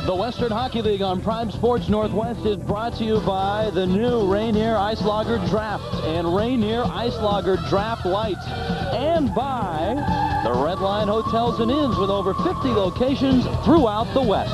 The Western Hockey League on Prime Sports Northwest is brought to you by the new Rainier Ice Lager Draft and Rainier Ice Lager Draft Light, and by the Red Line Hotels and Inns with over 50 locations throughout the West.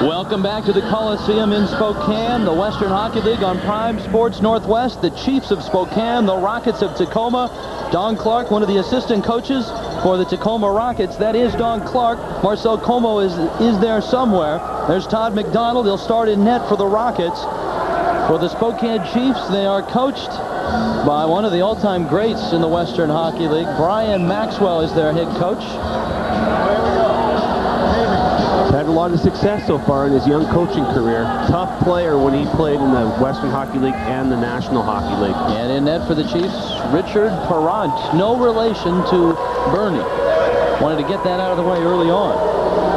Welcome back to the Coliseum in Spokane, the Western Hockey League on Prime Sports Northwest. The Chiefs of Spokane, the Rockets of Tacoma. Don Clark, one of the assistant coaches for the Tacoma Rockets. That is Don Clark. Marcel Como is there somewhere. There's Todd McDonald. He'll start in net for the Rockets. For the Spokane Chiefs, they are coached by one of the all-time greats in the Western Hockey League. Brian Maxwell is their head coach. Had a lot of success so far in his young coaching career. Tough player when he played in the Western Hockey League and the National Hockey League. And in net for the Chiefs, Richard Perrant. No relation to Bernie. Wanted to get that out of the way early on.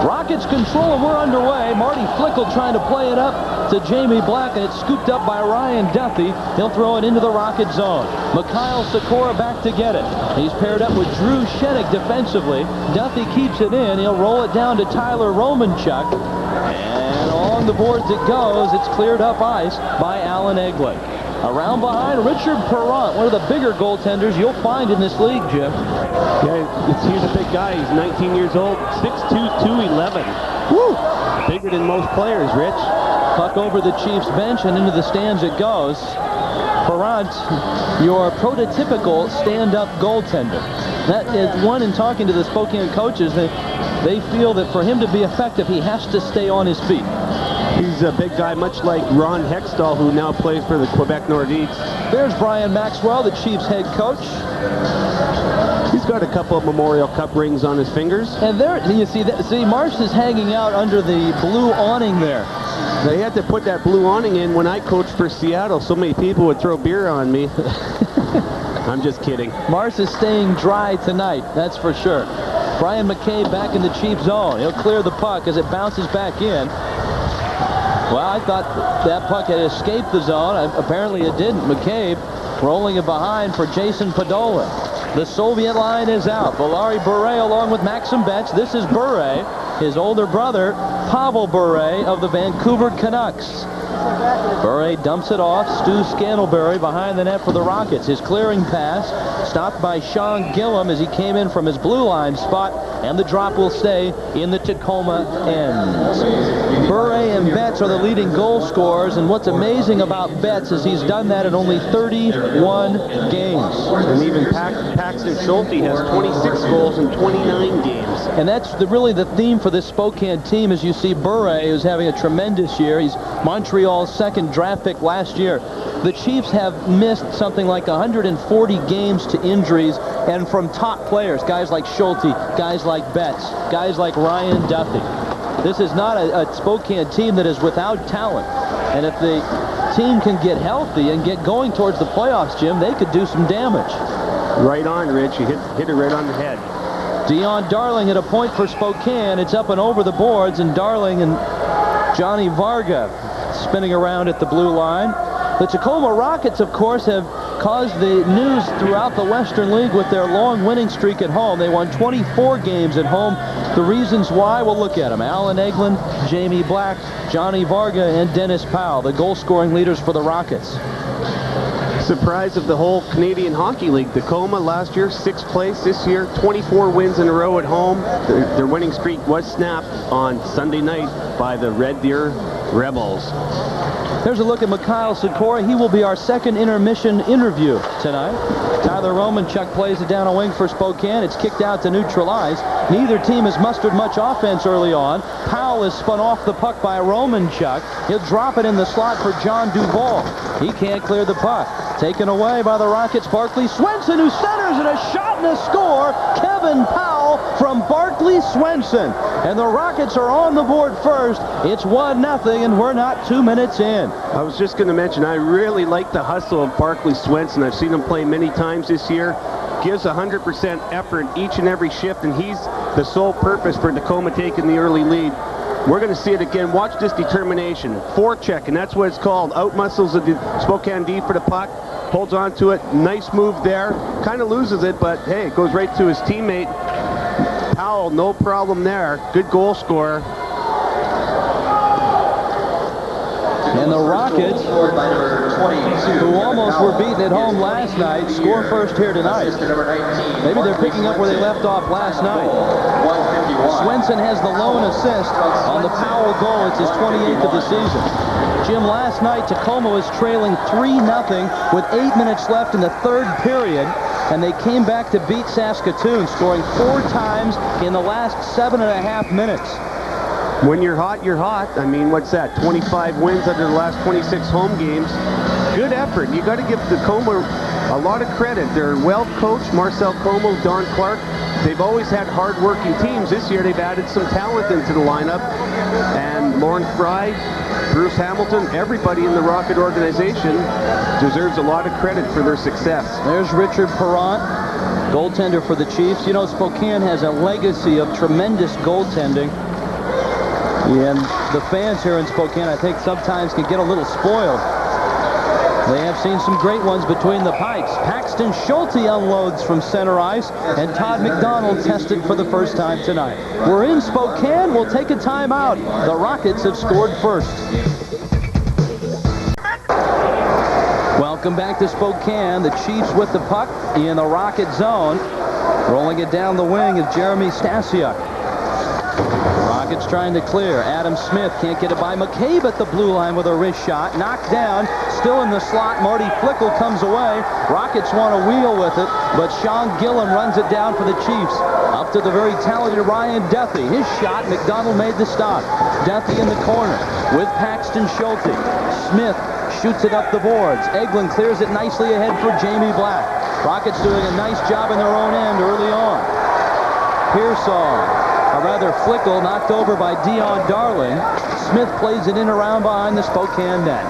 Rockets control, and we're underway. Marty Flickle trying to play it up to Jamie Black, and it's scooped up by Ryan Duffy. He'll throw it into the Rocket zone. Mikhail Sikora back to get it. He's paired up with Drew Shenik defensively. Duffy keeps it in. He'll roll it down to Tyler Romanchuk. And along the boards it goes. It's cleared up ice by Alan Eglin. Around behind, Richard Perrant, one of the bigger goaltenders you'll find in this league, Jim. Yeah, he's a big guy. He's 19 years old, 6'2", 211. Woo! Bigger than most players, Rich. Puck over the Chiefs bench and into the stands it goes. Perrant, your prototypical stand-up goaltender. That is one, in talking to the Spokane coaches, they feel that for him to be effective, he has to stay on his feet. He's a big guy, much like Ron Hextall, who now plays for the Quebec Nordiques. There's Brian Maxwell, the Chiefs head coach. He's got a couple of Memorial Cup rings on his fingers. And there, you see, Marsh is hanging out under the blue awning there. They had to put that blue awning in when I coached for Seattle. So many people would throw beer on me. I'm just kidding. Marsh is staying dry tonight, that's for sure. Brian McCabe back in the Chief zone. He'll clear the puck as it bounces back in. Well, I thought that puck had escaped the zone. Apparently it didn't. McCabe rolling it behind for Jason Podolak. The Soviet line is out. Valari Bure along with Maxim Betts. This is Bure, his older brother, Pavel Bure of the Vancouver Canucks. Bure dumps it off. Stu Scantlebury behind the net for the Rockets. His clearing pass stopped by Sean Gillum as he came in from his blue line spot, and the drop will stay in the Tacoma end. Bure and Betts are the leading goal scorers, and what's amazing about Betts is he's done that in only 31 games. And even Paxton Schulte has 26 goals in 29 games. And that's really the theme for this Spokane team, as you see Bure, who's having a tremendous year. He's Montreal's second draft pick last year. The Chiefs have missed something like 140 games to injuries, and from top players, guys like Schulte, guys like Betts, guys like Ryan Duffy. This is not a Spokane team that is without talent. And if the team can get healthy and get going towards the playoffs, Jim, they could do some damage. Right on, Rich. You hit it right on the head. Dion Darling at a point for Spokane. It's up and over the boards, and Darling and Johnny Varga spinning around at the blue line. The Tacoma Rockets, of course, have caused the news throughout the Western League with their long winning streak at home. They won 24 games at home. The reasons why, we'll look at them. Alan Eglin, Jamie Black, Johnny Varga, and Dennis Powell, the goal-scoring leaders for the Rockets. Surprise of the whole Canadian Hockey League. Tacoma last year, 6th place. This year, 24 wins in a row at home. Their winning streak was snapped on Sunday night by the Red Deer Rebels. Here's a look at Mikhail Sikora. He will be our second intermission interview tonight. Tyler Romanchuk plays it down a wing for Spokane. It's kicked out to neutralize. Neither team has mustered much offense early on. Powell is spun off the puck by Romanchuk. He'll drop it in the slot for John Duvall. He can't clear the puck. Taken away by the Rockets, Barclay Swenson, who centers, and a shot and a score. Kevin Powell from Barclay Swenson. And the Rockets are on the board first. It's 1-0, and we're not 2 minutes in. I was just going to mention, I really like the hustle of Barclay Swenson. I've seen him play many times this year. Gives 100% effort each and every shift, and he's the sole purpose for Tacoma taking the early lead. We're going to see it again. Watch this determination. Forecheck, and that's what it's called. Outmuscles the Spokane D for the puck. Holds on to it. Nice move there. Kind of loses it, but hey, it goes right to his teammate. Powell, no problem there. Good goal scorer. And the Rockets, who almost were beaten at home last night, score first here tonight. Maybe they're picking up where they left off last night. Swenson has the lone assist on the Powell goal. It's his 28th of the season. Jim, last night Tacoma was trailing 3-0 with 8 minutes left in the third period, and they came back to beat Saskatoon, scoring 4 times in the last 7.5 minutes. When you're hot, you're hot. I mean, what's that? 25 wins under the last 26 home games. Good effort. You got to give Tacoma a lot of credit. They're well coached. Marcel Como, Don Clark. They've always had hard-working teams. This year they've added some talent into the lineup. And Lauren Fry, Bruce Hamilton, everybody in the Rocket organization deserves a lot of credit for their success. There's Richard Perrant, goaltender for the Chiefs. You know, Spokane has a legacy of tremendous goaltending. And the fans here in Spokane, I think, sometimes can get a little spoiled. They have seen some great ones between the pipes. Paxton Schulte unloads from center ice, and Todd McDonald tested for the first time tonight. We're in Spokane. We'll take a timeout. The Rockets have scored first. Welcome back to Spokane. The Chiefs with the puck in the Rocket zone. Rolling it down the wing is Jeremy Stasiuk. Rockets trying to clear. Adam Smith can't get it by McCabe at the blue line with a wrist shot. Knocked down. Still in the slot. Marty Flickle comes away. Rockets want to wheel with it, but Sean Gillum runs it down for the Chiefs. Up to the very talented Ryan Duffy. His shot. McDonald made the stop. Duffy in the corner with Paxton Schulte. Smith shoots it up the boards. Eglin clears it nicely ahead for Jamie Black. Rockets doing a nice job in their own end early on. Pearsall, or rather Flickle, knocked over by Dion Darling. Smith plays it in around behind the Spokane net.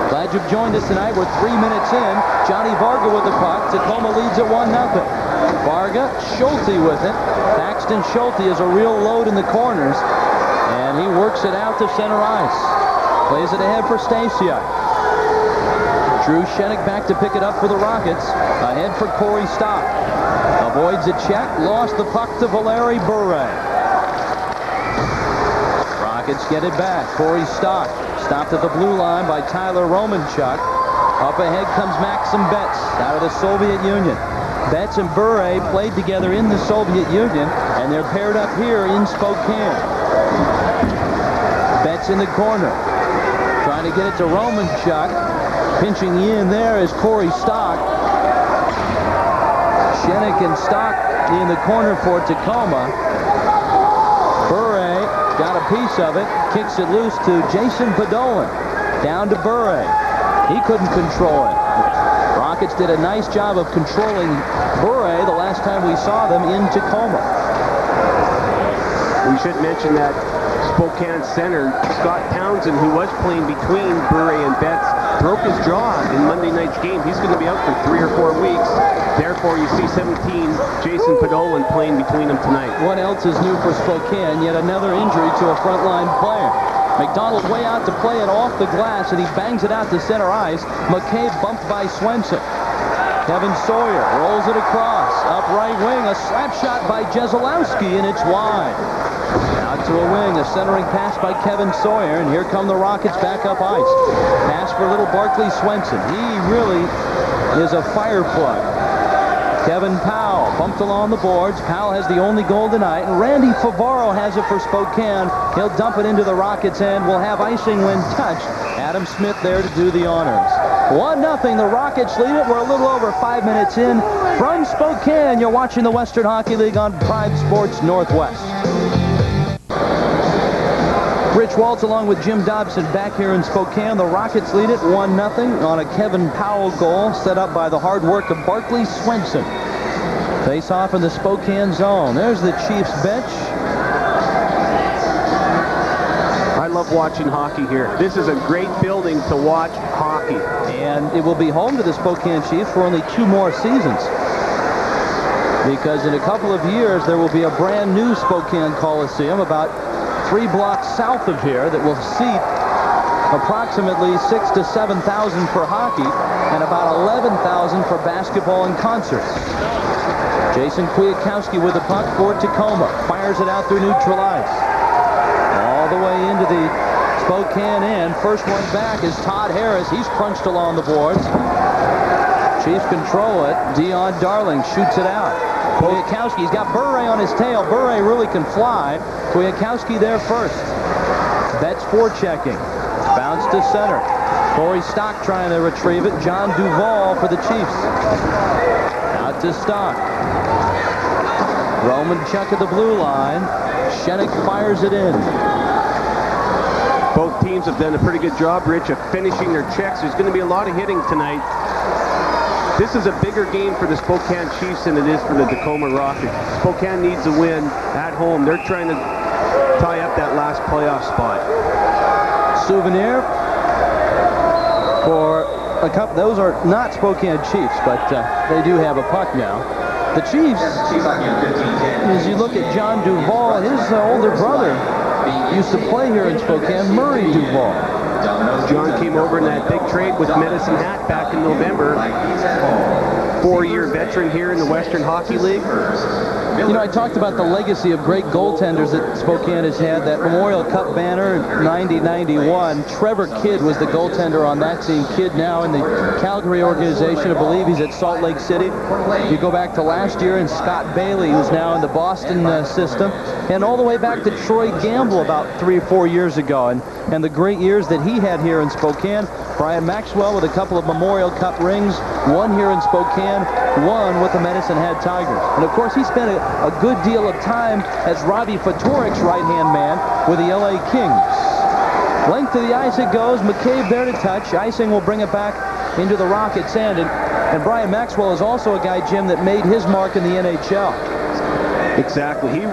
Glad you've joined us tonight. We're 3 minutes in. Johnny Varga with the puck. Tacoma leads at 1-0. Varga, Schulte with it. Paxton Schulte is a real load in the corners, and he works it out to center ice. Plays it ahead for Stasiuk. Drew Shenik back to pick it up for the Rockets. Ahead for Corey Stock. Avoids a check. Lost the puck to Valeri Bure. Rockets get it back. Corey Stock stopped at the blue line by Tyler Romanchuk. Up ahead comes Maxim Betts out of the Soviet Union. Betts and Bure played together in the Soviet Union, and they're paired up here in Spokane. Betts in the corner. Trying to get it to Romanchuk. Pinching in there is Corey Stock. Shenik and Stock in the corner for Tacoma. Bure got a piece of it. Kicks it loose to Jason Podolin. Down to Bure. He couldn't control it. Rockets did a nice job of controlling Bure the last time we saw them in Tacoma. We should mention that Spokane center, Scott Townsend, who was playing between Bure and Betts, broke his jaw in Monday night's game. He's going to be out for 3 or 4 weeks. Therefore, you see 17, Jason Podolin playing between them tonight. What else is new for Spokane? Yet another injury to a frontline player. McDonald way out to play it off the glass, and he bangs it out to center ice. McCabe bumped by Swenson. Kevin Sawyer rolls it across. Up right wing, a slap shot by Jeselowski, and it's wide. Out to a wing, a centering pass by Kevin Sawyer, and here come the Rockets back up ice. Pass for little Barkley Swenson. He really is a fire plug. Kevin Powell bumped along the boards. Powell has the only goal tonight, and Randy Favaro has it for Spokane. He'll dump it into the Rockets' end. We'll have icing when touched. Adam Smith there to do the honors. 1-0, the Rockets lead it. We're a little over 5 minutes in. From Spokane, you're watching the Western Hockey League on Pride Sports Northwest. Rich Waltz along with Jim Dobson back here in Spokane. The Rockets lead it 1-0 on a Kevin Powell goal set up by the hard work of Barkley Swenson. Face off in the Spokane zone. There's the Chiefs bench. I love watching hockey here. This is a great building to watch hockey. And it will be home to the Spokane Chiefs for only 2 more seasons. Because in a couple of years, there will be a brand new Spokane Coliseum about 3 blocks south of here that will seat approximately 6,000 to 7,000 for hockey and about 11,000 for basketball and concerts. Jason Kwiatkowski with the puck for Tacoma. Fires it out through neutral ice. All the way into the Spokane in. First one back is Todd Harris. He's crunched along the boards. Chiefs control it. Dion Darling shoots it out. Kwiatkowski's got Bure on his tail. Bure really can fly. Kwiatkowski there first. Betts forechecking. Bounce to center. Corey Stock trying to retrieve it. John Duvall for the Chiefs. Out to Stock. Roman Chuck at the blue line. Shenik fires it in. Both teams have done a pretty good job, Rich, of finishing their checks. There's going to be a lot of hitting tonight. This is a bigger game for the Spokane Chiefs than it is for the Tacoma Rockets. Spokane needs a win at home. They're trying to tie up that last playoff spot. Souvenir for a couple. Those are not Spokane Chiefs, but they do have a puck now. The Chiefs, as you look at John Duvall, his older brother used to play here in Spokane, Murray Duvall. John came over in that big trade with Medicine Hat back in November. 4-year veteran here in the Western Hockey League. You know, I talked about the legacy of great goaltenders that Spokane has had. That Memorial Cup banner, 90-91. Trevor Kidd was the goaltender on that team. Kidd now in the Calgary organization. I believe he's at Salt Lake City. You go back to last year, and Scott Bailey, who's now in the Boston system. And all the way back to Troy Gamble about 3 or 4 years ago. And the great years that he had here in Spokane. Brian Maxwell with a couple of Memorial Cup rings. One here in Spokane, one with the Medicine Hat Tigers. And of course, he spent a good deal of time as Robbie Fatorik's right-hand man with the LA Kings. Length to the ice it goes. McCabe there to touch. Icing will bring it back into the Rockets' end. And Brian Maxwell is also a guy, Jim, that made his mark in the NHL. Exactly. He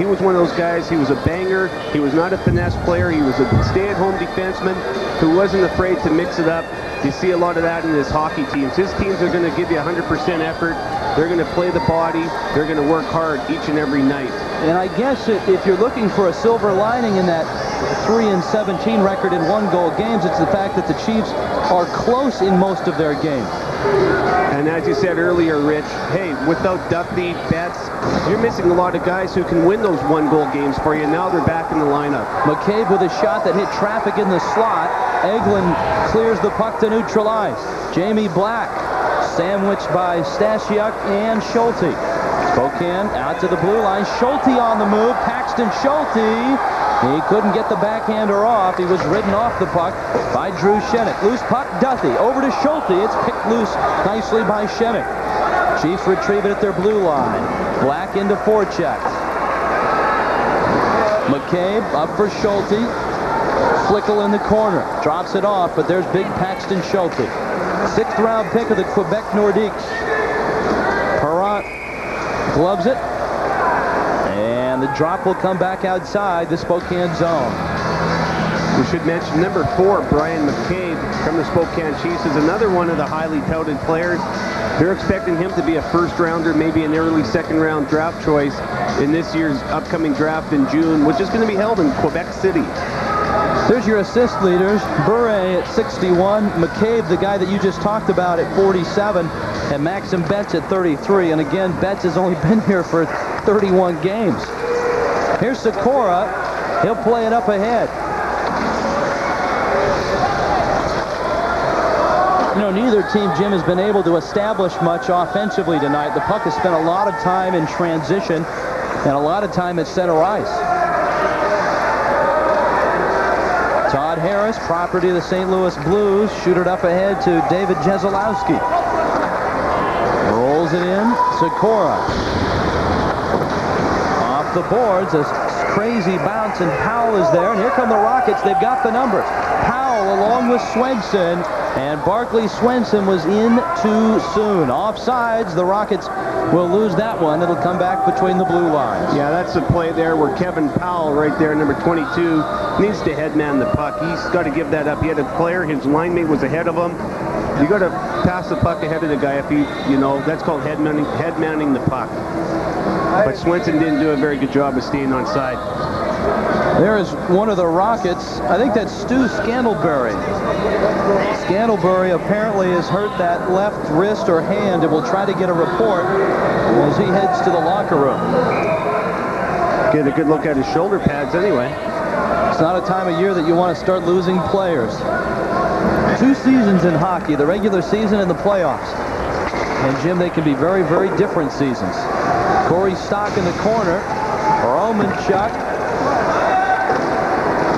was one of those guys. He was a banger. He was not a finesse player. He was a stay-at-home defenseman who wasn't afraid to mix it up. You see a lot of that in his hockey teams. His teams are going to give you 100% effort. They're going to play the body. They're going to work hard each and every night. And I guess if you're looking for a silver lining in that 3-17 record in one-goal games, it's the fact that the Chiefs are close in most of their games. And as you said earlier, Rich, hey, without Duffy, Betts, you're missing a lot of guys who can win those one-goal games for you. Now they're back in the lineup. McCabe with a shot that hit traffic in the slot. Eglin clears the puck to neutralize. Jamie Black sandwiched by Stasiuk and Schulte. Spokane out to the blue line. Schulte on the move. Paxton Schulte. He couldn't get the backhander off. He was ridden off the puck by Drew Shenik. Loose puck, Duthie. Over to Schulte. It's picked loose nicely by Shenik. Chiefs retrieve it at their blue line. Black into forecheck. McCabe up for Schulte. Flickle in the corner. Drops it off, but there's big Paxton Schulte. 6th round pick of the Quebec Nordiques. Perrant gloves it. And the drop will come back outside the Spokane zone. We should mention number 4, Brian McCabe from the Spokane Chiefs, is another one of the highly touted players. They're expecting him to be a first-rounder, maybe an early second-round draft choice in this year's upcoming draft in June, which is going to be held in Quebec City. There's your assist leaders. Bure at 61. McCabe, the guy that you just talked about, at 47. And Maxim Betts at 33. And again, Betts has only been here for 31 games. Here's Sikora. He'll play it up ahead. You know, neither team, Jim, has been able to establish much offensively tonight. The puck has spent a lot of time in transition and a lot of time at center ice. Todd Harris, property of the St. Louis Blues, shoot it up ahead to David Jeselowski. Rolls it in. Sikora. Off the boards, a crazy bounce, and Powell is there. And here come the Rockets. They've got the numbers. Powell along with Swenson. And Barclay Swenson was in too soon. Offsides, the Rockets will lose that one. It'll come back between the blue lines. Yeah, that's the play there where Kevin Powell, right there, number 22, needs to headman the puck. He's got to give that up. He had a player, his line mate was ahead of him. You got to pass the puck ahead of the guy if that's called headmanning the puck. But Swenson didn't do a very good job of staying on side. There is one of the Rockets. I think that's Stu Scandalbury. Scandalbury apparently has hurt that left wrist or hand and will try to get a report as he heads to the locker room. Get a good look at his shoulder pads anyway. It's not a time of year that you want to start losing players. 2 seasons in hockey, the regular season and the playoffs. And, Jim, they can be very, very different seasons. Corey Stock in the corner. Romanchuk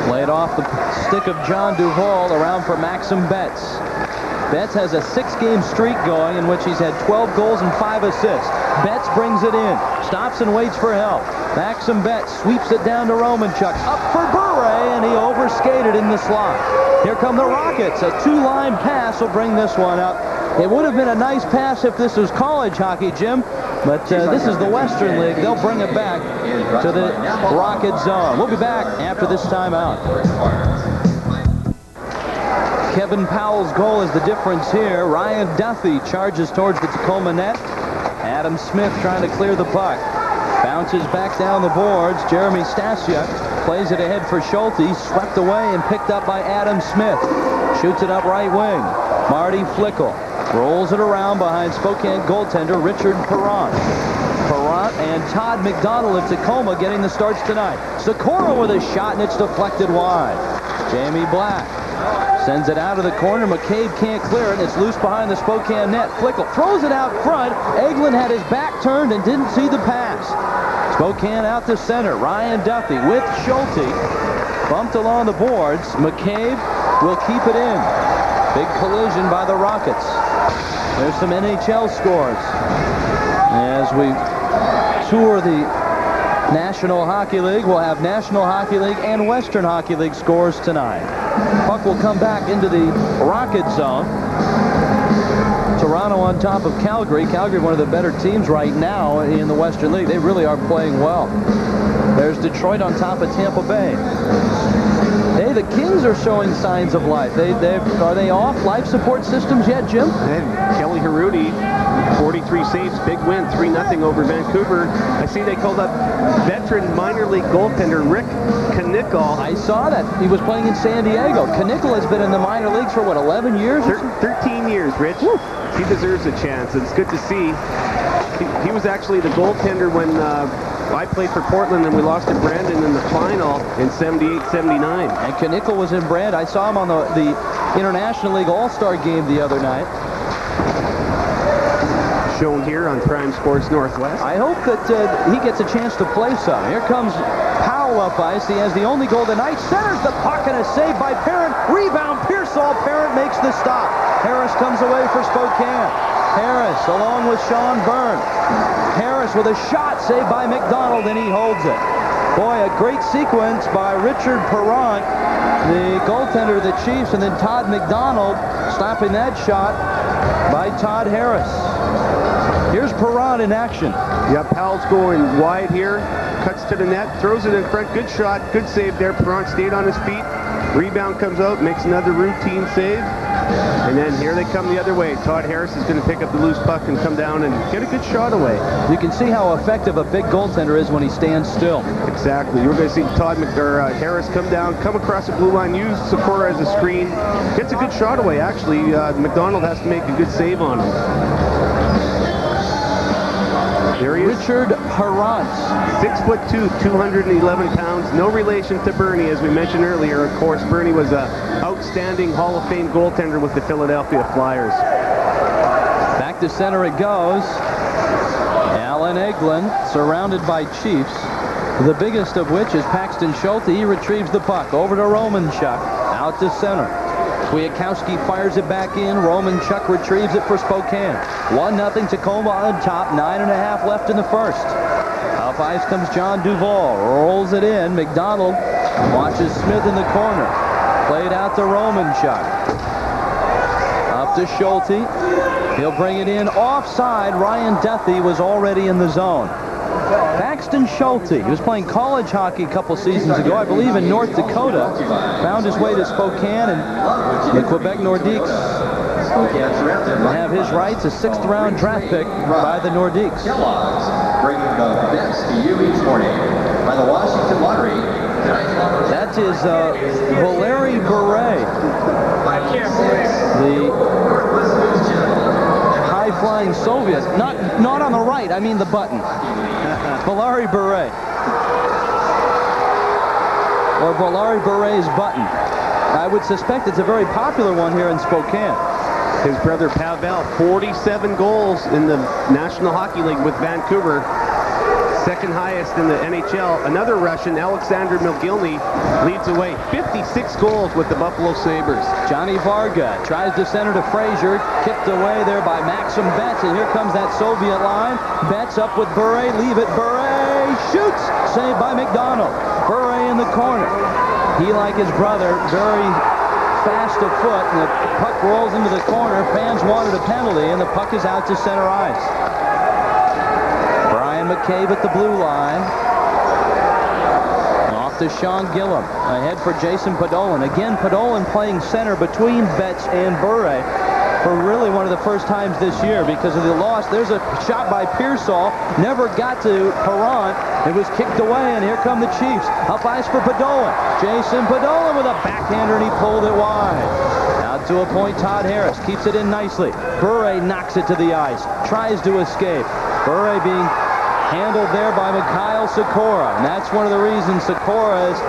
laid off the stick of John Duvall, around for Maxim Betts. Betts has a 6-game streak going in which he's had 12 goals and 5 assists. Betts brings it in, stops and waits for help. Maxim Betts sweeps it down to Romanchuk. Up for Bure, and he overskated in the slot. Here come the Rockets. A 2-line pass will bring this one up. It would have been a nice pass if this was college hockey, Jim, but this is the Western League. They'll bring it back to the Rocket zone. We'll be back after this timeout. Kevin Powell's goal is the difference here. Ryan Duffy charges towards the Tacoma net. Adam Smith trying to clear the puck. Bounces back down the boards. Jeremy Stasiuk plays it ahead for Schulte. Swept away and picked up by Adam Smith. Shoots it up right wing. Marty Flickel rolls it around behind Spokane goaltender Richard Perrant. Perrant and Todd McDonald of Tacoma getting the starts tonight. Sikora with a shot, and it's deflected wide. Jamie Black sends it out of the corner. McCabe can't clear it. It's loose behind the Spokane net. Flickel throws it out front. Eglin had his back turned and didn't see the pass. Spokane out to center. Ryan Duffy with Schulte. Bumped along the boards. McCabe will keep it in. Big collision by the Rockets. There's some NHL scores as we tour the National Hockey League. We'll have National Hockey League and Western Hockey League scores tonight. Puck will come back into the Rocket zone. Toronto on top of Calgary. Calgary, one of the better teams right now in the Western League. They really are playing well. There's Detroit on top of Tampa Bay. Hey, the Kings are showing signs of life. Are they off life support systems yet, Jim? And Kelly Harudi, 43 saves, big win, 3-0 over Vancouver. I see they called up veteran minor league goaltender Rick Knickel. I saw that. He was playing in San Diego. Knickel has been in the minor leagues for, what, 11 years? 13 years, Rich. Woo. He deserves a chance. It's good to see. He was actually the goaltender when I played for Portland and we lost to Brandon in the final in 78-79. And Knickel was in Brand. I saw him on the International League All-Star game the other night. Shown here on Prime Sports Northwest. I hope that he gets a chance to play some. Here comes Powell up ice. He has the only goal tonight. Centers the puck and a save by Parent. Rebound, Pearsall. Parent makes the stop. Harris comes away for Spokane. Harris along with Sean Byrne. Harris with a shot saved by McDonald, and he holds it. Boy, a great sequence by Richard Perrant, the goaltender of the Chiefs, and then Todd McDonald stopping that shot by Todd Harris. Here's Perrant in action. Yeah, Powell's going wide here. Cuts to the net, throws it in front. Good shot, good save there. Perrant stayed on his feet. Rebound comes out, makes another routine save. And then here they come the other way. Todd Harris is going to pick up the loose puck and come down and get a good shot away. You can see how effective a big goaltender is when he stands still. Exactly. You're going to see Harris come down, come across the blue line, use Sikora as a screen. Gets a good shot away, actually. McDonald has to make a good save on him. There he is. Richard Perrant. 6'2", 211 pounds. No relation to Bernie, as we mentioned earlier. Of course, Bernie was an outstanding Hall of Fame goaltender with the Philadelphia Flyers. Back to center it goes. Alan Eglin surrounded by Chiefs, the biggest of which is Paxton Schulte. He retrieves the puck over to Romanchuk. Out to center. Kwiatkowski fires it back in. Romanchuk retrieves it for Spokane. 1-0 Tacoma on top. 9.5 left in the first. Up ice comes John Duvall. Rolls it in. McDonald watches Smith in the corner. Played out to Romanchuk. Up to Schulte. He'll bring it in offside. Ryan Duffy was already in the zone. Paxton Schulte, he was playing college hockey a couple seasons ago, I believe in North Dakota. Found his way to Spokane, and the Quebec Nordiques have his rights, a 6th-round draft pick by the Nordiques. Kellogg's bringing the best to you each morning by the Washington Lottery. That is Valeri Bure, the high-flying Soviet. Not on the right, I mean the button. Valeri Bure. or Valeri Bure's button. I would suspect it's a very popular one here in Spokane. His brother Pavel, 47 goals in the National Hockey League with Vancouver. Second highest in the NHL. Another Russian, Alexander Mogilny, leads away. 56 goals with the Buffalo Sabres. Johnny Varga tries to center to Frazier. Kicked away there by Maxim Betts. And here comes that Soviet line. Betts up with Bure. Leave it. Bure shoots. Saved by McDonald. Bure in the corner. He, like his brother, very fast of foot. And the puck rolls into the corner. Fans wanted a penalty. And the puck is out to center ice. McCabe at the blue line. Off to Sean Gillum. Ahead for Jason Podolin. Again, Podolin playing center between Betts and Bure for really one of the first times this year because of the loss. There's a shot by Pearsall. Never got to Perron. It was kicked away, and here come the Chiefs. Up ice for Podolin. Jason Podolin with a backhander, and he pulled it wide. Out to a point, Todd Harris keeps it in nicely. Bure knocks it to the ice. Tries to escape. Bure being handled there by Mikhail Sikora. And that's one of the reasons Sikora is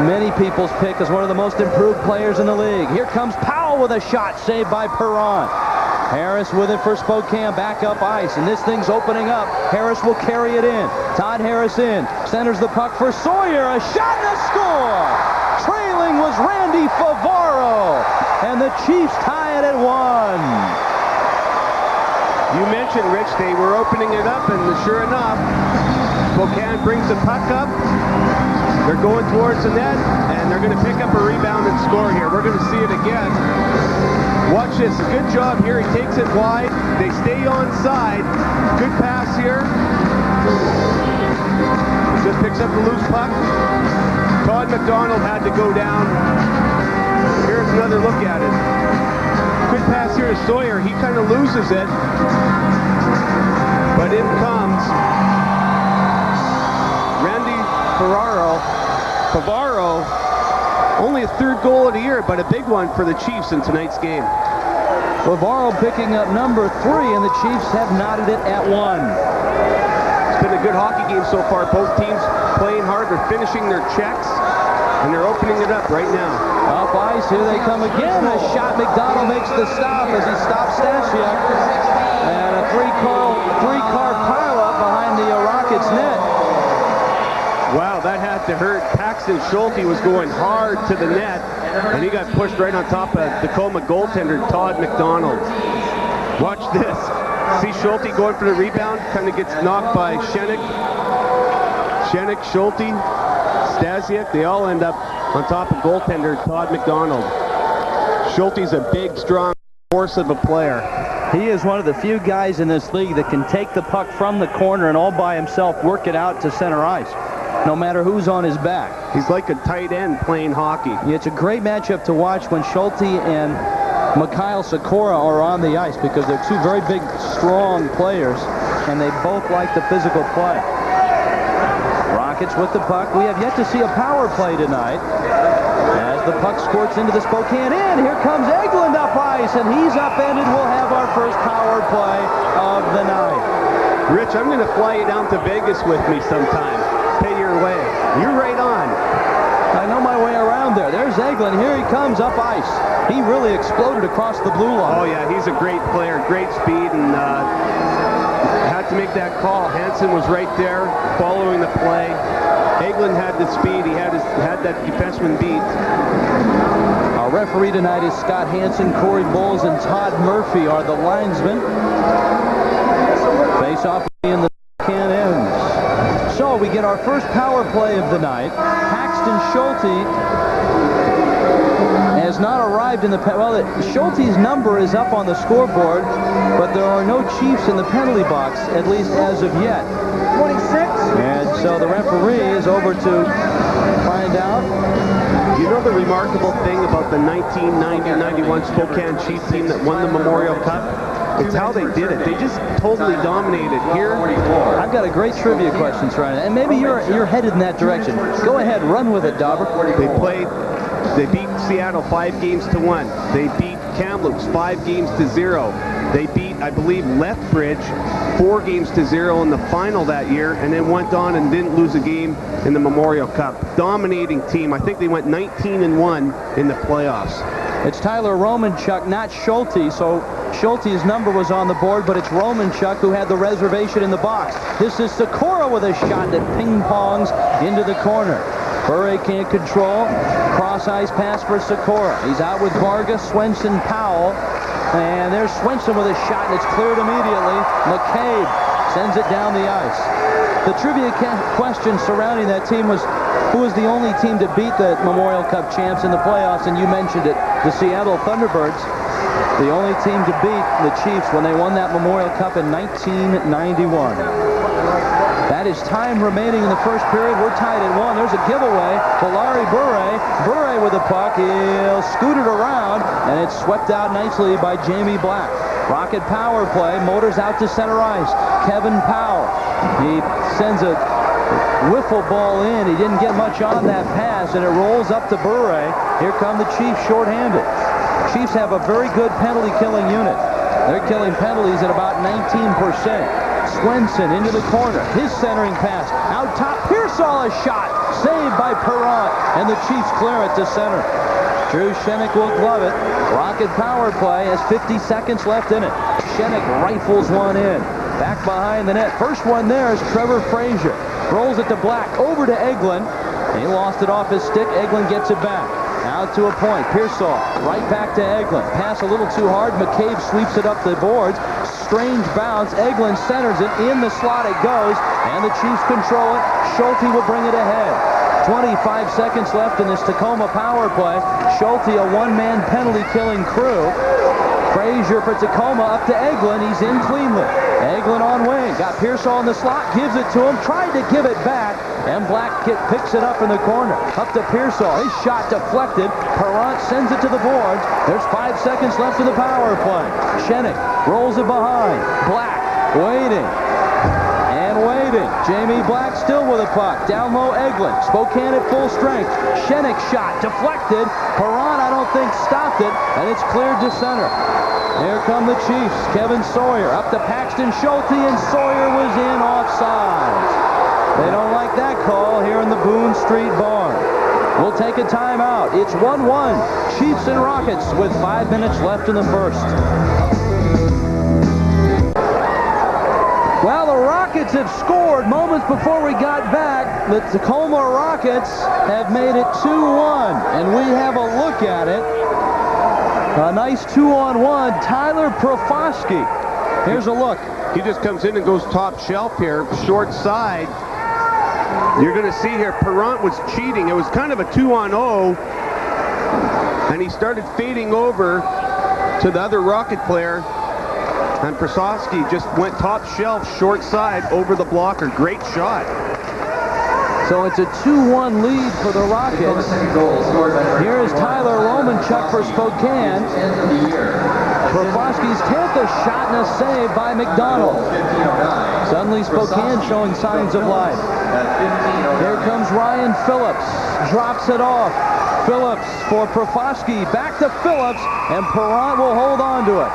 many people's pick as one of the most improved players in the league. Here comes Powell with a shot saved by Perron. Harris with it for Spokane, back up ice, and this thing's opening up. Harris will carry it in. Todd Harris in, centers the puck for Sawyer. A shot and a score! Trailing was Randy Favaro, and the Chiefs tie it at 1. You mentioned, Rich, they were opening it up, and sure enough, Spokane brings the puck up. They're going towards the net, and they're going to pick up a rebound and score here. We're going to see it again. Watch this. A good job here. He takes it wide. They stay onside. Good pass here. Just picks up the loose puck. Todd McDonald had to go down. Here's another look at it. Good pass here to Sawyer. He kind of loses it. But in comes Randy Favaro. Only a third goal of the year, but a big one for the Chiefs in tonight's game. Favaro picking up number 3, and the Chiefs have knotted it at 1. It's been a good hockey game so far. Both teams playing hard. They're finishing their checks, and they're opening it up right now. Up ice, here they come again. A shot. McDonald makes the stop as he stops Stasiuk. And a three-car pileup behind the Rockets net. Wow, that had to hurt. Paxton Schulte was going hard to the net, and he got pushed right on top of Tacoma goaltender Todd McDonald. Watch this. See Schulte going for the rebound, kind of gets knocked by Shenik. Shenik, Schulte, Stasiuk, they all end up on top of goaltender Todd McDonald. Schulte's a big, strong force of a player. He is one of the few guys in this league that can take the puck from the corner and all by himself work it out to center ice, no matter who's on his back. He's like a tight end playing hockey. Yeah, it's a great matchup to watch when Schulte and Mikhail Sikora are on the ice because they're two very big, strong players, and they both like the physical play. Rockets with the puck. We have yet to see a power play tonight. As the puck squirts into the Spokane end, here comes Eglund up ice, and he's upended. We'll have our first power play of the night. Rich, I'm going to fly you down to Vegas with me sometime. Pay your way. You're right on. I know my way around there. There's Eglund. Here he comes up ice. He really exploded across the blue line. Oh, yeah, he's a great player, great speed, and had to make that call. Hansen was right there following the play. Eglund had the speed. He had that defenseman beat. Our referee tonight is Scott Hansen. Corey Bowles and Todd Murphy are the linesmen. Face off in the can ends. So we get our first power play of the night. Paxton Schulte has not arrived in the... Well, Schulte's number is up on the scoreboard, but there are no Chiefs in the penalty box, at least as of yet. 26. And so the referee is over to find out. You know the remarkable thing about the 1990-91 Spokane Chief team that won the Memorial Cup? It's how they did it. They just totally dominated. Here, I've got a great trivia question, Ryan, and maybe you're headed in that direction. Go ahead, run with it, Dauber. They beat Seattle 5-1. They beat Kamloops 5-0. They beat, I believe, Lethbridge 4-0 in the final that year, and then went on and didn't lose a game in the Memorial Cup. Dominating team. I think they went 19-1 in the playoffs. It's Tyler Romanchuk, not Schulte, so Schulte's number was on the board, but it's Romanchuk who had the reservation in the box. This is Sikora with a shot that ping-pongs into the corner. Bure can't control. Cross-ice pass for Sikora. He's out with Vargas, Swenson, Powell. And there's Swenson with a shot, and it's cleared immediately. McCabe sends it down the ice. The trivia question surrounding that team was, who was the only team to beat the Memorial Cup champs in the playoffs? And you mentioned it, the Seattle Thunderbirds. The only team to beat the Chiefs when they won that Memorial Cup in 1991. That is time remaining in the first period. We're tied at 1. There's a giveaway for Larry Bure. Bure with the puck. He'll scoot it around, and it's swept out nicely by Jamie Black. Rocket power play. Motors out to center ice. Kevin Powell. He sends a wiffle ball in. He didn't get much on that pass, and it rolls up to Bure. Here come the Chiefs shorthanded. Chiefs have a very good penalty-killing unit. They're killing penalties at about 19%. Swenson into the corner. His centering pass. Out top. Pearsall a shot. Saved by Perron. And the Chiefs clear it to center. Drew Shenik will glove it. Rocket power play has 50 seconds left in it. Shenik rifles one in. Back behind the net. First one there is Trevor Frazier. Rolls it to Black. Over to Eglin. He lost it off his stick. Eglin gets it back. Out to a point. Pearsall right back to Eglin. Pass a little too hard. McCabe sweeps it up the boards. Strange bounce. Eglin centers it. In the slot it goes. And the Chiefs control it. Schulte will bring it ahead. 25 seconds left in this Tacoma power play. Schulte, a one-man penalty-killing crew. Frazier for Tacoma up to Eglin. He's in cleanly. Eglin on wing. Got Pearsall in the slot. Gives it to him. Tried to give it back. And Black picks it up in the corner. Up to Pearsall. His shot deflected. Perron sends it to the boards. There's 5 seconds left in the power play. Shenik rolls it behind. Black waiting. And waiting. Jamie Black still with a puck. Down low Eglin. Spokane at full strength. Shenik shot deflected. Perron I don't think stopped it. And it's cleared to center. Here come the Chiefs. Kevin Sawyer up to Paxton Schulte, and Sawyer was in offside. They don't like that call here in the Boone Street Barn. We'll take a timeout. It's 1-1. Chiefs and Rockets with 5 minutes left in the first. Well, the Rockets have scored moments before we got back. The Tacoma Rockets have made it 2-1, and we have a look at it. A nice 2-on-1. Tyler Profoski. Here's a look. He just comes in and goes top shelf here, short side. You're going to see here, Perron was cheating. It was kind of a 2-on-0, and he started fading over to the other Rocket player, and Profoski just went top shelf, short side, over the blocker. Great shot. So it's a 2-1 lead for the Rockets. Here is Tyler Romanchuk for Spokane. Profoski's 10th a shot and a save by McDonald. Suddenly Spokane showing signs of life. Here comes Ryan Phillips. Drops it off. Phillips for Profoski. Back to Phillips, and Perron will hold on to it.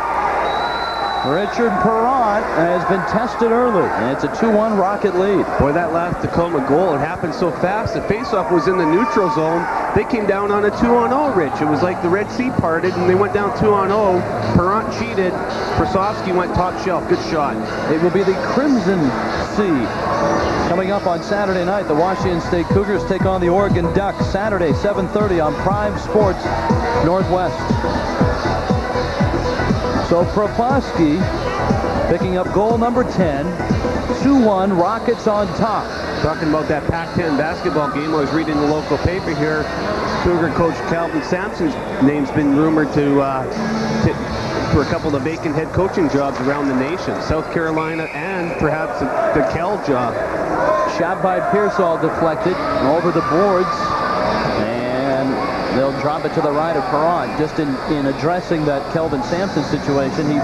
Richard Perron has been tested early, and it's a 2-1 Rocket lead. Boy, that last Tacoma goal, it happened so fast. The faceoff was in the neutral zone. They came down on a 2-on-0, Rich. It was like the Red Sea parted, and they went down 2-on-0. Perron cheated. Profoski went top shelf. Good shot. It will be the Crimson Sea. Coming up on Saturday night, the Washington State Cougars take on the Oregon Ducks. Saturday, 7:30 on Prime Sports Northwest. So Profoski picking up goal number 10. 2-1, Rockets on top. Talking about that Pac-10 basketball game, I was reading the local paper here. Cougar coach Calvin Sampson's name's been rumored for a couple of vacant head coaching jobs around the nation. South Carolina and perhaps the Cal job. Shot by Pearsall deflected over the boards. And they'll drop it to the right of Perron. Just in addressing that Kelvin Sampson situation, he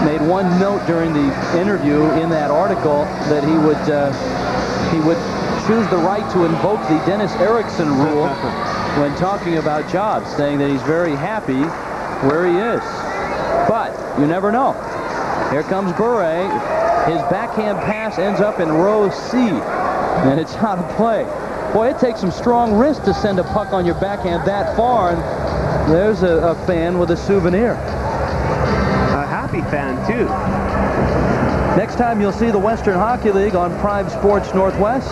made one note during the interview in that article that he would choose the right to invoke the Dennis Erickson rule when talking about jobs, saying that he's very happy where he is. But you never know. Here comes Bure. His backhand pass ends up in row C, and it's out of play. Boy, it takes some strong wrist to send a puck on your backhand that far, and there's a fan with a souvenir. A happy fan, too. Next time you'll see the Western Hockey League on Prime Sports Northwest,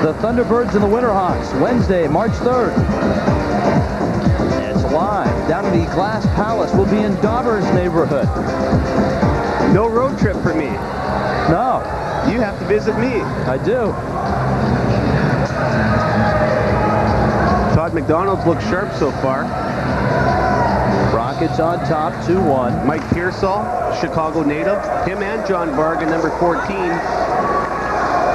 the Thunderbirds and the Winterhawks, Wednesday, March 3rd. It's live down in the Glass Palace. We'll be in Dauber's neighborhood. No road trip for me. No. You have to visit me. I do. Todd McDonald's looked sharp so far. Rockets on top, 2-1. Mike Pearsall, Chicago native. Him and John Varga, number 14.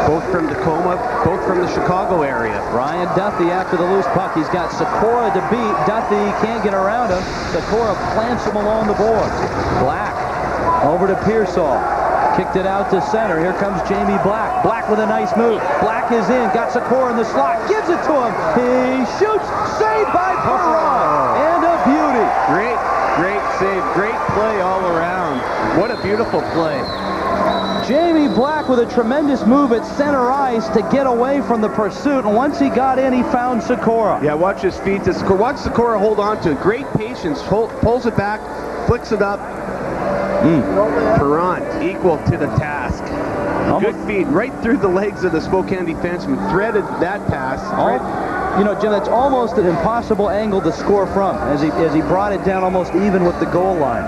Both from Tacoma, both from the Chicago area. Ryan Duthie after the loose puck. He's got Sikora to beat. Duthie can't get around him. Sikora plants him along the boards. Black over to Pearsall. Kicked it out to center. Here comes Jamie Black. Black with a nice move. Black is in. Got Sikora in the slot. Gives it to him. He shoots. Saved by Perron. And a beauty. Great save. Great play all around. What a beautiful play. Jamie Black with a tremendous move at center ice to get away from the pursuit. And once he got in, he found Sikora. Yeah, watch his feet to Sikora. Watch Sikora hold on to it. Great patience. Pulls it back. Flicks it up. Perron equal to the task. Good feed right through the legs of the Spokane defenseman. Threaded that pass. You know, Jim, that's almost an impossible angle to score from, as he brought it down almost even with the goal line.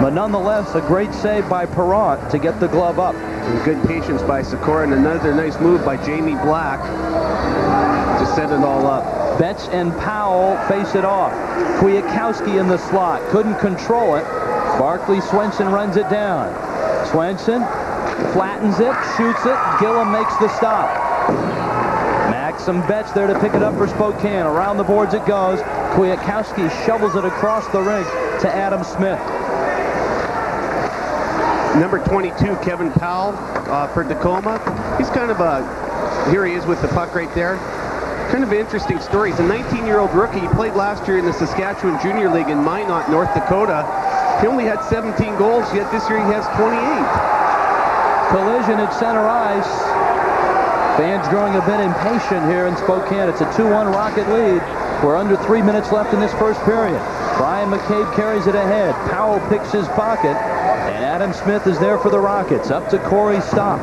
But nonetheless, a great save by Perron to get the glove up. And good patience by Sikora, and another nice move by Jamie Black to set it all up. Betts and Powell face it off. Kwiatkowski in the slot. Couldn't control it. Barclay Swenson runs it down. Swenson flattens it, shoots it. Gillum makes the stop. Maxim Betts there to pick it up for Spokane. Around the boards it goes. Kwiatkowski shovels it across the rink to Adam Smith. Number 22, Kevin Powell for Tacoma. He's kind of here he is with the puck right there. Kind of an interesting story. He's a 19-year-old rookie. He played last year in the Saskatchewan Junior League in Minot, North Dakota. He only had 17 goals, yet this year he has 28. Collision at center ice. Fans growing a bit impatient here in Spokane. It's a 2-1 Rocket lead. We're under 3 minutes left in this first period. Brian McCabe carries it ahead. Powell picks his pocket. And Adam Smith is there for the Rockets. Up to Corey Stock.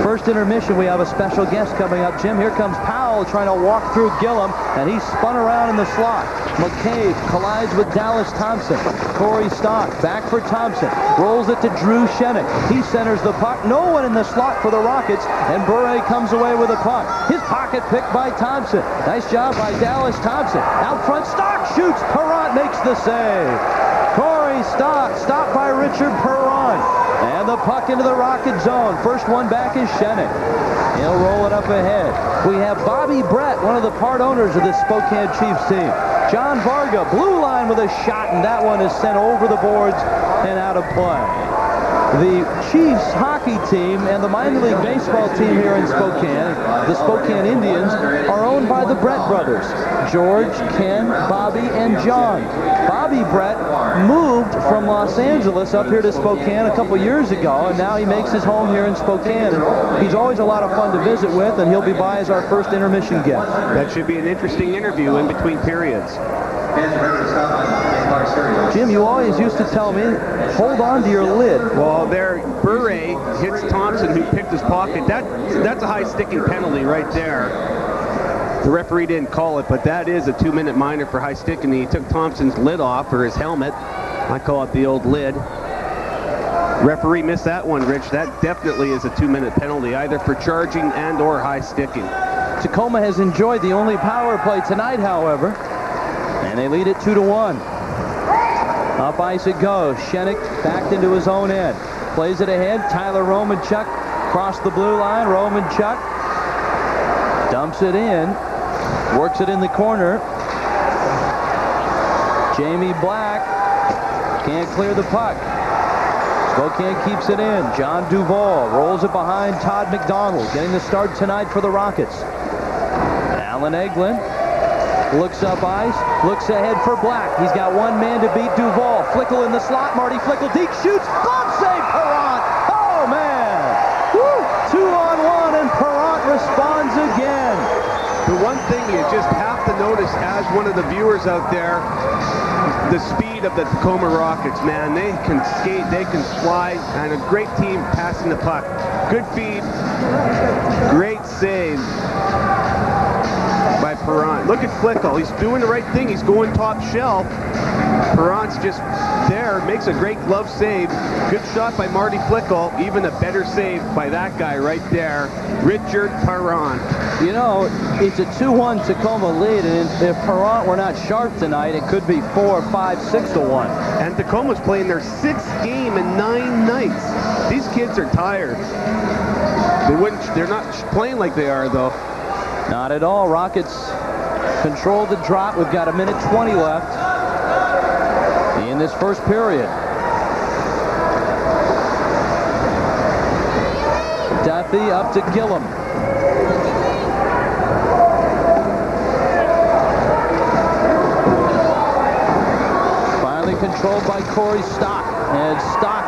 First intermission, we have a special guest coming up. Jim, here comes Powell trying to walk through Gillum, and he's spun around in the slot. McCabe collides with Dallas Thompson. Corey Stock back for Thompson. Rolls it to Drew Shenick. He centers the puck. No one in the slot for the Rockets, and Bure comes away with the puck. His pocket picked by Thompson. Nice job by Dallas Thompson. Out front, Stock shoots. Perron makes the save. Corey Stock stopped by Richard Perron. And the puck into the Rocket zone. First one back is Shenick. He'll roll it up ahead. We have Bobby Brett, one of the part owners of this Spokane Chiefs team. John Varga, blue line with a shot, and that one is sent over the boards and out of play. The Chiefs hockey team and the minor league baseball team here in Spokane, the Spokane Indians, are owned by the Brett brothers. George, Ken, Bobby, and John. Bobby Brett moved from Los Angeles up here to Spokane a couple years ago, and now he makes his home here in Spokane. And he's always a lot of fun to visit with, and he'll be by as our first intermission guest. That should be an interesting interview in between periods. Jim, you always used to tell me, hold on to your lid. Well, there, Bure hits Thompson, who picked his pocket. That's a high sticking penalty right there. The referee didn't call it, but that is a 2-minute minor for high sticking. He took Thompson's lid off, or his helmet. I call it the old lid. Referee missed that one, Rich. That definitely is a 2-minute penalty, either for charging and or high sticking. Tacoma has enjoyed the only power play tonight, however, and they lead it 2-1. Up ice it goes. Shenick backed into his own end. Plays it ahead. Tyler Romanchuk across the blue line. Romanchuk dumps it in. Works it in the corner. Jamie Black can't clear the puck. Spokane keeps it in. John Duvall rolls it behind Todd McDonald. Getting the start tonight for the Rockets. Alan Eglin looks up ice, looks ahead for Black. He's got one man to beat Duvall. Flickle in the slot. Marty Flickle deep shoots. Glove save, Perron. Oh, man. one thing you just have to notice as one of the viewers out there, the speed of the Tacoma Rockets, man. They can skate, they can fly, and a great team passing the puck. Good feed, great save by Perron. Look at Flickle. He's doing the right thing. He's going top shelf. Perron's just there, makes a great glove save. Good shot by Marty Flickle. Even a better save by that guy right there, Richard Perron. You know, it's a 2-1 Tacoma lead, and if Perron were not sharp tonight, it could be 4, 5, 6-1. And Tacoma's playing their 6th game in 9 nights. These kids are tired. They're not playing like they are, though. Not at all. Rockets control the drop. We've got 1:20 left in this first period. Duffy up to Gillum. Finally controlled by Corey Stock. And Stock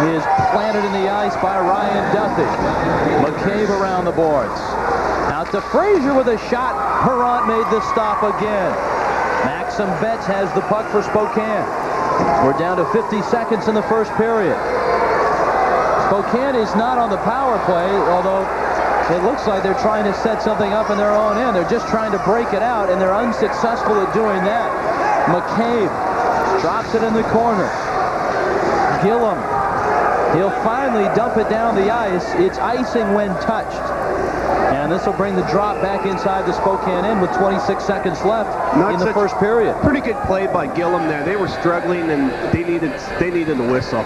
is planted in the ice by Ryan Duffy. McCabe around the boards. Out to Frazier with a shot. Perron made the stop again. Maxim Betts has the puck for Spokane. We're down to 50 seconds in the first period. Spokane is not on the power play, although it looks like they're trying to set something up in their own end. They're just trying to break it out, and they're unsuccessful at doing that. McCabe drops it in the corner. Gillum. He'll finally dump it down the ice. It's icing when touched. And this will bring the drop back inside the Spokane end with 26 seconds left in the first period. Pretty good play by Gillum there. They were struggling, and they needed a whistle.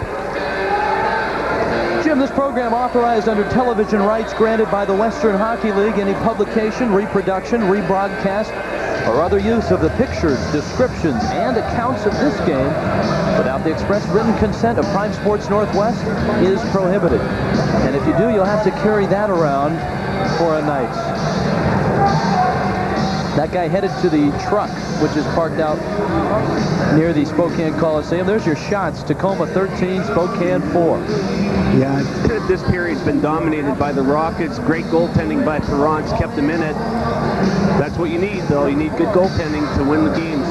Jim, this program authorized under television rights granted by the Western Hockey League. Any publication, reproduction, rebroadcast, or other use of the pictures, descriptions, and accounts of this game without the express written consent of Prime Sports Northwest is prohibited. And if you do, you'll have to carry that around for a night. That guy headed to the truck, which is parked out near the Spokane Coliseum. There's your shots. Tacoma 13, Spokane 4. Yeah, this period's been dominated by the Rockets. Great goaltending by Perron's kept them in it. That's what you need, though. You need good goaltending to win the games.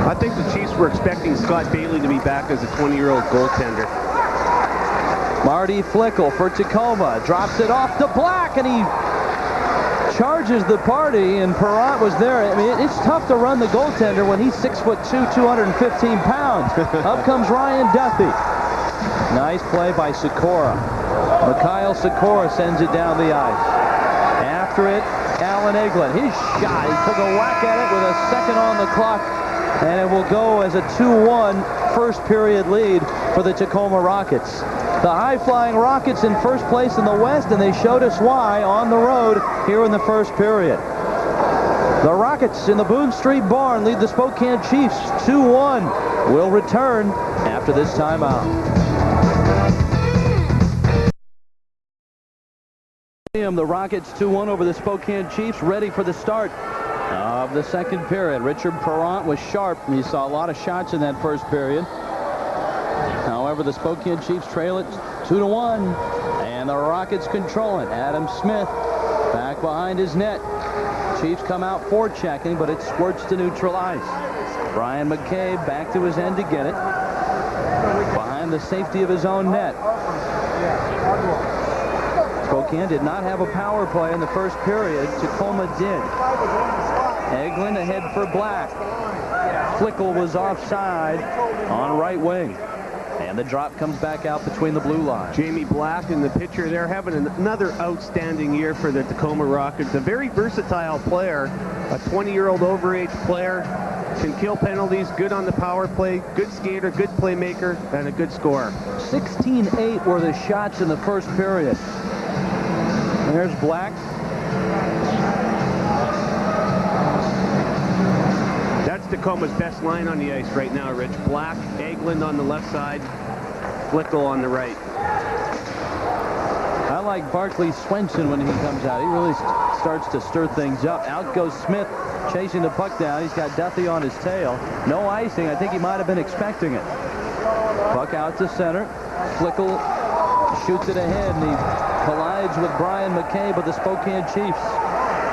I think the Chiefs were expecting Scott Bailey to be back as a 20-year-old goaltender. Marty Flickle for Tacoma. Drops it off to Black, and he charges the party, and Perron was there. I mean, it's tough to run the goaltender when he's 6'2", 215 pounds. Up comes Ryan Duffy. Nice play by Sikora. Mikhail Sikora sends it down the ice. After it, Alan Eglin. His shot. He took a whack at it with a second on the clock, and it will go as a 2-1 first period lead for the Tacoma Rockets. The high-flying Rockets in first place in the West, and they showed us why on the road here in the first period. The Rockets in the Boone Street Barn lead the Spokane Chiefs 2-1. We'll return after this timeout. The Rockets 2-1 over the Spokane Chiefs, ready for the start of the second period. Richard Perron was sharp. He saw a lot of shots in that first period. However, the Spokane Chiefs trail it 2-1, and the Rockets control it. Adam Smith back behind his net. Chiefs come out forechecking, but it squirts to neutral ice. Brian McCabe back to his end to get it. Behind the safety of his own net. Spokane did not have a power play in the first period. Tacoma did. Eglin ahead for Black. Flickle was offside on right wing. And the drop comes back out between the blue lines. Jamie Black in the picture there, having another outstanding year for the Tacoma Rockets. A very versatile player, a 20-year-old overage player, can kill penalties, good on the power play, good skater, good playmaker, and a good scorer. 16-8 were the shots in the first period. There's Black. That's Tacoma's best line on the ice right now, Rich. Black, Eglin on the left side, Flickle on the right. I like Barkley Swenson when he comes out. He really starts to stir things up. Out goes Smith, chasing the puck down. He's got Duffy on his tail. No icing. I think he might have been expecting it. Puck out to center. Flickle Shoots it ahead, and he collides with Brian McCabe of the Spokane Chiefs.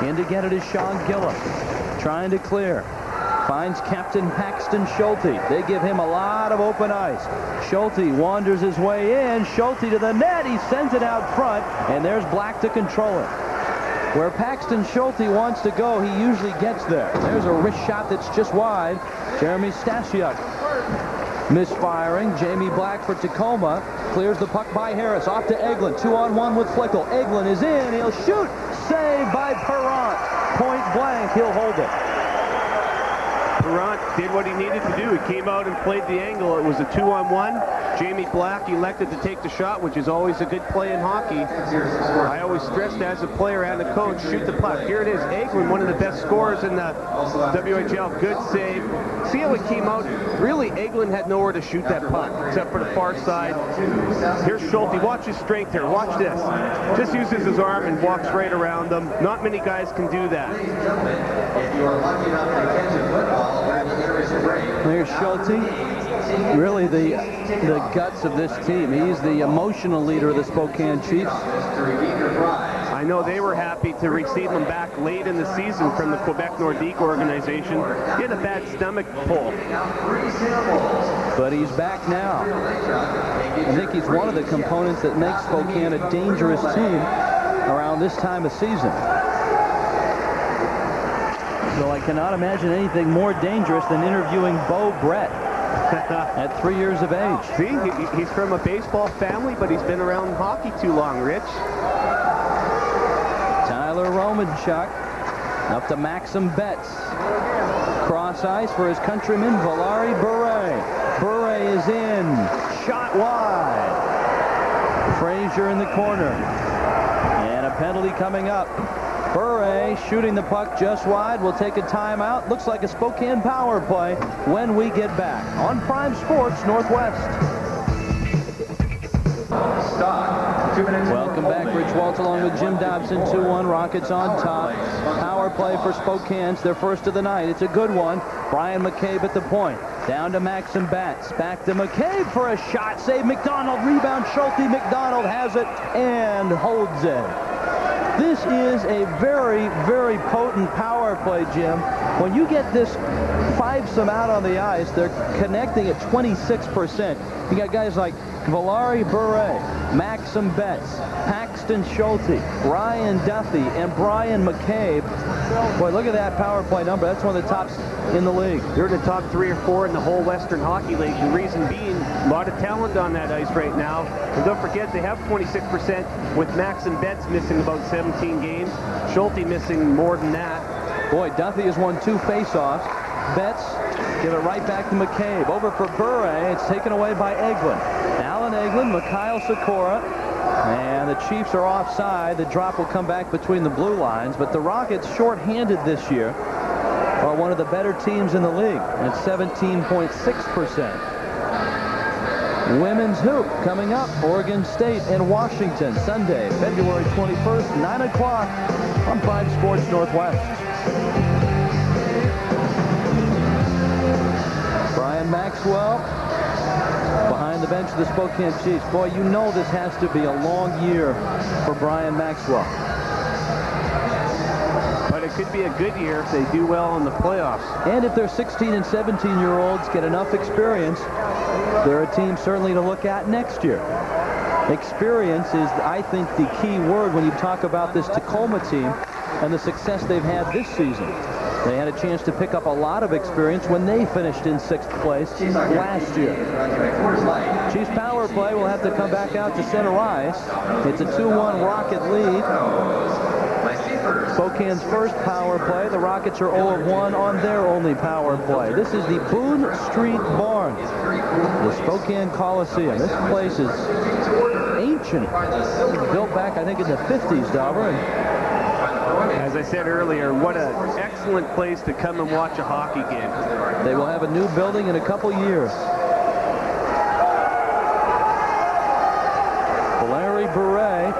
In to get it is Sean Gillis. Trying to clear. Finds Captain Paxton Schulte. They give him a lot of open ice. Schulte wanders his way in. Schulte to the net. He sends it out front, and there's Black to control it. Where Paxton Schulte wants to go, he usually gets there. There's a wrist shot that's just wide. Jeremy Stasiuk misfiring. Jamie Black for Tacoma clears the puck by Harris. Off to Eglin. 2-on-1 with Flickle. Eglin is in. He'll shoot. Saved by Perrant. Point blank. He'll hold it. Perrant did what he needed to do. He came out and played the angle. It was a 2-on-1. Jamie Black elected to take the shot, which is always a good play in hockey. I always stressed as a player and a coach, shoot the puck. Here it is. Eglin, one of the best scorers in the WHL. Good save. See how it came out? Really, Eglin had nowhere to shoot that puck, except for the far side. Here's Schulte. Watch his strength here. Watch this. Just uses his arm and walks right around them. Not many guys can do that. If you are lucky enough to catch a football, there's Schulte, really the guts of this team. He's the emotional leader of the Spokane Chiefs. I know they were happy to receive him back late in the season from the Quebec Nordique organization. He had a bad stomach pull. But he's back now. I think he's one of the components that makes Spokane a dangerous team around this time of season. So I cannot imagine anything more dangerous than interviewing Bo Brett at 3 years of age. See, he's from a baseball family, but he's been around hockey too long, Rich. Tyler Romanchuk up to Maxim Betts. Cross ice for his countryman, Valari Bure. Bure is in. Shot wide. Frazier in the corner. And a penalty coming up. Bure shooting the puck just wide. We'll take a timeout. Looks like a Spokane power play when we get back on Prime Sports Northwest. Stop. 2 minutes. Welcome back. Rich Waltz along with Jim Dobson. 2-1. Rockets on top. Power play for Spokane. It's their first of the night. It's a good one. Brian McCabe at the point. Down to Maxim Betts. Back to McCabe for a shot. Save McDonald. Rebound Schulte. McDonald has it and holds it. This is a very, very potent power play, Jim. When you get this fivesome out on the ice, they're connecting at 26%. You got guys like Valari Bure, Maxim Betts, Paxton Schulte, Ryan Duffy, and Brian McCabe. Boy, look at that power play number. That's one of the tops in the league. They're the top 3 or 4 in the whole Western Hockey League. The reason being, a lot of talent on that ice right now. And don't forget, they have 26% with Maxim Betts missing about 17 games. Schulte missing more than that. Boy, Duffy has won 2 faceoffs. Betts give it right back to McCabe. Over for Bure. It's taken away by Eglin. Alan Eglin, Mikhail Sikora. And the Chiefs are offside. The drop will come back between the blue lines. But the Rockets, short-handed this year, are one of the better teams in the league at 17.6%. Women's hoop coming up. Oregon State and Washington, Sunday, February 21st, 9 o'clock on 5 Sports Northwest. Brian Maxwell behind the bench of the Spokane Chiefs. Boy, you know this has to be a long year for Brian Maxwell. But it could be a good year if they do well in the playoffs. And if their 16 and 17-year-olds get enough experience, they're a team certainly to look at next year. Experience is, I think, the key word when you talk about this Tacoma team and the success they've had this season. They had a chance to pick up a lot of experience when they finished in 6th place last year. Chiefs power play will have to come back out to center ice. It's a 2-1 Rocket lead. Spokane's first power play. The Rockets are 0-1 on their only power play. This is the Boone Street Barn, the Spokane Coliseum. This place is ancient. Built back, I think, in the 50s, Dauber. As I said earlier, what an excellent place to come and watch a hockey game. They will have a new building in a couple years. Valari Bure.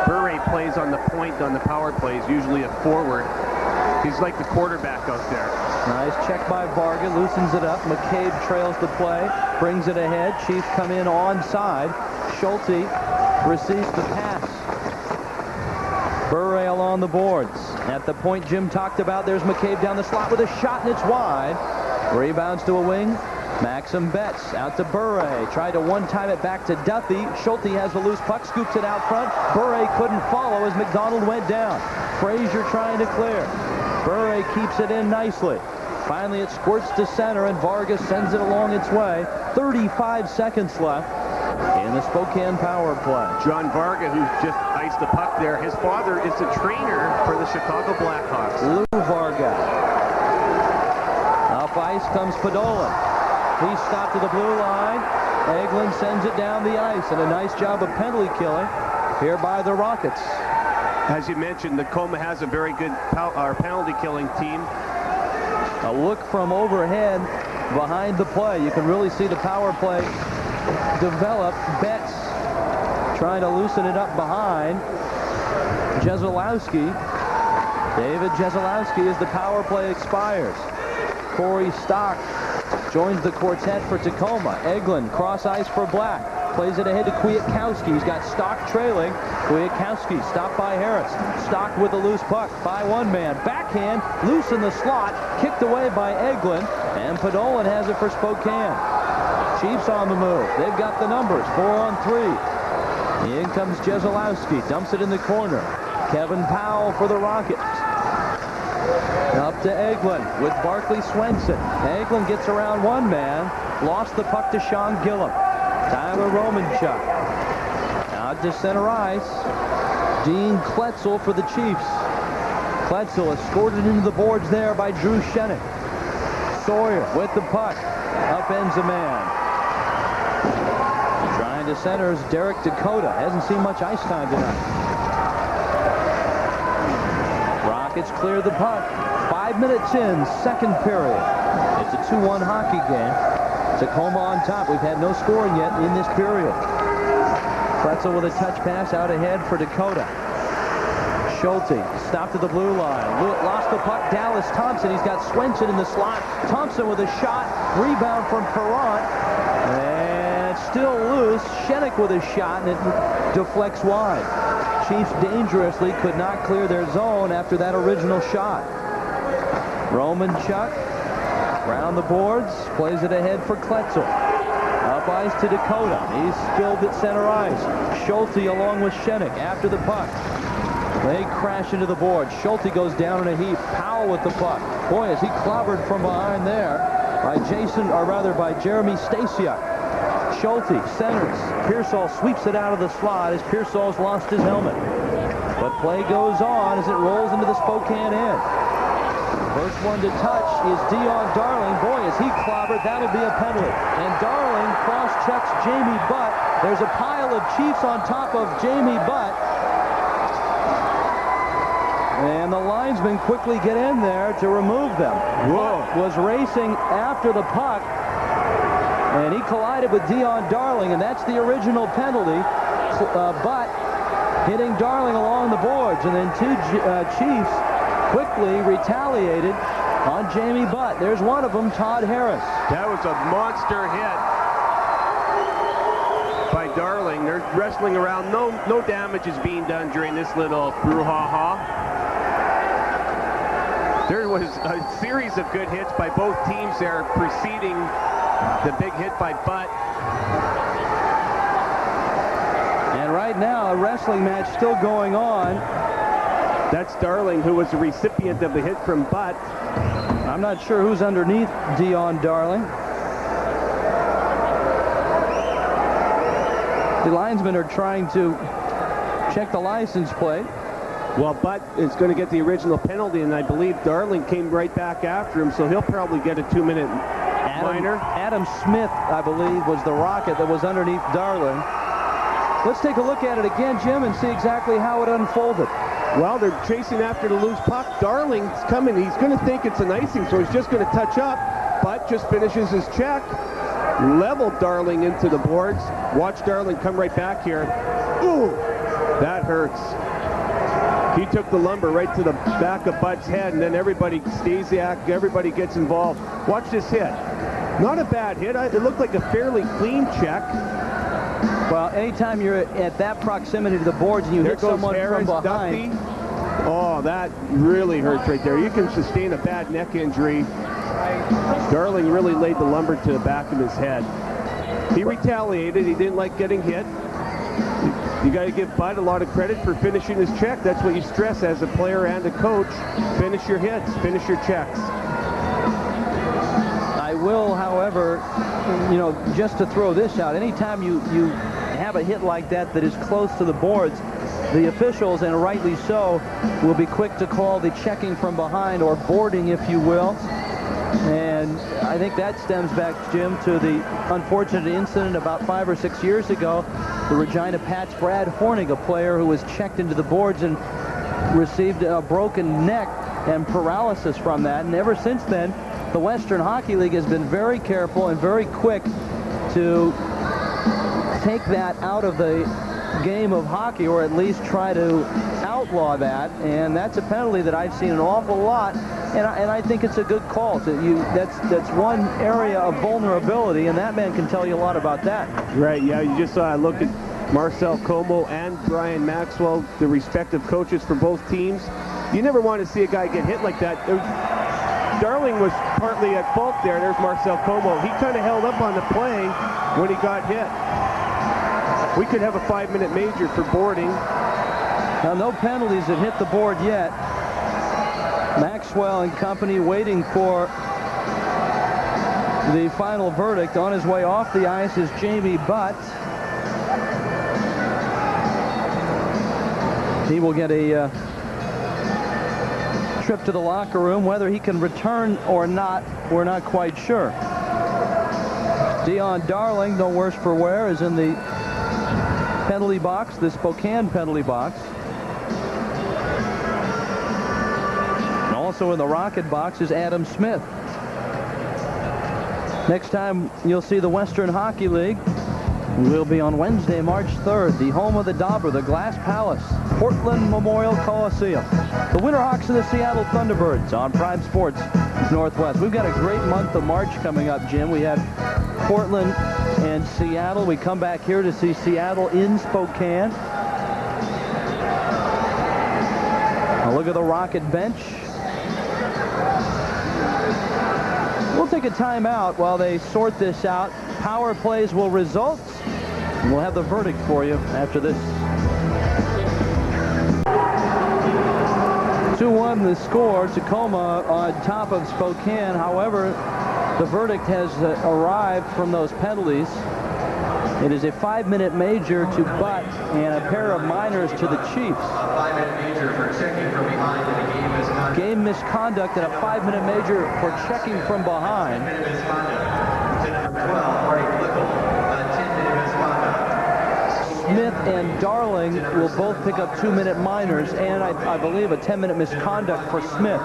Bure plays on the point on the power plays, usually a forward. He's like the quarterback out there. Nice check by Varga, loosens it up. McCabe trails the play, brings it ahead. Chiefs come in onside. Schulte receives the pass. Burrell on the boards. At the point Jim talked about, there's McCabe down the slot with a shot, and it's wide. Rebounds to a wing. Maxim Betts out to Bure. Tried to one-time it back to Duffy. Schulte has the loose puck, scoops it out front. Bure couldn't follow as McDonald went down. Frazier trying to clear. Bure keeps it in nicely. Finally, it squirts to center, and Vargas sends it along its way. 35 seconds left in the Spokane power play. John Varga, who just iced the puck there, his father is the trainer for the Chicago Blackhawks. Lou Varga. Up ice comes Podolin. He stopped to the blue line. Eglin sends it down the ice, and a nice job of penalty killing here by the Rockets. As you mentioned, Tacoma has a very good penalty killing team. A look from overhead behind the play. You can really see the power play develop. Betts trying to loosen it up behind. Jeselowski. David Jeselowski as the power play expires. Corey Stock joins the quartet for Tacoma. Eglin cross ice for Black. Plays it ahead to Kwiatkowski. He's got Stock trailing. Kwiatkowski stopped by Harris. Stock with a loose puck by one man. Backhand, loose in the slot. Kicked away by Eglin. And Podolin has it for Spokane. Chiefs on the move. They've got the numbers. 4-on-3. In comes Jeselowski. Dumps it in the corner. Kevin Powell for the Rockets. Up to Eglin with Barkley Swenson. Eglin gets around one man. Lost the puck to Sean Gillum. Tyler Romanchuk. Out to center ice. Dean Kletzel for the Chiefs. Kletzel escorted into the boards there by Drew Shenik. Sawyer with the puck. Upends a man. Trying to center is Derek Dakota. Hasn't seen much ice time tonight. Rockets clear the puck. 5 minutes in, second period. It's a 2-1 hockey game. Tacoma on top. We've had no scoring yet in this period. Kletzel with a touch pass out ahead for Dakota. Schulte stopped at the blue line. Lost the puck. Dallas Thompson. He's got Swenson in the slot. Thompson with a shot. Rebound from Perrant. And still loose. Shenik with a shot, and it deflects wide. Chiefs dangerously could not clear their zone after that original shot. Romanchuk round the boards, plays it ahead for Kletzel. Up ice to Dakota. He's spilled at center ice. Schulte along with Shenik after the puck. They crash into the board. Schulte goes down in a heap. Powell with the puck. Boy, is he clobbered from behind there by Jeremy Stasiuk. Schulte centers. Pearsall sweeps it out of the slot as Pearsall's lost his helmet. But play goes on as it rolls into the Spokane end. First one to touch is Dion Darling. Boy, is he clobbered. That'll be a penalty. And Darling cross-checks Jamie Butt. There's a pile of Chiefs on top of Jamie Butt. And the linesmen quickly get in there to remove them. Butt was racing after the puck. And he collided with Dion Darling, and that's the original penalty. Butt hitting Darling along the boards. And then two Chiefs quickly retaliated on Jamie Butt. There's one of them, Todd Harris. That was a monster hit by Darling. They're wrestling around. No damage is being done during this little brouhaha. There was a series of good hits by both teams there preceding the big hit by Butt. And right now, a wrestling match still going on. That's Darling, who was the recipient of the hit from Butt. I'm not sure who's underneath Dion Darling. The linesmen are trying to check the license plate. Well, Butt is going to get the original penalty, and I believe Darling came right back after him, so he'll probably get a 2-minute minor. Adam Smith, I believe, was the Rocket that was underneath Darling. Let's take a look at it again, Jim, and see exactly how it unfolded. Well, they're chasing after the loose puck. Darling's coming. He's going to think it's an icing, so he's just going to touch up. Butt just finishes his check. Leveled Darling into the boards. Watch Darling come right back here. Ooh, that hurts. He took the lumber right to the back of Bud's head, and then everybody, Stasiak, everybody gets involved. Watch this hit. Not a bad hit. It looked like a fairly clean check. Well, anytime you're at that proximity to the boards and you hit someone from behind. Duffy. Oh, that really hurts right there. You can sustain a bad neck injury. Darling really laid the lumber to the back of his head. He retaliated. He didn't like getting hit. You got to give Bud a lot of credit for finishing his check. That's what you stress as a player and a coach. Finish your hits. Finish your checks. I will, however, just to throw this out, anytime you have a hit like that is close to the boards, the officials, and rightly so, will be quick to call the checking from behind, or boarding, if you will. And I think that stems back, Jim, to the unfortunate incident about 5 or 6 years ago. The Regina Pats' Brad Hornig, a player who was checked into the boards and received a broken neck and paralysis from that. And ever since then, the Western Hockey League has been very careful and very quick to take that out of the game of hockey, or at least try to outlaw that. And that's a penalty that I've seen an awful lot, and I think it's a good call. That's one area of vulnerability, and that man can tell you a lot about that. Right, yeah, you just saw I look at Marcel Como and Brian Maxwell, the respective coaches for both teams. You never want to see a guy get hit like that. Darling was partly at fault there. There's Marcel Como. He kind of held up on the play when he got hit. We could have a 5-minute major for boarding. Now, no penalties have hit the board yet. Maxwell and company waiting for the final verdict. On his way off the ice is Jamie Butt. He will get a trip to the locker room. Whether he can return or not, we're not quite sure. Dion Darling, no worse for wear, is in the penalty box, the Spokane penalty box. And also in the Rocket box is Adam Smith. Next time you'll see the Western Hockey League will be on Wednesday, March 3rd, the home of the Dobber, the Glass Palace, Portland Memorial Coliseum. The Winterhawks and the Seattle Thunderbirds on Prime Sports Northwest. We've got a great month of March coming up, Jim. We have Portland and Seattle. We come back here to see Seattle in Spokane. A look at the Rocket bench. We'll take a timeout while they sort this out. Power plays will result. We'll have the verdict for you after this. 2-1 the score. Tacoma on top of Spokane. However, the verdict has arrived from those penalties. It is a 5-minute major to Butt and a pair of minors to the Chiefs. A 5-minute major for checking from behind and a game misconduct. Game misconduct and a 5-minute major for checking from behind. 10-minute misconduct. To number 12, Marty Flickle, a 10-minute misconduct. Smith and Darling will both pick up 2-minute minors, and I believe a 10-minute misconduct for Smith.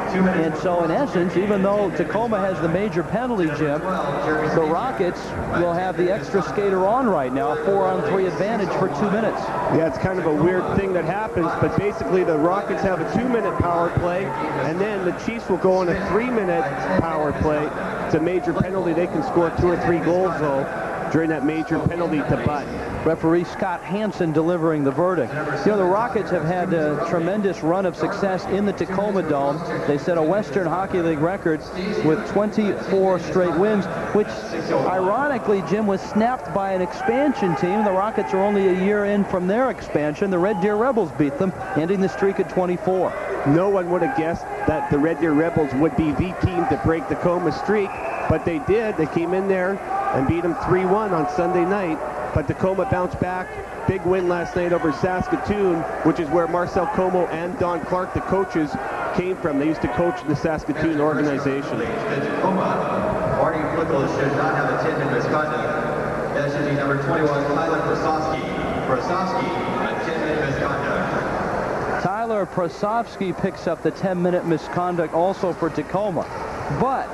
And so, in essence, even though Tacoma has the major penalty, Jim, the Rockets will have the extra skater on right now, a 4-on-3 advantage for 2 minutes. Yeah, it's kind of a weird thing that happens, but basically the Rockets have a 2-minute power play, and then the Chiefs will go on a 3-minute power play. It's a major penalty. They can score 2 or 3 goals, though, during that major penalty to Butt. Referee Scott Hansen delivering the verdict. You know, the Rockets have had a tremendous run of success in the Tacoma Dome. They set a Western Hockey League record with 24 straight wins, which ironically, Jim, was snapped by an expansion team. The Rockets are only a year in from their expansion. The Red Deer Rebels beat them, ending the streak at 24. No one would have guessed that the Red Deer Rebels would be the team to break Tacoma's streak, but they did. They came in there and beat them 3-1 on Sunday night. But Tacoma bounced back. Big win last night over Saskatoon, which is where Marcel Como and Don Clark, the coaches, came from. They used to coach the Saskatoon organization. Tacoma, Marty Flickle should not have a 10-minute misconduct. That should be number 21, Tyler Prosovsky. Prosovsky, a 10-minute misconduct. Tyler Prosovsky picks up the 10-minute misconduct also for Tacoma. But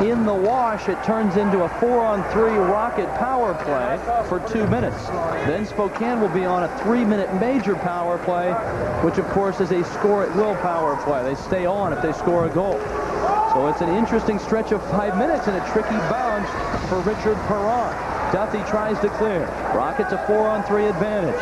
in the wash, it turns into a 4-on-3 Rocket power play for 2 minutes. Then Spokane will be on a 3-minute major power play, which of course is a score-at-will power play. They stay on if they score a goal. So it's an interesting stretch of 5 minutes and a tricky bounce for Richard Perron. Duthie tries to clear. Rockets a 4-on-3 advantage.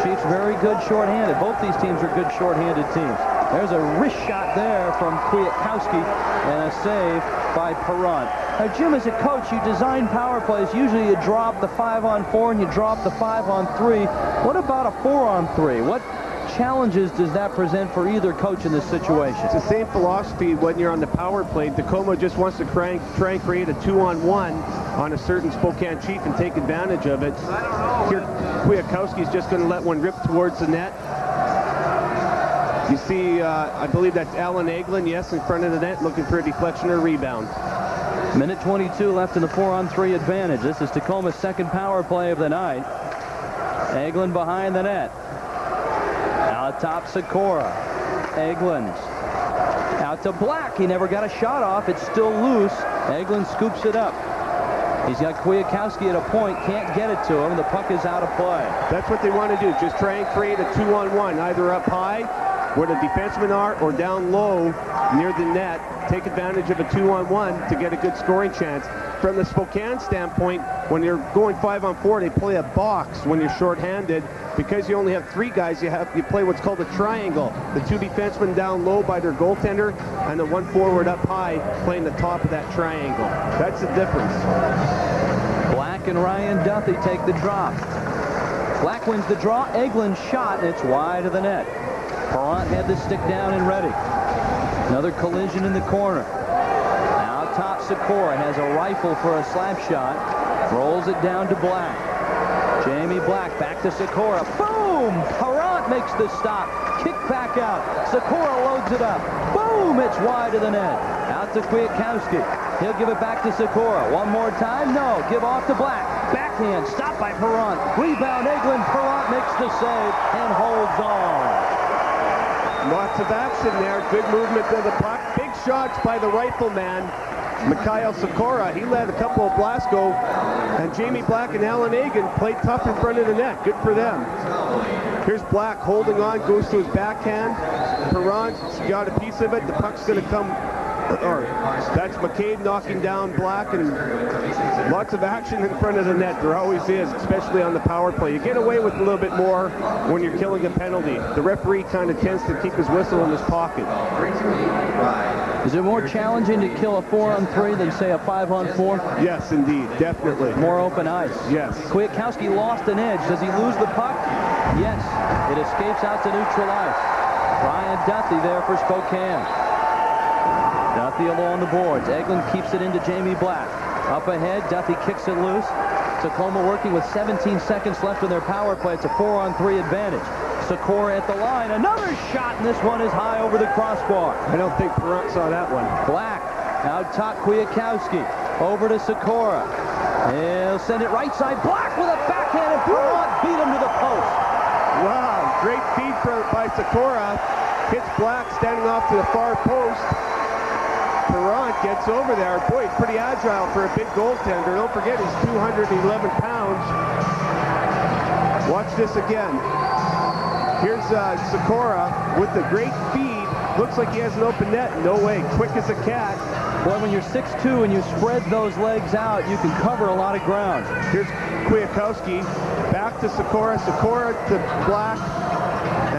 Chiefs very good shorthanded. Both these teams are good shorthanded teams. There's a wrist shot there from Kwiatkowski and a save by Perron. Now, Jim, as a coach, you design power plays. Usually you drop the 5-on-4 and you drop the 5-on-3. What about a 4-on-3? What challenges does that present for either coach in this situation? It's the same philosophy when you're on the power play. Tacoma just wants to try and create a 2-on-1 on a certain Spokane Chief and take advantage of it. Here, Kwiatkowski's just going to let one rip towards the net. You see, I believe that's Alan Eglin, yes, in front of the net, looking for a deflection or rebound. Minute 22 left in the 4-on-3 advantage. This is Tacoma's second power play of the night. Eglin behind the net. Out top, Sikora. Eglin out to Black. He never got a shot off. It's still loose. Eglin scoops it up. He's got Kwiatkowski at a point. Can't get it to him. The puck is out of play. That's what they want to do. Just try and create a 2-on-1, either up high where the defensemen are or down low near the net. Take advantage of a 2-on-1 to get a good scoring chance. From the Spokane standpoint, when you're going 5-on-4, they play a box when you're shorthanded. Because you only have 3 guys, you play what's called a triangle. The 2 defensemen down low by their goaltender and the 1 forward up high playing the top of that triangle. That's the difference. Black and Ryan Duthie take the drop. Black wins the draw. Eglin's shot, and it's wide of the net. Perron had the stick down and ready. Another collision in the corner. Now top, Sikora has a rifle for a slap shot. Rolls it down to Black. Jamie Black back to Sikora. Boom! Perron makes the stop. Kick back out. Sikora loads it up. Boom! It's wide of the net. Out to Kwiatkowski. He'll give it back to Sikora. One more time. No. Give off to Black. Backhand. Stop by Perron. Rebound Eglin. Perron makes the save and holds on. Lots of action there. Good movement of the puck. Big shots by the rifleman, Mikhail Sikora. He led a couple of blasts go. And Jamie Black and Alan Egan played tough in front of the net. Good for them. Here's Black holding on. Goes to his backhand. Perron's got a piece of it. The puck's going to come. That's McCabe knocking down Black, and lots of action in front of the net. There always is, especially on the power play. You get away with a little bit more when you're killing a penalty. The referee kind of tends to keep his whistle in his pocket. Is it more challenging to kill a 4-on-3 than, say, a 5-on-4? Yes, indeed. Definitely. More open ice. Yes. Kwiatkowski lost an edge. Does he lose the puck? Yes. It escapes out to neutral ice. Ryan Duthie there for Spokane. Duthie along the boards. Eglin keeps it into Jamie Black. Up ahead, Duthie kicks it loose. Tacoma working with 17 seconds left in their power play. It's a 4-on-3 advantage. Sikora at the line. Another shot, and this one is high over the crossbar. I don't think Perron saw that one. Black out top, Kwiatkowski. Over to Sikora. He'll send it right side. Black with a backhand, and Perron beat him to the post. Wow, great feed by Sikora. Hits Black standing off to the far post. Perron gets over there. Boy, he's pretty agile for a big goaltender. Don't forget, he's 211 pounds. Watch this again. Here's Sikora with the great feed. Looks like he has an open net. No way. Quick as a cat. Boy, when you're 6'2" and you spread those legs out, you can cover a lot of ground. Here's Kwiatkowski. Back to Sikora. Sikora to Black.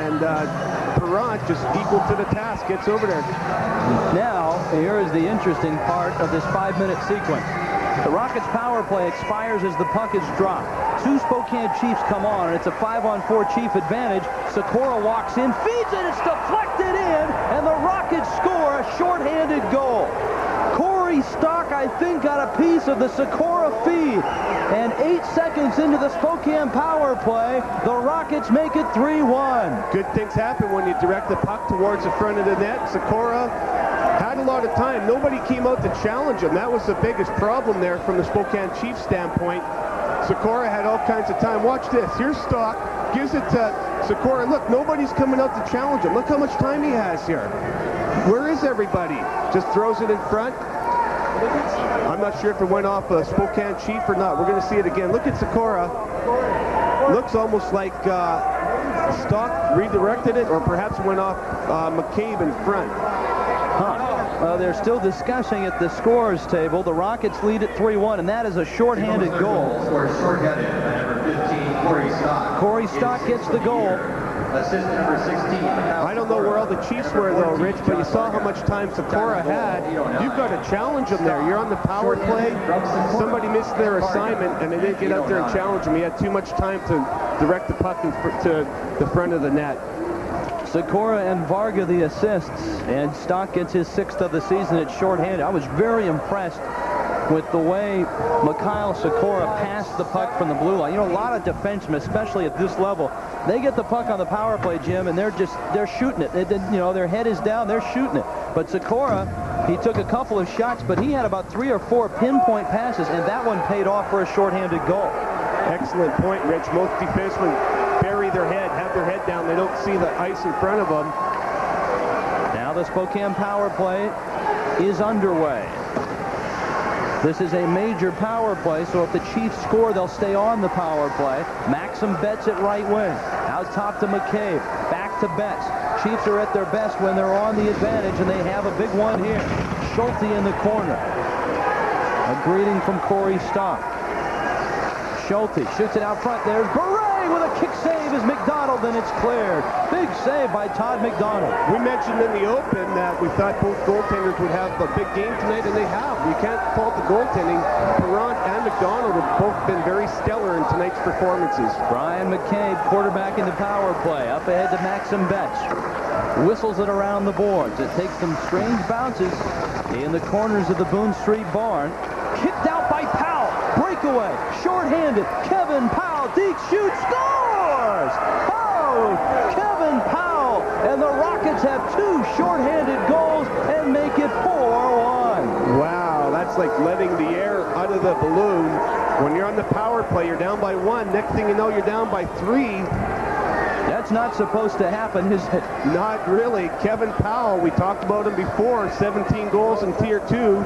And Perron just equal to the task. Gets over there. Now, here is the interesting part of this 5-minute sequence. The Rockets' power play expires as the puck is dropped. 2 Spokane Chiefs come on, and it's a 5-on-4 Chief advantage. Sikora walks in, feeds it, it's deflected in, and the Rockets score a shorthanded goal. Corey Stock, I think, got a piece of the Sikora feed. And 8 seconds into the Spokane power play, the Rockets make it 3-1. Good things happen when you direct the puck towards the front of the net. Sikora had a lot of time. Nobody came out to challenge him. That was the biggest problem there from the Spokane Chiefs standpoint. Sikora had all kinds of time. Watch this. Here's Stock. Gives it to Sikora. Look, nobody's coming out to challenge him. Look how much time he has here. Where is everybody? Just throws it in front. I'm not sure if it went off a Spokane Chief or not. We're going to see it again. Look at Sikora. Looks almost like Stock redirected it, or perhaps went off McCabe in front. They're still discussing at the scores table. The Rockets lead at 3-1, and that is a shorthanded goal. Shorthanded, number 15, Corey Stock. Corey Stock gets the goal. Assistant number 16. I don't know where all the Chiefs were, though, Rich, but you saw how much time Sikora had. You've got to challenge him there. You're on the power play. Somebody missed their assignment, and they didn't get out there and challenge him. He had too much time to direct the puck to the front of the net. Sikora and Varga the assists, and Stock gets his 6th of the season at shorthanded. I was very impressed with the way Mikhail Sikora passed the puck from the blue line. You know, a lot of defensemen, especially at this level, they get the puck on the power play, Jim, and they're shooting it. You know, their head is down, they're shooting it. But Sikora, he took a couple of shots, but he had about 3 or 4 pinpoint passes, and that one paid off for a shorthanded goal. Excellent point, Rich. Most defensemen bury their head, have their head down. They don't see the ice in front of them. Now the Spokane power play is underway. This is a major power play, so if the Chiefs score, they'll stay on the power play. Maxim Betts at right wing. Out top to McCabe. Back to Betts. Chiefs are at their best when they're on the advantage, and they have a big one here. Schulte in the corner. A greeting from Corey Stock. Schulte shoots it out front. There's Beret with a kick save as McDonald, and it's cleared. Big save by Todd McDonald. We mentioned in the open that we thought both goaltenders would have a big game tonight, and they have. You can't fault the goaltending. Perrant and McDonald have both been very stellar in tonight's performances. Brian McCabe, quarterback in the power play. Up ahead to Maxim Betts. Whistles it around the boards. It takes some strange bounces in the corners of the Boone Street barn. Kicked out by Powell. Breakaway. Short-handed. Kevin Powell. Deek shoots. Scores! Oh! Kevin Powell. And the Rockets have 2 short-handed goals and make it 4-1. Wow, that's like letting the air out of the balloon. When you're on the power play, you're down by 1. Next thing you know, you're down by 3. That's not supposed to happen, is it? Not really. Kevin Powell, we talked about him before, 17 goals in Tier 2.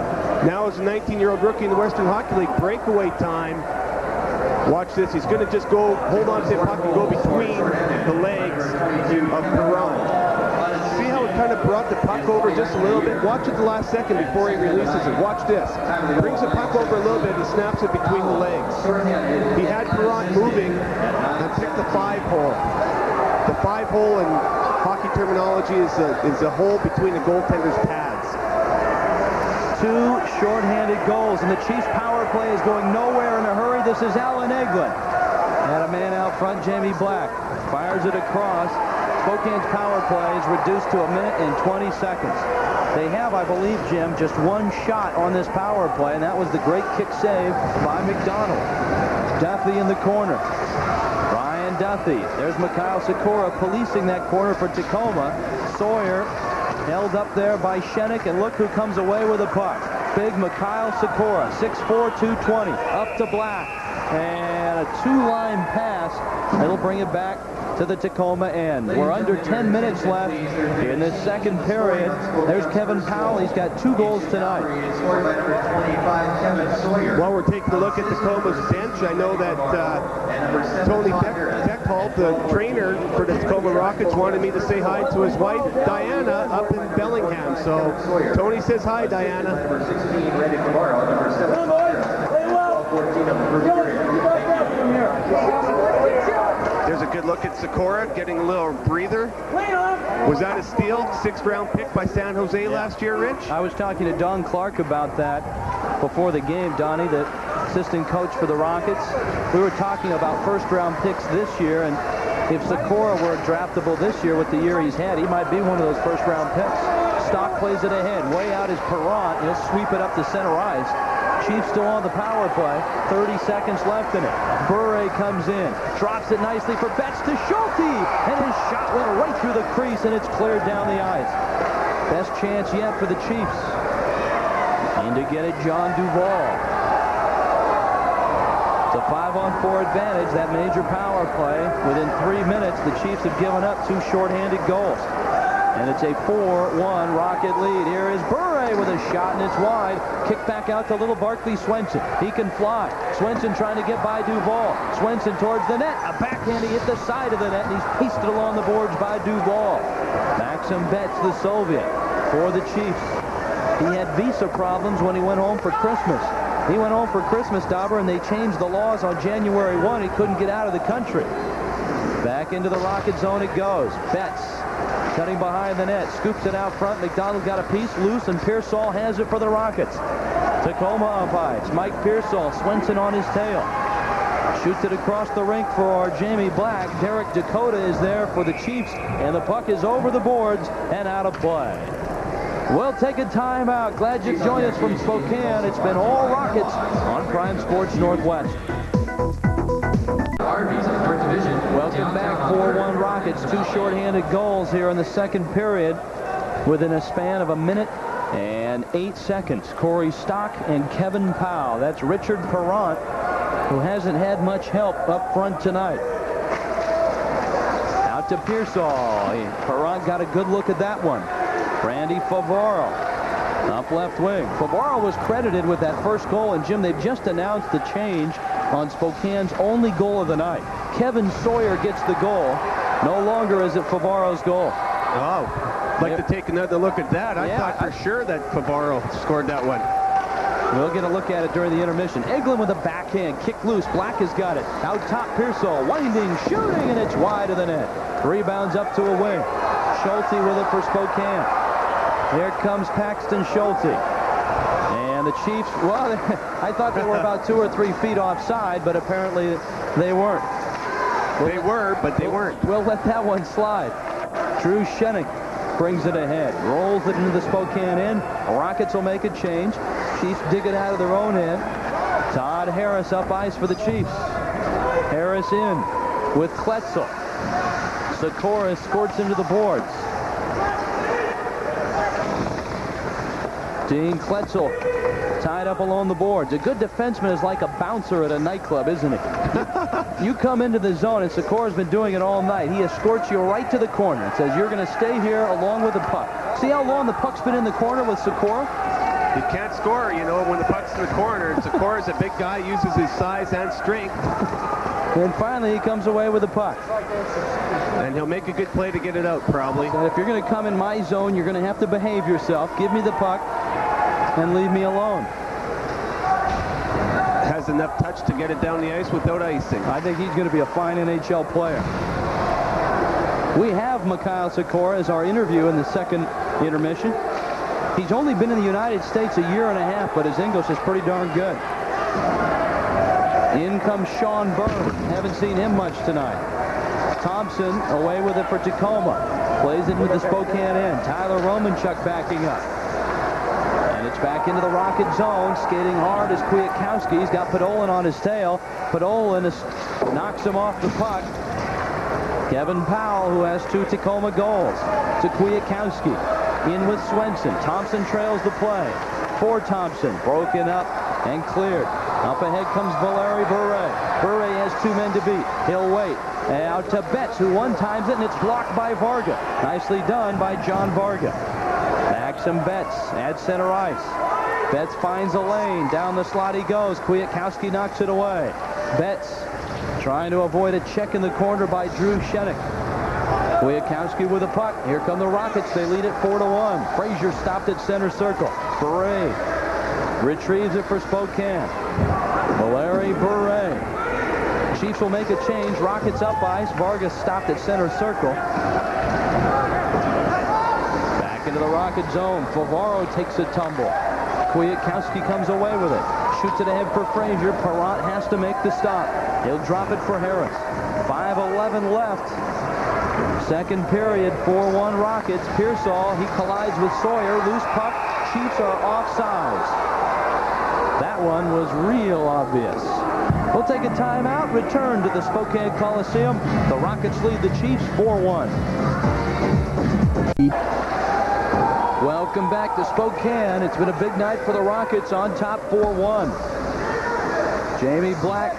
Now is a 19-year-old rookie in the Western Hockey League. Breakaway time. Watch this. He's going to just go, hold on to the puck and go between the legs of Perrant. See how it kind of brought the puck over just a little bit? Watch it the last second before he releases it. Watch this. Brings the puck over a little bit. He snaps it between the legs. He had Perrant moving and picked the 5-hole. The 5-hole in hockey terminology is a hole between the goaltender's pads. 2 shorthanded goals, and the Chiefs' power play is going nowhere in a hurry. This is Alan Eglin. And a man out front, Jamie Black, fires it across. Spokane's power play is reduced to 1 minute and 20 seconds. They have, I believe, Jim, just 1 shot on this power play, and that was the great kick save by McDonald. Duffy in the corner. Duffy. There's Mikhail Sikora policing that corner for Tacoma. Sawyer held up there by Shenik, and look who comes away with the puck. Big Mikhail Sikora, 6'4", 220. Up to Black. And a 2-line pass. It'll bring it back to the Tacoma end. We're under 10 minutes left in this second period. There's Kevin Powell. He's got 2 goals tonight. While we're taking a look at Tacoma's bench, I know that Tony Beckholt, the trainer for the Tacoma Rockets, wanted me to say hi to his wife, Diana, up in Bellingham. So Tony says hi, Diana. Number 16 ready tomorrow. Number 7. There's a good look at Sikora getting a little breather. Was that a steal? 6th-round pick by San Jose last year, Rich? I was talking to Don Clark about that before the game, Donnie, the assistant coach for the Rockets. We were talking about first-round picks this year, and if Sikora were draftable this year with the year he's had, he might be one of those first-round picks. Stock plays it ahead. Way out is Perrant. He'll sweep it up to center ice. Chiefs still on the power play. 30 seconds left in it. Bure comes in. Drops it nicely for Betts to Schulte. And his shot went right through the crease, and it's cleared down the ice. Best chance yet for the Chiefs. In to get it, John Duvall. It's a 5-on-4 advantage, that major power play. Within 3 minutes, the Chiefs have given up 2 shorthanded goals. And it's a 4-1 Rocket lead. Here is Bure with a shot, and it's wide. Kick back out to little Barkley Swenson. He can fly. Swenson trying to get by Duval. Swenson towards the net. A backhand. He hit the side of the net, and he's pasted along the boards by Duval. Maxim Betts, the Soviet, for the Chiefs. He had visa problems when he went home for Christmas. He went home for Christmas, Dauber, and they changed the laws on January 1. He couldn't get out of the country. Back into the Rocket zone it goes. Betts cutting behind the net, scoops it out front. McDonald got a piece loose, and Pearsall has it for the Rockets. Tacoma up ice. Mike Pearsall, Swenson on his tail. Shoots it across the rink for Jamie Black. Derek Dakota is there for the Chiefs, and the puck is over the boards and out of play. We'll take a timeout. Glad you joined us from Spokane. It's been all Rockets on Prime Sports Northwest. Welcome back, 4-1 Rockets. 2 shorthanded goals here in the second period within a span of 1 minute and 8 seconds. Corey Stock and Kevin Powell. That's Richard Perrant, who hasn't had much help up front tonight. Out to Pearsall. Perrant got a good look at that one. Randy Favaro up left wing. Favaro was credited with that first goal, and Jim, they've just announced the change on Spokane's only goal of the night. Kevin Sawyer gets the goal. No longer is it Favaro's goal. Oh, I'd like to take another look at that. I thought for sure that Favaro scored that one. We'll get a look at it during the intermission. Eglin with a backhand, kick loose. Black has got it. Out top, Pearsall, winding, shooting, and it's wide of the net. Rebounds up to a wing. Schulte with it for Spokane. Here comes Paxton Schulte. And the Chiefs, well, I thought they were about 2 or 3 feet offside, but apparently they weren't. They were, but they weren't. We'll let that one slide. Drew Shenick brings it ahead. Rolls it into the Spokane end. Rockets will make a change. Chiefs dig it out of their own end. Todd Harris up ice for the Chiefs. Harris in with Kletzel. Sikora squirts into the boards. Dean Kletzel tied up along the boards. A good defenseman is like a bouncer at a nightclub, isn't he? You come into the zone, and Sikora's been doing it all night. He escorts you right to the corner and says, you're going to stay here along with the puck. See how long the puck's been in the corner with Sikora? You can't score, you know, when the puck's in the corner. Sikora's a big guy, uses his size and strength. And finally, he comes away with the puck. And he'll make a good play to get it out, probably. But if you're going to come in my zone, you're going to have to behave yourself. Give me the puck and leave me alone. Has enough touch to get it down the ice without icing. I think he's going to be a fine NHL player. We have Mikhail Sikora as our interview in the second intermission. He's only been in the United States a year and a half, but his English is pretty darn good. In comes Sean Byrne. Haven't seen him much tonight. Thompson away with it for Tacoma. Plays it with the Spokane end. Tyler Romanchuk backing up. And it's back into the Rocket zone. Skating hard is Kwiatkowski. He's got Podolin on his tail. Podolin knocks him off the puck. Kevin Powell, who has 2 Tacoma goals, to Kwiatkowski. In with Swenson. Thompson trails the play. For Thompson. Broken up and cleared. Up ahead comes Valeri Bure. Bure has 2 men to beat. He'll wait. Out to Betts, who one-times it, and it's blocked by Varga. Nicely done by John Varga. Maxim Betts at center ice. Betts finds a lane. Down the slot he goes. Kwiatkowski knocks it away. Betts trying to avoid a check in the corner by Drew Shenick. Kwiatkowski with a puck. Here come the Rockets. They lead it 4-1. Frazier stopped at center circle. Bure retrieves it for Spokane. Valeri Bure. Chiefs will make a change. Rockets up ice. Vargas stopped at center circle. Back into the Rocket zone. Favaro takes a tumble. Kwiatkowski comes away with it. Shoots it ahead for Frazier. Perrant has to make the stop. He'll drop it for Harris. 5:11 left. Second period, 4-1 Rockets. Pearsall, he collides with Sawyer. Loose puck. Chiefs are offsides. That one was real obvious. We'll take a timeout, return to the Spokane Coliseum. The Rockets lead the Chiefs 4-1. Welcome back to Spokane. It's been a big night for the Rockets on top 4-1. Jamie Black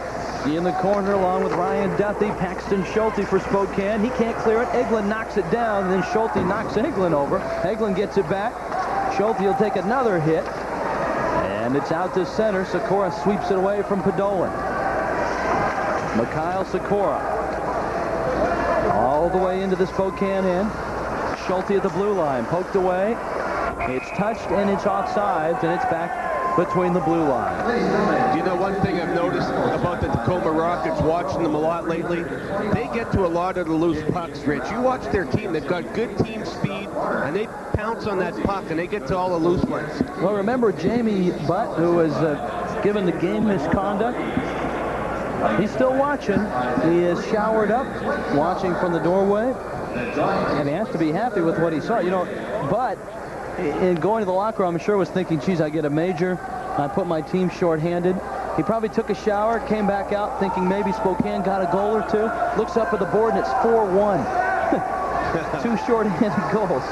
In the corner along with Ryan Duthie, Paxton Schulte for Spokane. He can't clear it. Eglin knocks it down, and then Schulte knocks Eglin over. Eglin gets it back. Schulte will take another hit, and it's out to center. Sikora sweeps it away from Podolin. Mikhail Sikora all the way into the Spokane end. Schulte at the blue line, poked away. It's touched, and it's offsides, and it's back between the blue line. You know, one thing I've noticed about the Tacoma Rockets, watching them a lot lately, they get to a lot of the loose pucks, Rich. You watch their team, they've got good team speed, and they pounce on that puck, and they get to all the loose ones. Well, remember Jamie Butt, who was given the game misconduct? He's still watching. He is showered up, watching from the doorway, and he has to be happy with what he saw. You know, Butt, in going to the locker room, I'm sure was thinking, geez, I get a major. I put my team shorthanded. He probably took a shower, came back out thinking maybe Spokane got a goal or two. Looks up at the board, and it's 4-1. 2 shorthanded goals.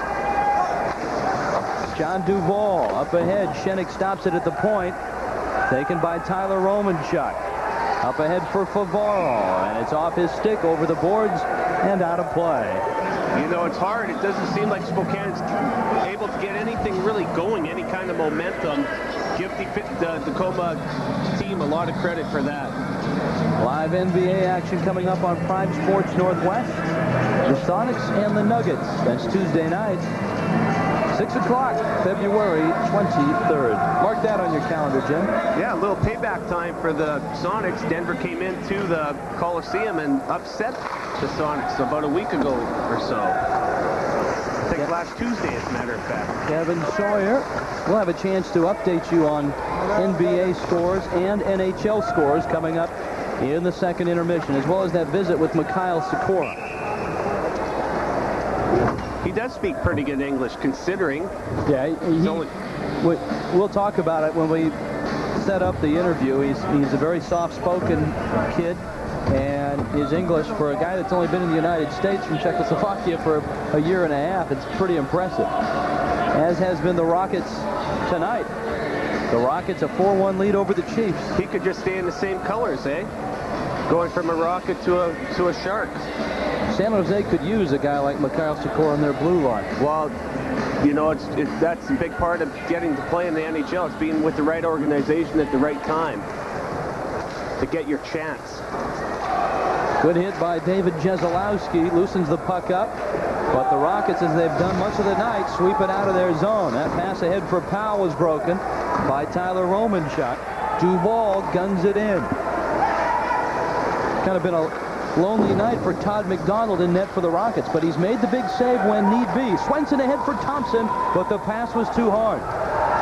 John Duvall up ahead. Shenik stops it at the point. Taken by Tyler Romanchuk. Up ahead for Favaro, and it's off his stick over the boards and out of play. You know, it's hard. It doesn't seem like Spokane's able to get anything really going, any kind of momentum. Give the Tacoma team a lot of credit for that. Live NBA action coming up on Prime Sports Northwest. The Sonics and the Nuggets. That's Tuesday night. 6 o'clock, February 23rd. Mark that on your calendar, Jim. Yeah, a little payback time for the Sonics. Denver came into the Coliseum and upset the Sonics about a week ago or so. I think last Tuesday, as a matter of fact. Kevin Sawyer will have a chance to update you on NBA scores and NHL scores coming up in the second intermission, as well as that visit with Mikhail Sikora. He does speak pretty good English, considering. Yeah, we'll talk about it when we set up the interview. He's a very soft-spoken kid, and his English, for a guy that's only been in the United States from Czechoslovakia for a year and a half, it's pretty impressive, as has been the Rockets tonight. The Rockets a 4-1 lead over the Chiefs. He could just stay in the same colors, eh? Going from a Rocket to a Shark. San Jose could use a guy like Mikhail Sikora on their blue line. Well, you know, that's a big part of getting to play in the NHL. It's being with the right organization at the right time to get your chance. Good hit by David Jeselowski, loosens the puck up, but the Rockets, as they've done much of the night, sweep it out of their zone. That pass ahead for Powell was broken by Tyler Romanchuk. Duvall guns it in. Kind of been a lonely night for Todd McDonald in net for the Rockets, but he's made the big save when need be. Swenson ahead for Thompson, but the pass was too hard.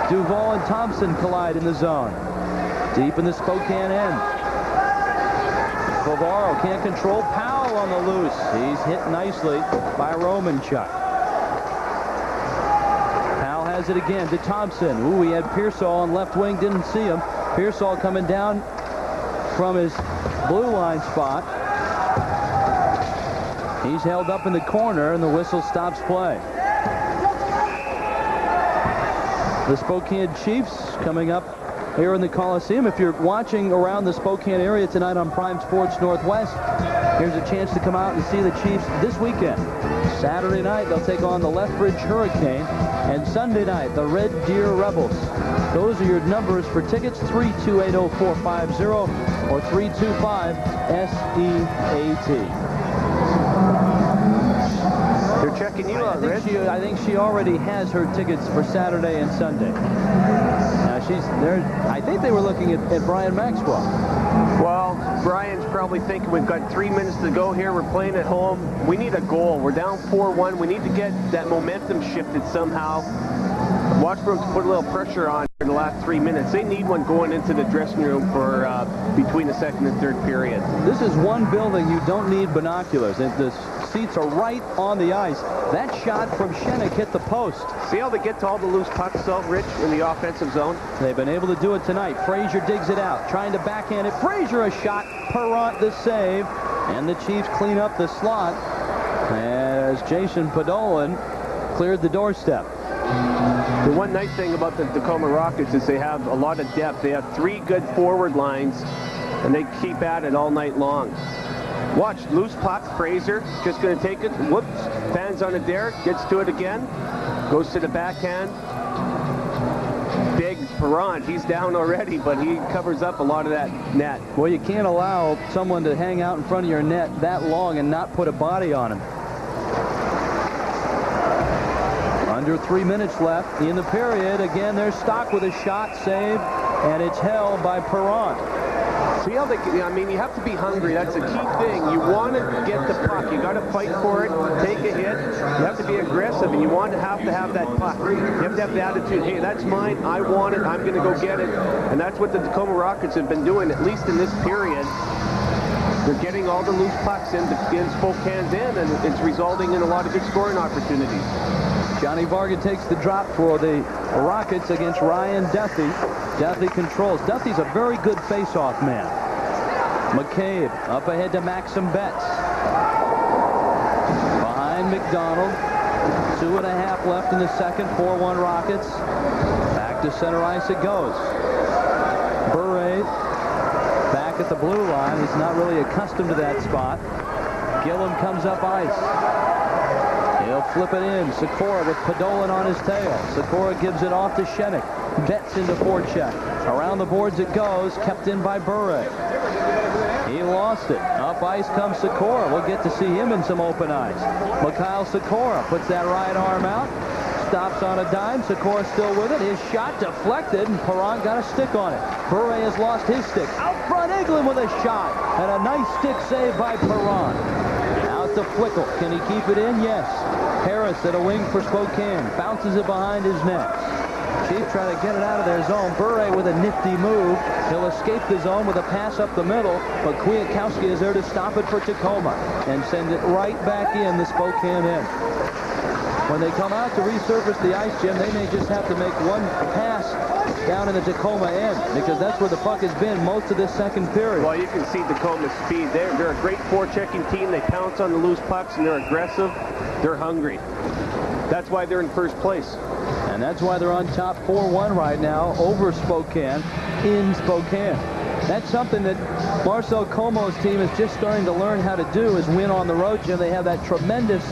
Duvall and Thompson collide in the zone. Deep in the Spokane end. Favaro can't control Powell on the loose. He's hit nicely by Romanchuk. Powell has it again to Thompson. Ooh, he had Pearsall on left wing, didn't see him. Pearsall coming down from his blue line spot. He's held up in the corner, and the whistle stops play. The Spokane Chiefs coming up here in the Coliseum. If you're watching around the Spokane area tonight on Prime Sports Northwest, here's a chance to come out and see the Chiefs this weekend. Saturday night, they'll take on the Lethbridge Hurricane, and Sunday night, the Red Deer Rebels. Those are your numbers for tickets, 3280450 or 325-SEAT. They're checking you out, Rich. I think she already has her tickets for Saturday and Sunday. Now she's there. I think they were looking at Brian Maxwell. Well, Brian's probably thinking we've got 3 minutes to go here. We're playing at home. We need a goal. We're down 4-1. We need to get that momentum shifted somehow. Washburn put a little pressure on in the last 3 minutes. They need one going into the dressing room for between the second and third period. This is one building you don't need binoculars. The seats are right on the ice. That shot from Shenik hit the post. See how they get to all the loose pucks, though, Rich, in the offensive zone? They've been able to do it tonight. Frazier digs it out, trying to backhand it. Frazier a shot. Perrant the save. And the Chiefs clean up the slot as Jason Podolin cleared the doorstep. The one nice thing about the Tacoma Rockets is they have a lot of depth. They have 3 good forward lines, and they keep at it all night long. Watch, loose puck, Fraser, just going to take it, whoops, fans on it there, gets to it again, goes to the backhand. Big Perron, he's down already, but he covers up a lot of that net. Well, you can't allow someone to hang out in front of your net that long and not put a body on him. Under 3 minutes left in the period. Again, they're stocked with a shot save, and it's held by Perron. See how they, I mean, you have to be hungry. That's a key thing. You want to get the puck. You got to fight for it, take a hit. You have to be aggressive, and you want to have that puck. You have to have the attitude, hey, that's mine. I want it. I'm going to go get it. And that's what the Tacoma Rockets have been doing, at least in this period. They're getting all the loose pucks in Spokane's end, and it's resulting in a lot of good scoring opportunities. Johnny Varga takes the drop for the Rockets against Ryan Duffy. Duffy controls. Duffy's a very good face-off man. McCabe up ahead to Maxim Betts. Behind McDonald. 2.5 left in the second. 4-1 Rockets. Back to center ice it goes. Bure back at the blue line. He's not really accustomed to that spot. Gillum comes up ice. He'll flip it in. Sikora with Podolin on his tail. Sikora gives it off to Shenik. Betts into forecheck. Around the boards it goes. Kept in by Bure. He lost it. Up ice comes Sikora. We'll get to see him in some open ice. Mikhail Sikora puts that right arm out. Stops on a dime. Sikora still with it. His shot deflected, and Perron got a stick on it. Bure has lost his stick. Out front, Eglin with a shot. And a nice stick save by Perron. To Flickle. Can he keep it in? Yes. Harris at a wing for Spokane. Bounces it behind his net. Chief trying to get it out of their zone. Bure with a nifty move. He'll escape the zone with a pass up the middle, but Kwiatkowski is there to stop it for Tacoma and send it right back in the Spokane end. When they come out to resurface the ice, Jim, they may just have to make one pass down in the Tacoma end, because that's where the puck has been most of this second period. Well, you can see Tacoma's speed. They're a great forechecking team. They pounce on the loose pucks, and they're aggressive. They're hungry. That's why they're in first place. And that's why they're on top 4-1 right now over Spokane in Spokane. That's something that Marcel Como's team is just starting to learn how to do, is win on the road, Jim. They have that tremendous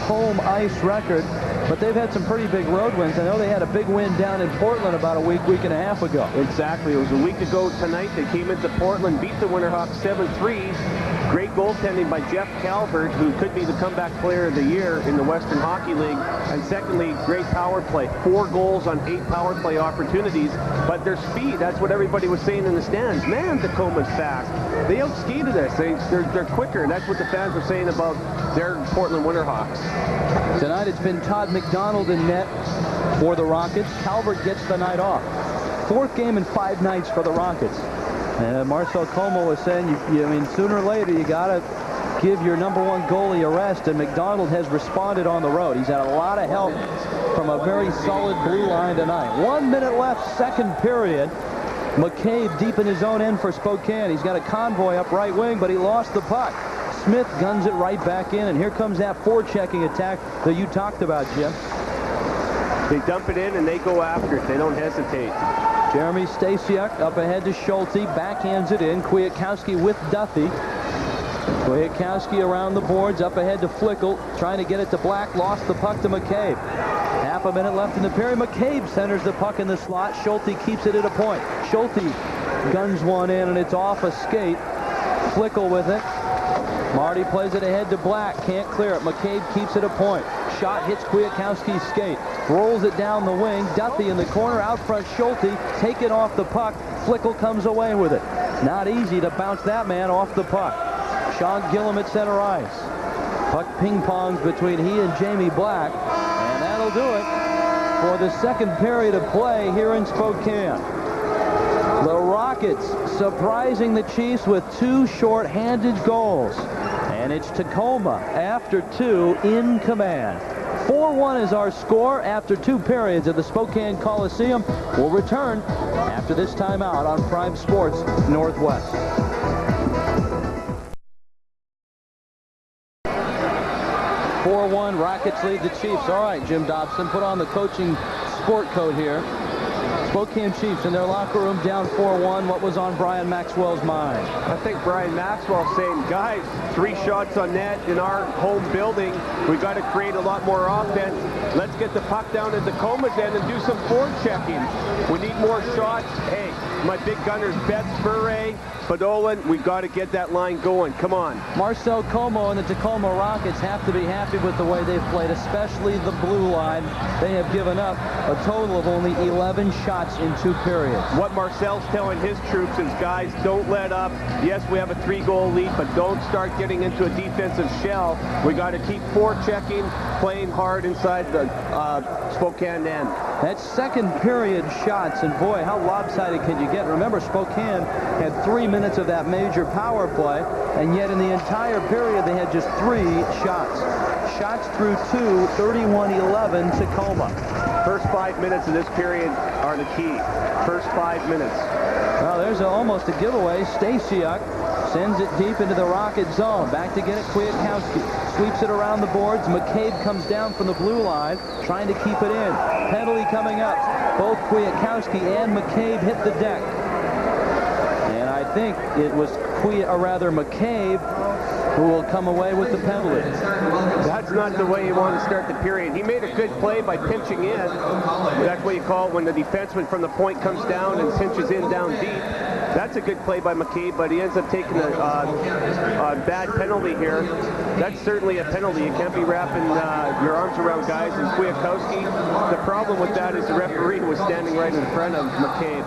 home ice record, but they've had some pretty big road wins. I know they had a big win down in Portland about a week and a half ago. Exactly. It was a week ago tonight. They came into Portland, beat the Winterhawks 7-3. Great goaltending by Jeff Calvert, who could be the comeback player of the year in the Western Hockey League. And secondly, great power play. 4 goals on 8 power play opportunities. But their speed, that's what everybody was saying in the stands. Man, Tacoma's fast. They outskated us. They're quicker. That's what the fans were saying about their Portland Winterhawks. Tonight it's been Todd McDonald in net for the Rockets. Calvert gets the night off. 4th game in 5 nights for the Rockets. And Marcel Como was saying, I mean, sooner or later you got to give your #1 goalie a rest, and McDonald has responded on the road. He's had a lot of help from a very solid blue line tonight. 1 minute left, second period. McCabe deep in his own end for Spokane. He's got a convoy up right wing, but he lost the puck. Smith guns it right back in, and here comes that forechecking attack that you talked about, Jim. They dump it in, and they go after it. They don't hesitate. Jeremy Stasiuk up ahead to Schulte. Backhands it in. Kwiatkowski with Duffy. Kwiatkowski around the boards. Up ahead to Flickle. Trying to get it to Black. Lost the puck to McCabe. Half a minute left in the period. McCabe centers the puck in the slot. Schulte keeps it at a point. Schulte guns one in, and it's off a skate. Flickle with it. Marty plays it ahead to Black. Can't clear it. McCabe keeps it a point. Shot hits Kwiatkowski's skate. Rolls it down the wing. Duffy in the corner. Out front, Schulte. Take it off the puck. Flickle comes away with it. Not easy to bounce that man off the puck. Sean Gillum at center ice. Puck ping-pongs between he and Jamie Black. And that'll do it for the second period of play here in Spokane. The Rockets surprising the Chiefs with 2 short-handed goals. And it's Tacoma after 2 in command. 4-1 is our score after 2 periods at the Spokane Coliseum. We'll return after this timeout on Prime Sports Northwest. 4-1, Rockets lead the Chiefs. All right, Jim Dobson, put on the coaching sport coat here. Spokane Chiefs in their locker room down 4-1. What was on Brian Maxwell's mind? I think Brian Maxwell saying, guys, 3 shots on net in our home building. We got to create a lot more offense. Let's get the puck down in Tacoma's end and do some forechecking. We need more shots. Hey, my big gunners, Betts, Furray, Padolan, we got to get that line going. Come on. Marcel Como and the Tacoma Rockets have to be happy with the way they've played, especially the blue line. They have given up a total of only 11 shots in 2 periods. What Marcel's telling his troops is, guys, don't let up. Yes, we have a 3-goal lead, but don't start getting into a defensive shell. We got to keep forechecking, playing hard inside the Spokane end. That second period shots, and boy, how lopsided can you get? Remember, Spokane had 3 minutes of that major power play, and yet in the entire period they had just 3 shots. Shots through 2, 31-11 Tacoma. First 5 minutes of this period are the key. First 5 minutes. Well, there's almost a giveaway. Stasiuk sends it deep into the Rocket zone. Back to get it, Kwiatkowski sweeps it around the boards. McCabe comes down from the blue line, trying to keep it in. Penalty coming up. Both Kwiatkowski and McCabe hit the deck. And I think it was McCabe who will come away with the penalty. That's not the way you want to start the period. He made a good play by pinching in. That's what you call it when the defenseman from the point comes down and pinches in down deep. That's a good play by McCabe, but he ends up taking a bad penalty here. That's certainly a penalty. You can't be wrapping your arms around guys. And Kwiatkowski, the problem with that is the referee was standing right in front of McCabe.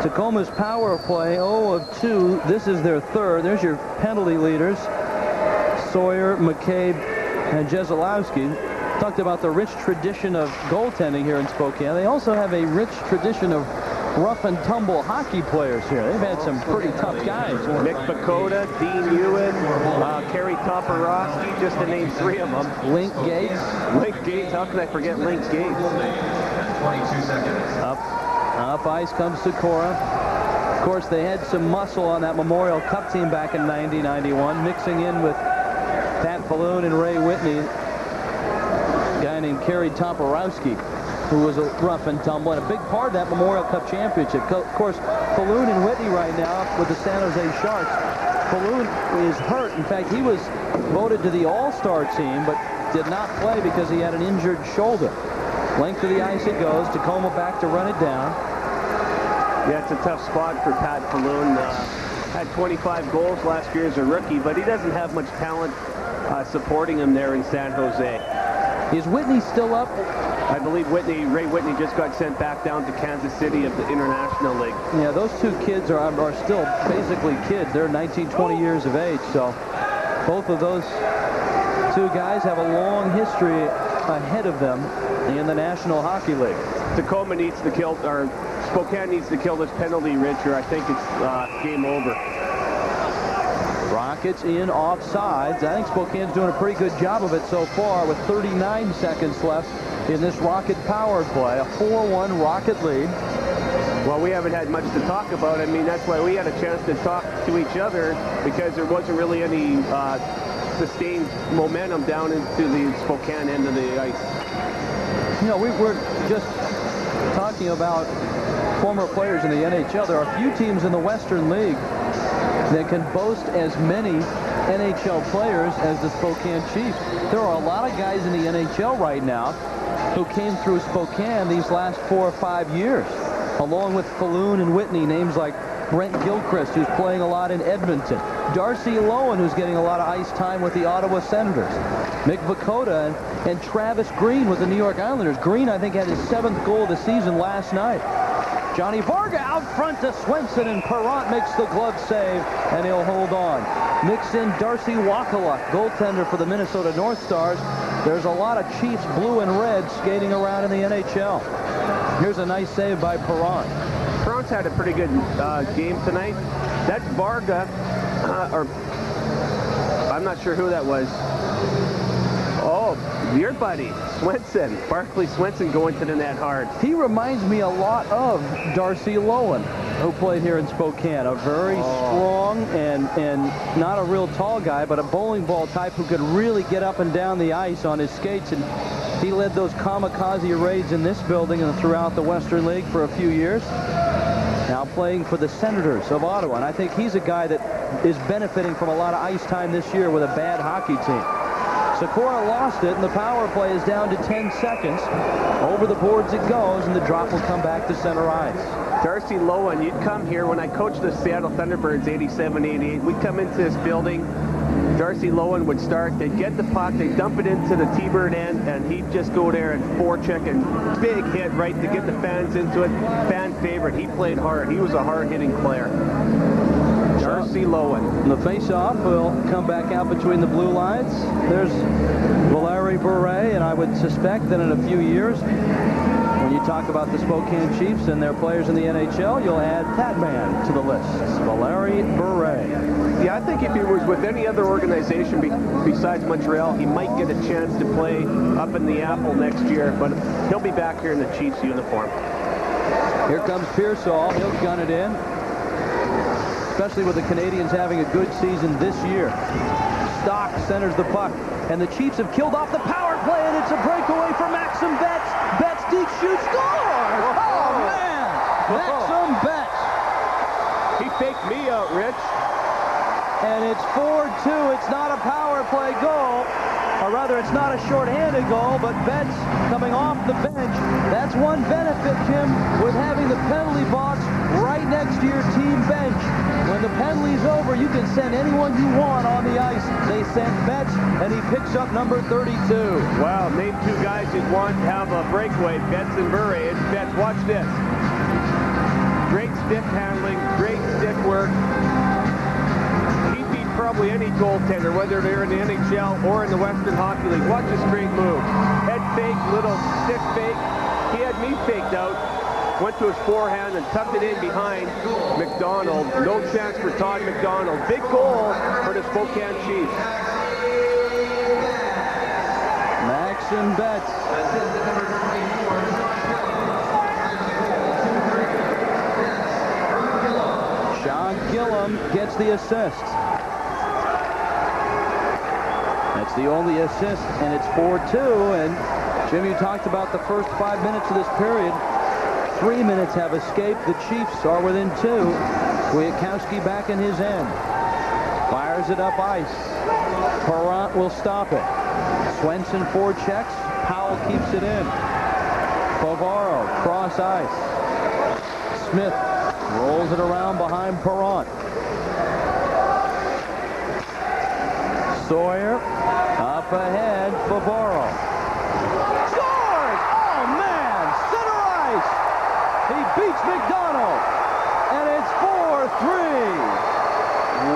Tacoma's power play, 0 of 2. This is their third. There's your penalty leaders. Sawyer, McCabe, and Jeselowski. Talked about the rich tradition of goaltending here in Spokane. They also have a rich tradition of rough and tumble hockey players here. They've had some pretty tough guys. Nick Bakota, Dean Ewan, Kerry Toporowski, just to name 3 of them. Link Gates. Link Gates, how can I forget Link Gates? 22 seconds. Up ice comes Sikora. Of course, they had some muscle on that Memorial Cup team back in 90-91, mixing in with Pat Falloon and Ray Whitney. A guy named Kerry Toporowski, who was a rough and tumble, and a big part of that Memorial Cup championship. Of course, Falloon and Whitney right now with the San Jose Sharks. Falloon is hurt. In fact, he was voted to the All-Star team, but did not play because he had an injured shoulder. Length of the ice it goes. Tacoma back to run it down. Yeah, it's a tough spot for Pat Falloon. Had 25 goals last year as a rookie, but he doesn't have much talent supporting him there in San Jose. Is Whitney still up? I believe Ray Whitney just got sent back down to Kansas City of the International League. Yeah, those 2 kids are still basically kids. They're 19, 20 years of age, so both of those 2 guys have a long history ahead of them in the National Hockey League. Tacoma needs to kill, or Spokane needs to kill this penalty, Rich, or I think it's game over. Rockets in offsides. I think Spokane's doing a pretty good job of it so far with 39 seconds left in this Rocket power play. A 4-1 Rocket lead. Well, we haven't had much to talk about. I mean, that's why we had a chance to talk to each other, because there wasn't really any sustained momentum down into the Spokane end of the ice. You know, we were just talking about former players in the NHL. There are a few teams in the Western League that can boast as many NHL players as the Spokane Chiefs. There are a lot of guys in the NHL right now who came through Spokane these last 4 or 5 years, along with Falloon and Whitney. Names like Brent Gilchrist, who's playing a lot in Edmonton. Darcy Lowen, who's getting a lot of ice time with the Ottawa Senators. Mick Vakota and Travis Green with the New York Islanders. Green, I think, had his 7th goal of the season last night. Johnny Varga out front to Swenson, and Perrant makes the glove save, and he'll hold on. Mix in Darcy Wakaluk, goaltender for the Minnesota North Stars. There's a lot of Chiefs blue and red skating around in the NHL. Here's a nice save by Perrant. Perrant's had a pretty good game tonight. That's Varga, or I'm not sure who that was. Oh, your buddy, Swenson. Barclay Swenson going to the net hard. He reminds me a lot of Darcy Lowen, who played here in Spokane. A very strong and and not a real tall guy, but a bowling ball type who could really get up and down the ice on his skates. And he led those kamikaze raids in this building and throughout the Western League for a few years. Now playing for the Senators of Ottawa. And I think he's a guy that is benefiting from a lot of ice time this year with a bad hockey team. Sikora lost it, and the power play is down to 10 seconds. Over the boards it goes, and the drop will come back to center ice. Darcy Lowen, you'd come here when I coached the Seattle Thunderbirds 87-88. We'd come into this building. Darcy Lowen would start. They'd get the puck. They'd dump it into the T-bird end, and he'd just go there and forecheck and big hit right to get the fans into it. Fan favorite. He played hard. He was a hard-hitting player. Darcy Lowen. The face-off will come back out between the blue lines. There's Valeri Bure, and I would suspect that in a few years, when you talk about the Spokane Chiefs and their players in the NHL, you'll add that man to the list, Valeri Bure. Yeah, I think if he was with any other organization besides Montreal, he might get a chance to play up in the Apple next year, but he'll be back here in the Chiefs uniform. Here comes Pearsall. He'll gun it in, especially with the Canadians having a good season this year. Stock centers the puck, and the Chiefs have killed off the power play, and it's a breakaway for Maxim Betts. Betts deep shoots, scores! Oh, man! Maxim Betts. He faked me out, Rich. And it's 4-2. It's not a power play goal. Or rather, it's not a shorthanded goal, but Betts coming off the bench. That's one benefit, Jim, with having the penalty box right next to your team bench. When the penalty's over, you can send anyone you want on the ice. They sent Betts, and he picks up number 32. Wow, name two guys you'd want to have a breakaway, Betts and Bure. It's Betts. Watch this. Great stick handling, great stick work. Probably any goaltender, whether they're in the NHL or in the Western Hockey League. Watch a straight move. Head fake, little stick fake. He had me faked out. Went to his forehand and tucked it in behind McDonald. No chance for Todd McDonald. Big goal for the Spokane Chiefs. Maxim Betts. Sean Gillum gets the assist. That's the only assist, and it's 4-2. And Jim, you talked about the first 5 minutes of this period. 3 minutes have escaped. The Chiefs are within 2. Kwiatkowski back in his end. Fires it up ice. Perrant will stop it. Swenson forechecks. Powell keeps it in. Bavaro cross ice. Smith rolls it around behind Perrant. Sawyer up ahead, Bavaro. Scores! Oh, man! Center ice! He beats McDonald, and it's 4-3.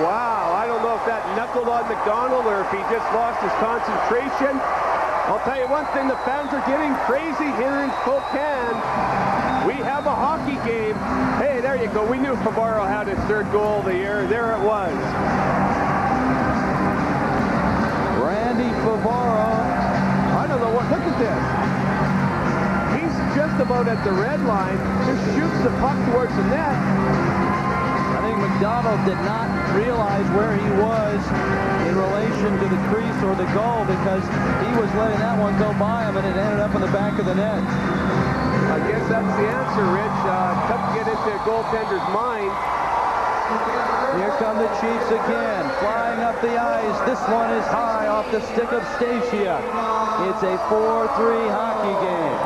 Wow, I don't know if that knuckled on McDonald or if he just lost his concentration. I'll tell you one thing, the fans are getting crazy here in Spokane. We have a hockey game. Hey, there you go. We knew Bavaro had his third goal of the year. There it was. Bavaro. I don't know what. Look at this. He's just about at the red line. Just shoots the puck towards the net. I think McDonald did not realize where he was in relation to the crease or the goal because he was letting that one go by him and it ended up in the back of the net. I guess that's the answer, Rich. Tough to get into a goaltender's mind. Here come the Chiefs again, flying up the ice. This one is high off the stick of Stasiak. It's a 4-3 hockey game.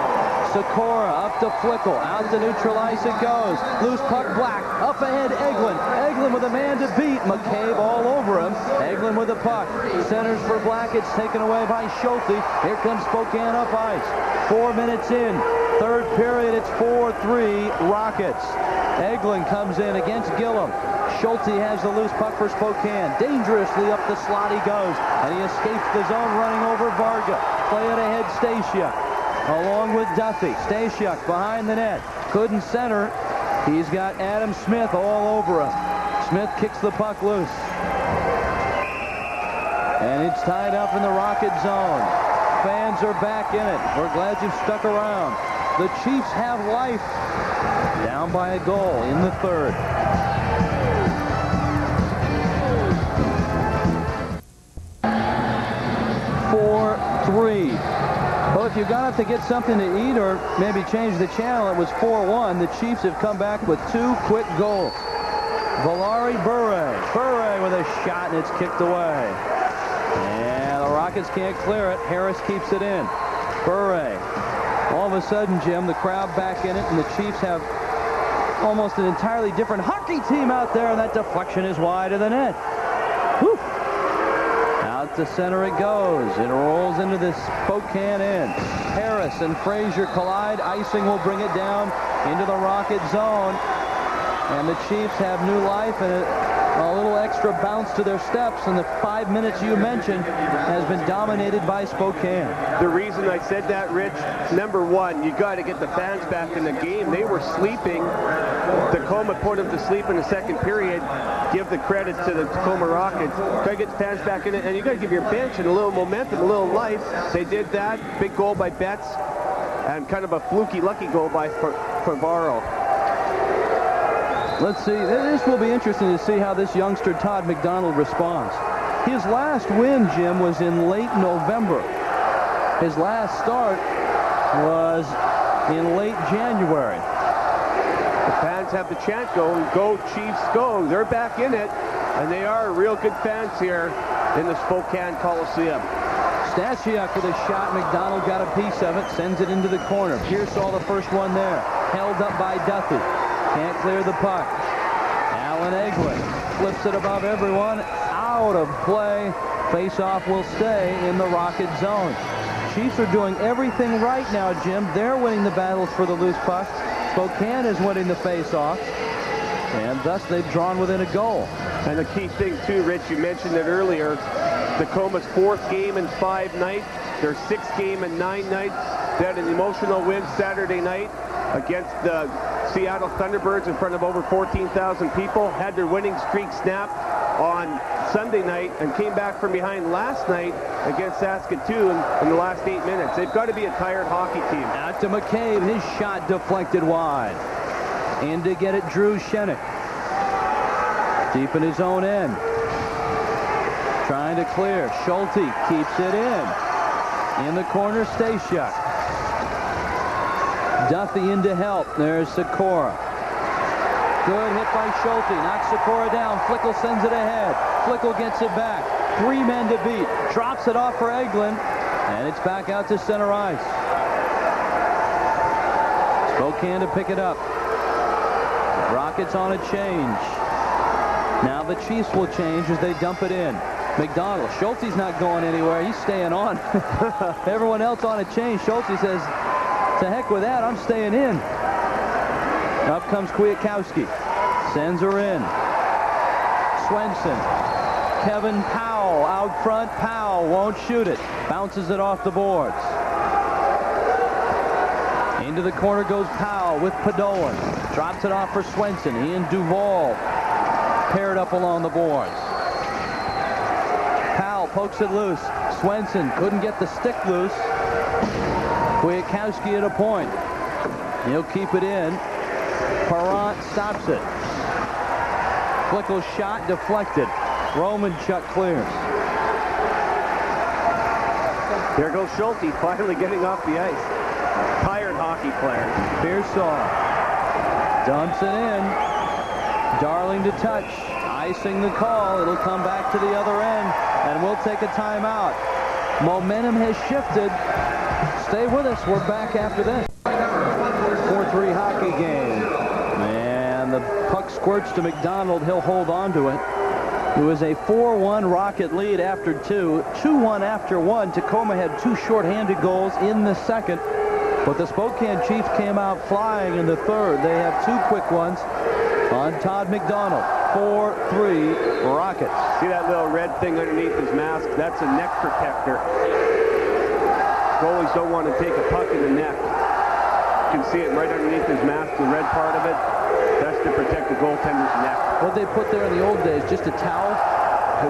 Sikora up to Flickle, out to neutral ice it goes. Loose puck, Black, up ahead Eglin. Eglin with a man to beat. McCabe all over him. Eglin with the puck. Centers for Black, it's taken away by Schulte. Here comes Spokane up ice. 4 minutes in. Third period, it's 4-3 Rockets. Eglin comes in against Gillum. Schulte has the loose puck for Spokane. Dangerously up the slot he goes. And he escapes the zone running over Varga. Play it ahead, Stasiak. Along with Duffy. Stasiak behind the net. Couldn't center. He's got Adam Smith all over him. Smith kicks the puck loose. And it's tied up in the Rocket zone. Fans are back in it. We're glad you've stuck around. The Chiefs have life. Down by a goal in the third. if you got up to get something to eat or maybe change the channel, it was 4-1. The Chiefs have come back with 2 quick goals. Valari Bure with a shot, and it's kicked away. And the Rockets can't clear it. Harris keeps it in. Bure. All of a sudden, Jim, the crowd back in it, and the Chiefs have almost an entirely different hockey team out there, and that deflection is wide of the net. Whew. Out to center it goes. It rolls into the Spokane end. Harris and Frazier collide. Icing will bring it down into the Rocket zone. And the Chiefs have new life and a little extra bounce to their steps. And the 5 minutes you mentioned has been dominated by Spokane. The reason I said that, Rich, number one, you got to get the fans back in the game. They were sleeping. Tacoma put them to sleep in the second period. Give the credit to the Tacoma Rockets. Got to get the fans back in it, and you got to give your bench and a little momentum, a little life. They did that. Big goal by Betts, and kind of a fluky, lucky goal by Favaro. Let's see. This will be interesting to see how this youngster Todd McDonald responds. His last win, Jim, was in late November. His last start was in late January. The fans have the chant going, "Go Chiefs, go!" They're back in it, and they are real good fans here in the Spokane Coliseum. Stasiak with a shot. McDonald got a piece of it, sends it into the corner. Pearsall the first one there. Held up by Duffy. Can't clear the puck. Alan Eglin flips it above everyone. Out of play. Face-off will stay in the Rocket zone. Chiefs are doing everything right now, Jim. They're winning the battles for the loose puck. Spokane is winning the face-off. And thus they've drawn within a goal. And the key thing, too, Rich, you mentioned it earlier. Tacoma's 4th game in 5 nights. Their 6th game in 9 nights. They had an emotional win Saturday night against the Seattle Thunderbirds in front of over 14,000 people. Had their winning streak snapped on Sunday night and came back from behind last night against Saskatoon in the last 8 minutes. They've got to be a tired hockey team. Out to McCabe. His shot deflected wide. In to get it, Drew Shenik. Deep in his own end. Trying to clear. Schulte keeps it in. In the corner, Stasiak. Duffy in to help. There's Sikora. Good hit by Schulte. Knocks Sikora down. Flickle sends it ahead. Flickle gets it back. 3 men to beat. Drops it off for Eglin. And it's back out to center ice. Spokane to pick it up. Rockets on a change. Now the Chiefs will change as they dump it in. McDonald. Schulte's not going anywhere. He's staying on. Everyone else on a change. Schulte says, to heck with that, I'm staying in. Up comes Kwiatkowski. Sends her in. Swenson. Kevin Powell out front. Powell won't shoot it. Bounces it off the boards. Into the corner goes Powell with Padoan. Drops it off for Swenson. He and Duvall paired up along the boards. Powell pokes it loose. Swenson couldn't get the stick loose. Kwiatkowski at a point. He'll keep it in. Parent stops it. Flickle's shot deflected. Romanchuk clears. There goes Schulte finally getting off the ice. Tired hockey player. Pearsall dumps it in. Darling to touch. Icing the call. It'll come back to the other end, and we'll take a timeout. Momentum has shifted. Stay with us. We're back after this. 4-3 hockey game. And the puck squirts to McDonald. He'll hold on to it. It was a 4-1 Rocket lead after 2. 2-1 after 1. Tacoma had 2 shorthanded goals in the second. But the Spokane Chiefs came out flying in the third. They have 2 quick ones on Todd McDonald. 4-3 Rockets. See that little red thing underneath his mask? That's a neck protector. Goalies don't want to take a puck in the neck. You can see it right underneath his mask, the red part of it. That's to protect the goaltender's neck. What they put there in the old days, just a towel?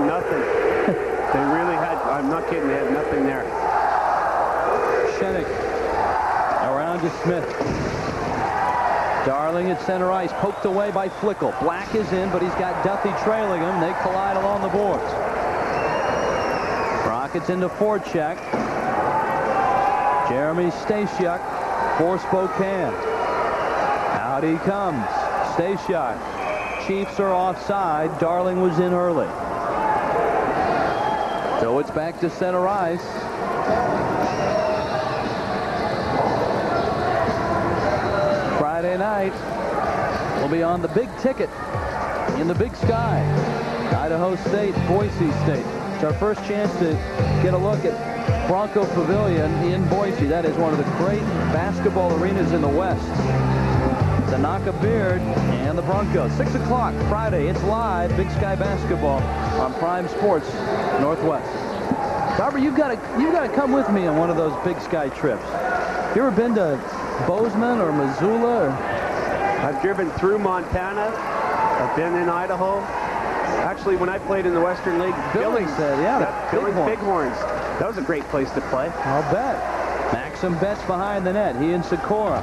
Nothing. They really had, I'm not kidding, they had nothing there. Shenik around to Smith. Darling at center ice, poked away by Flickle. Black is in, but he's got Duffy trailing him. They collide along the boards. Rockets into forecheck. Jeremy Stasiuk for Spokane. Out he comes. Stasiuk. Chiefs are offside. Darling was in early. So it's back to center ice. Friday night will be on the big ticket in the Big Sky. Idaho State, Boise State. It's our first chance to get a look at Bronco Pavilion in Boise. That is one of the great basketball arenas in the West. Tanaka Beard and the Broncos. 6 o'clock Friday. It's live. Big Sky basketball on Prime Sports Northwest. Robert, you've got to come with me on one of those Big Sky trips. You ever been to Bozeman or Missoula? I've driven through Montana. I've been in Idaho. Actually, when I played in the Western League, Billings said, yeah, Billings Bighorns. That was a great place to play. I'll bet. Maxim Betts behind the net. He and Sikora.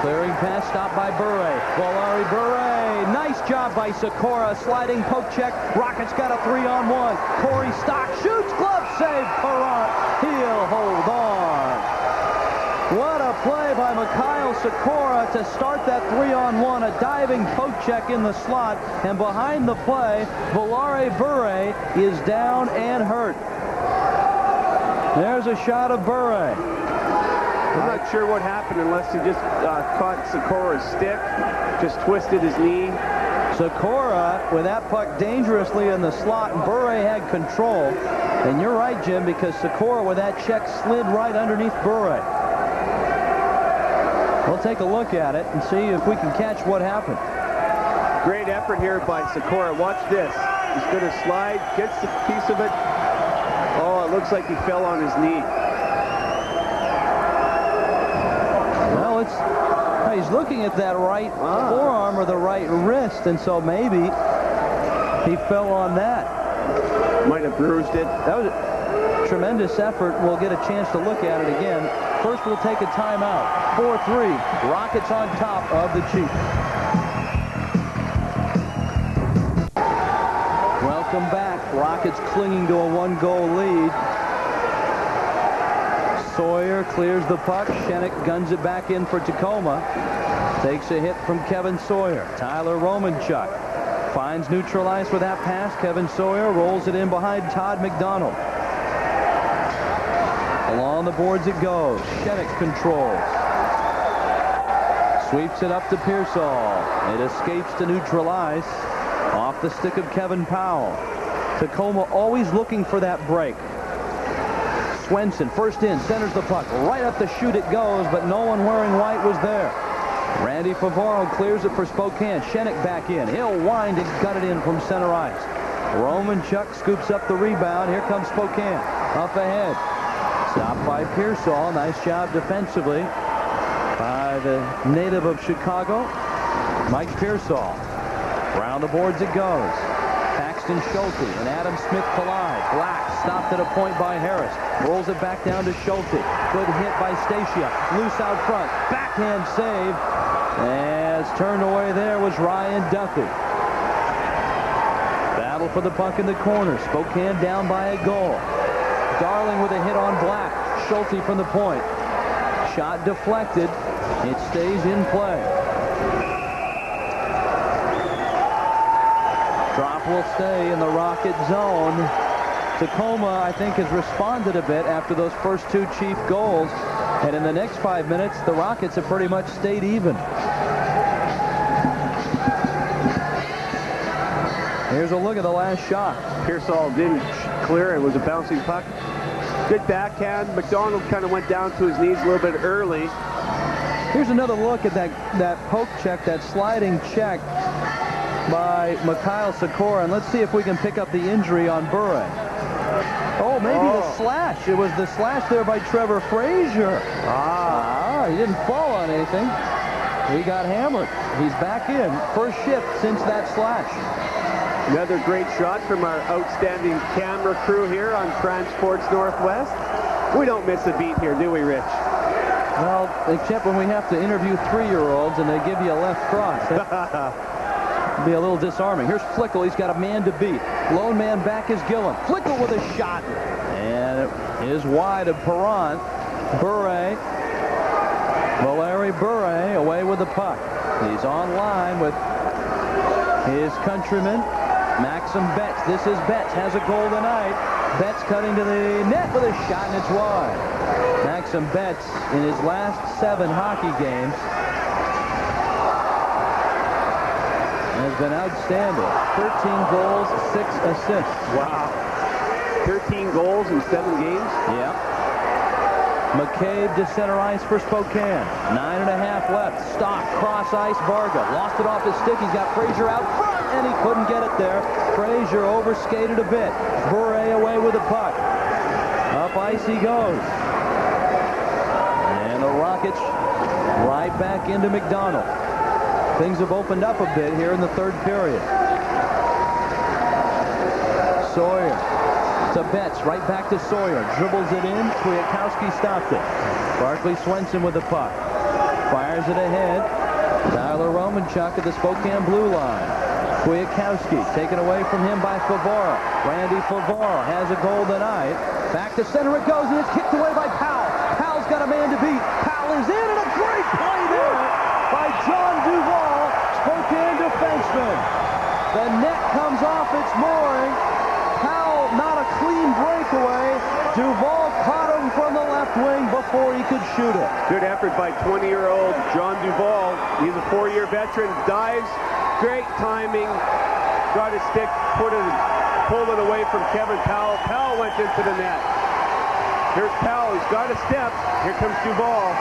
Clearing pass stopped by Bure. Volari Bure. Nice job by Sikora. Sliding poke check. Rockets got a 3-on-1. Corey Stock shoots. Glove save. Perrant. He'll hold on. What a play by Mikhail Sikora to start that 3-on-1. A diving poke check in the slot. And behind the play, Volare Bure is down and hurt. There's a shot of Bure. I'm not sure what happened unless he just caught Sikora's stick, just twisted his knee. Sikora with that puck dangerously in the slot, and Bure had control. And you're right, Jim, because Sikora with that check slid right underneath Bure. We'll take a look at it and see if we can catch what happened. Great effort here by Sikora. Watch this. He's going to slide, gets the piece of it. Oh, it looks like he fell on his knee. Well, he's looking at that right forearm or the right wrist, and so maybe he fell on that. Might have bruised it. That was a tremendous effort. We'll get a chance to look at it again. First, we'll take a timeout. 4-3. Rockets on top of the Chiefs. Welcome back. Rockets clinging to a 1-goal lead. Sawyer clears the puck. Shenik guns it back in for Tacoma. Takes a hit from Kevin Sawyer. Tyler Romanchuk finds neutral ice with that pass. Kevin Sawyer rolls it in behind Todd McDonald. Along the boards it goes. Shenik controls. Sweeps it up to Pearsall. It escapes to neutral ice. Off the stick of Kevin Powell. Tacoma always looking for that break. Swenson, first in, centers the puck. Right up the chute it goes, but no one wearing white was there. Randy Favaro clears it for Spokane. Shenik back in. He'll wind and gut it in from center ice. Romanchuk scoops up the rebound. Here comes Spokane. Up ahead. Stopped by Pearsall. Nice job defensively by the native of Chicago, Mike Pearsall. Round the boards it goes. Paxton Schulte and Adam Smith collide. Black stopped at a point by Harris. Rolls it back down to Schulte. Good hit by Stasiuk. Loose out front. Backhand save. As turned away there was Ryan Duffy. Battle for the puck in the corner. Spokane down by a goal. Darling with a hit on Black. Schulte from the point. Shot deflected. It stays in play. Drop will stay in the Rocket zone. Tacoma, I think, has responded a bit after those first two Chief goals. And in the next 5 minutes, the Rockets have pretty much stayed even. Here's a look at the last shot. Pearsall didn't clear. It was a bouncing puck. Good backhand. McDonald kind of went down to his knees a little bit early. Here's another look at that poke check, that sliding check by Mikhail Sikora. And let's see if we can pick up the injury on Bure. Oh, maybe the slash. It was the slash there by Trevor Frazier. He didn't fall on anything. He got hammered. He's back in. First shift since that slash. Another great shot from our outstanding camera crew here on Prime Sports Northwest. We don't miss a beat here, do we, Rich? Well, except when we have to interview 3-year-olds and they give you a left cross. It'd be a little disarming. Here's Flickel. He's got a man to beat. Lone man back is Gillen. Flickel with a shot. And And it is wide of Perron. Bure. Valeri Bure away with the puck. He's on line with his countryman, Maxim Betts. This is Betts, has a goal tonight. Betts cutting to the net with a shot, and it's wide. Maxim Betts, in his last 7 hockey games, has been outstanding. 13 goals, 6 assists. Wow. 13 goals in 7 games? Yeah. McCabe to center ice for Spokane. 9.5 left. Stock, cross ice, Varga. Lost it off his stick. He's got Frazier out front, and he couldn't get it there. Frazier overskated a bit. Bure away with the puck. Up ice he goes. And the Rockets right back into McDonald. Things have opened up a bit here in the 3rd period. Sawyer to Betts, right back to Sawyer. Dribbles it in. Kwiatkowski stopped it. Barclay Swenson with the puck. Fires it ahead. Tyler Romanchuk at the Spokane blue line. Kwiatkowski taken away from him by Favaro. Randy Favaro has a goal tonight. Back to center it goes, and it's kicked away by Powell. Powell's got a man to beat. Powell is in, and a great play there by John Duvall, Spokane defenseman. The net comes off its mooring. Powell, not a clean breakaway. Duvall caught him from the left wing before he could shoot it. Good effort by 20-year-old John Duvall. He's a 4-year veteran. Dives. Great timing. Got his stick, pulled it away from Kevin Powell. Powell went into the net. Here's Powell. He's got a step. Here comes Duvall.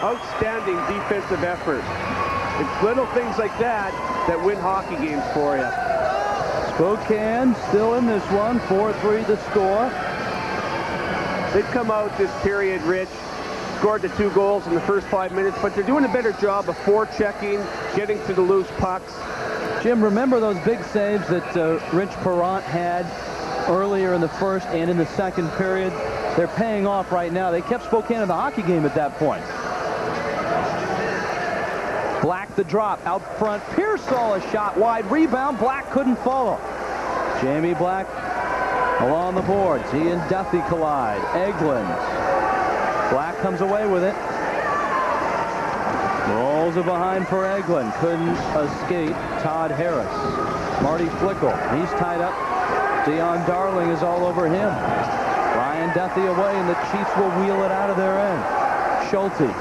Outstanding defensive effort. It's little things like that that win hockey games for you. Spokane still in this one. 4-3 the score. They've come out this period, Rich, scored the 2 goals in the first 5 minutes, but they're doing a better job of forechecking, getting to the loose pucks. Jim, remember those big saves that Rich Perron had earlier in the first and in the 2nd period? They're paying off right now. They kept Spokane in the hockey game at that point. Black the drop out front. Pearsall a shot wide. Rebound. Black couldn't follow. Jamie Black along the boards. He and Duffy collide. Eglin. Black comes away with it. Rolls it behind for Eglin. Couldn't escape Todd Harris. Marty Flickle. He's tied up. Dion Darling is all over him. Ryan Duffy away, and the Chiefs will wheel it out of their end. Schulte.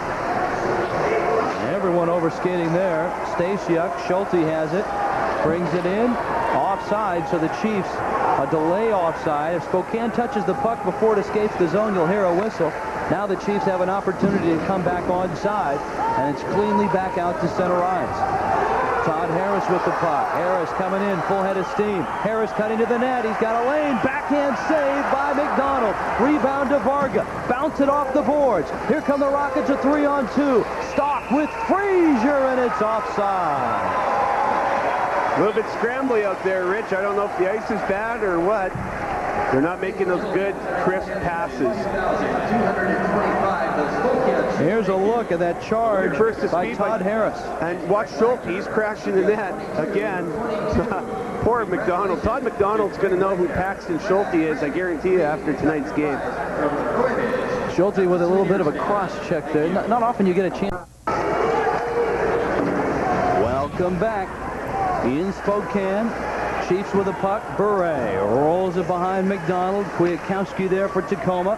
Everyone overskating there. Stasiuk. Schulte has it. Brings it in. Offside, so the Chiefs, a delay offside. If Spokane touches the puck before it escapes the zone, you'll hear a whistle. Now the Chiefs have an opportunity to come back onside, and it's cleanly back out to center ice. Todd Harris with the puck. Harris coming in, full head of steam. Harris cutting to the net. He's got a lane. Backhand save by McDonald. Rebound to Varga. Bounce it off the boards. Here come the Rockets, a 3-on-2. Stock with Frazier, and it's offside. A little bit scrambly out there, Rich. I don't know if the ice is bad or what. They're not making those good, crisp passes. Here's a look at that charge by Todd Harris. And watch Schulte. He's crashing the net again. Poor McDonald. Todd McDonald's going to know who Paxton Schulte is, I guarantee you, after tonight's game. Schulte with a little bit of a cross check there. Not often you get a chance. Welcome back. In Spokane, Chiefs with a puck. Bure rolls it behind McDonald. Kwiatkowski there for Tacoma.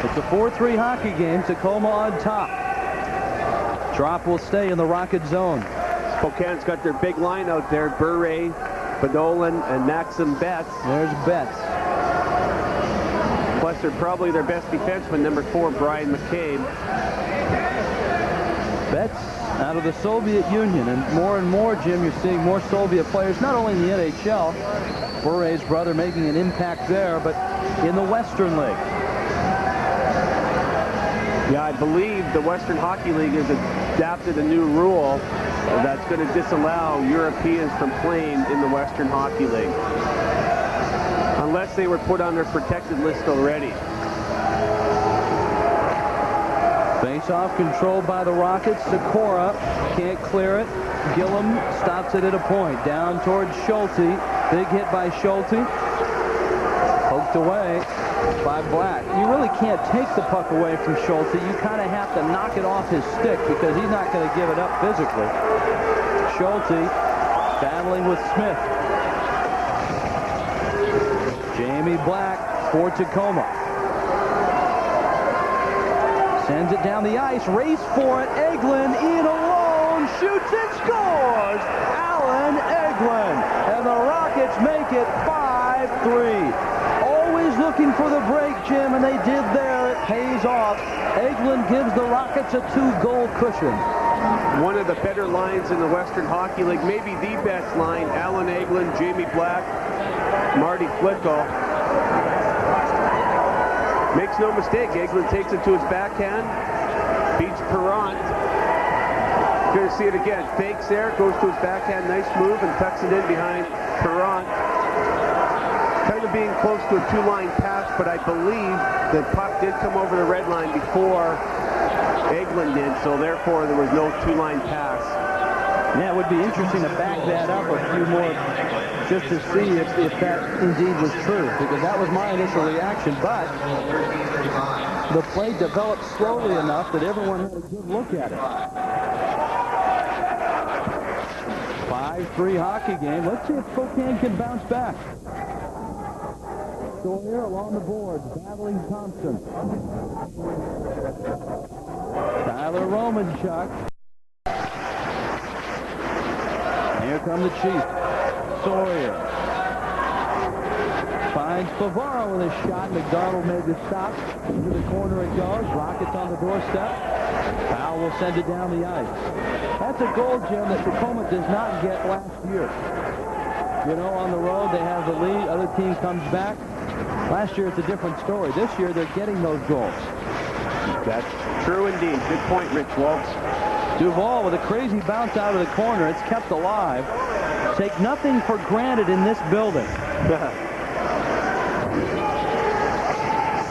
It's a 4-3 hockey game. Tacoma on top. Drop will stay in the Rocket zone. Spokane's got their big line out there. Bure, Bedolan, and Maxim Betts. There's Betts. Plus, they're probably their best defenseman, number 4, Brian McCabe. Betts out of the Soviet Union, and more, Jim, you're seeing more Soviet players, not only in the NHL, Bure's brother making an impact there, but in the Western League. Yeah, I believe the Western Hockey League has adapted a new rule that's going to disallow Europeans from playing in the Western Hockey League, unless they were put on their protected list already. Face-off controlled by the Rockets. Sikora can't clear it. Gillum stops it at a point. Down towards Schulte. Big hit by Schulte. Poked away by Black. You really can't take the puck away from Schulte. You kind of have to knock it off his stick because he's not going to give it up physically. Schulte battling with Smith. Jamie Black for Tacoma. Sends it down the ice. Race for it. Eglin in alone. Shoots and scores. Alan Eglin. And the Rockets make it 5-3. Always looking for the break, Jim, and they did there. It pays off. Eglin gives the Rockets a 2-goal cushion. One of the better lines in the Western Hockey League, maybe the best line. Alan Eglin, Jamie Black, Marty Flickel. Makes no mistake, Eglin takes it to his backhand, beats Perrant. Going to see it again. Fakes there, goes to his backhand, nice move, and tucks it in behind Perrant. Kind of being close to a 2-line pass, but I believe the puck did come over the red line before Eglin did, so therefore there was no 2-line pass. Yeah, it would be interesting to back that up a few more just to see if that indeed was true, because that was my initial reaction, but the play developed slowly enough that everyone had a good look at it. 5-3 hockey game. Let's see if Spokane can bounce back. Sawyer along the boards, battling Thompson. Tyler Romanchuk. Here come the Chiefs. Sawyer finds Favaro with a shot. McDonald made the stop. Into the corner it goes. Rockets on the doorstep. Powell will send it down the ice. That's a goal, Jim, that Tacoma does not get last year. You know, on the road they have the lead. Other team comes back. Last year it's a different story. This year they're getting those goals. That's true indeed. Good point, Rich Waltz. Duvall with a crazy bounce out of the corner. It's kept alive. Take nothing for granted in this building.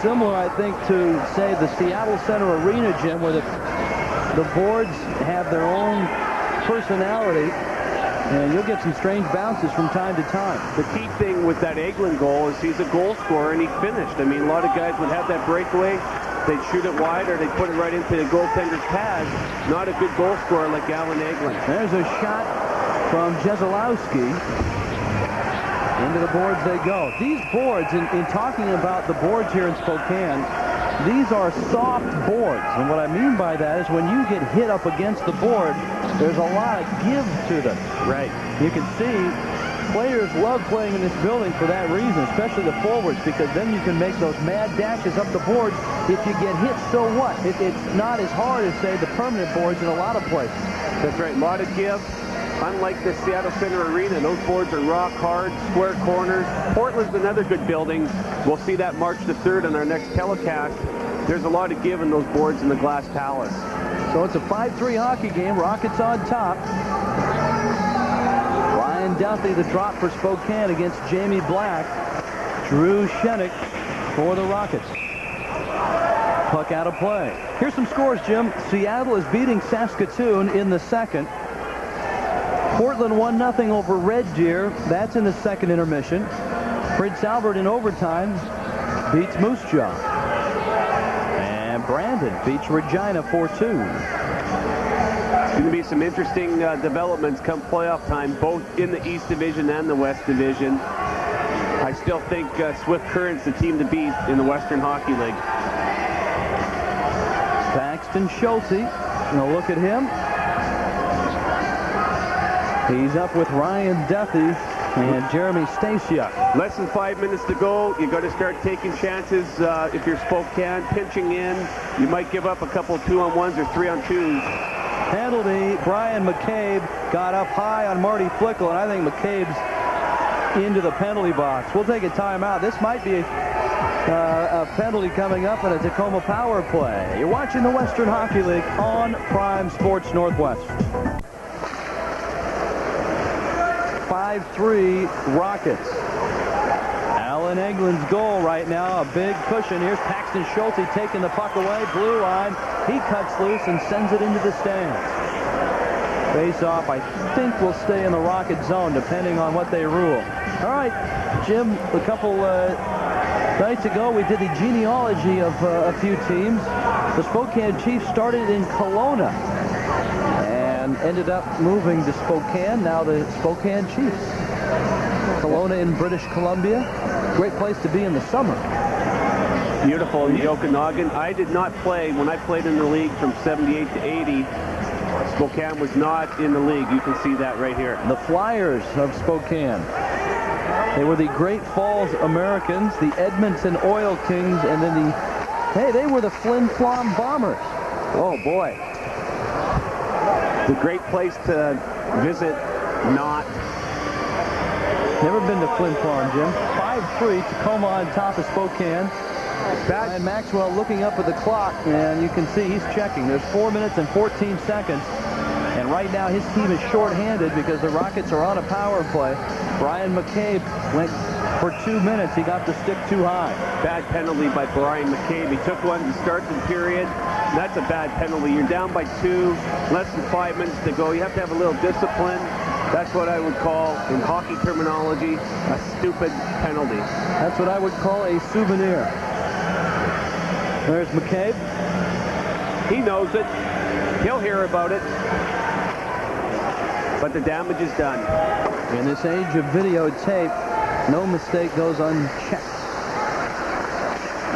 Similar, I think, to, say, the Seattle Center Arena, Jim, where the boards have their own personality, and you'll get some strange bounces from time to time. The key thing with that Eglin goal is he's a goal scorer, and he finished. I mean, a lot of guys would have that breakaway. They'd shoot it wide, or they'd put it right into the goaltender's pad. Not a good goal scorer like Alan Eglin. There's a shot from Jeselowski. Into the boards they go. These boards, in talking about the boards here in Spokane, these are soft boards. And what I mean by that is when you get hit up against the board, there's a lot of give to them. Right. You can see players love playing in this building for that reason, especially the forwards, because then you can make those mad dashes up the board. If you get hit, so what? It's not as hard as, say, the permanent boards in a lot of places. That's right. A lot of give. Unlike the Seattle Center Arena, those boards are rock hard, square corners. Portland's another good building. We'll see that March the 3rd on our next telecast. There's a lot of give in those boards in the Glass Palace. So it's a 5-3 hockey game. Rockets on top. Ryan Duffy, the drop for Spokane against Jamie Black. Drew Shenick for the Rockets. Puck out of play. Here's some scores, Jim. Seattle is beating Saskatoon in the second. Portland 1-0 over Red Deer. That's in the second intermission. Prince Albert in overtime beats Moose Jaw. And Brandon beats Regina 4-2. It's going to be some interesting developments come playoff time, both in the East Division and the West Division. I still think Swift Current's the team to beat in the Western Hockey League. Paxton Schulte. And a look at him. He's up with Ryan Duffy and Jeremy Stasiuk. Less than 5 minutes to go. You got to start taking chances. If you're Spokane, pinching in, you might give up a couple 2-on-1s or 3-on-2s. Penalty. Brian McCabe got up high on Marty Flickel, and I think McCabe's into the penalty box. We'll take a timeout. This might be a penalty coming up in a Tacoma power play. You're watching the Western Hockey League on Prime Sports Northwest. 5-3 Rockets. Alan Eglin's goal right now, a big cushion. Here's Paxton Schulte taking the puck away, blue line. He cuts loose and sends it into the stands. Face off, I think, will stay in the Rocket zone depending on what they rule. All right, Jim, a couple Nights ago, we did the genealogy of a few teams. The Spokane Chiefs started in Kelowna and ended up moving to Spokane. Now the Spokane Chiefs. Kelowna in British Columbia. Great place to be in the summer. Beautiful in the Okanagan. I did not play when I played in the league from 78 to 80. Spokane was not in the league. You can see that right here. The Flyers of Spokane. They were the Great Falls Americans, the Edmonton Oil Kings, and then they were the Flin Flon Bombers. Oh boy. The great place to visit, not. Never been to Flin Flon, Jim. 5-3, Tacoma on top of Spokane. And Maxwell looking up at the clock, and you can see he's checking. There's 4 minutes and 14 seconds. And right now his team is shorthanded because the Rockets are on a power play. Brian McCabe went for 2 minutes. He got the stick too high. Bad penalty by Brian McCabe. He took one to start the period. That's a bad penalty. You're down by 2, less than 5 minutes to go. You have to have a little discipline. That's what I would call, in hockey terminology, a stupid penalty. That's what I would call a souvenir. There's McCabe. He knows it. He'll hear about it. But the damage is done. In this age of videotape, no mistake goes unchecked.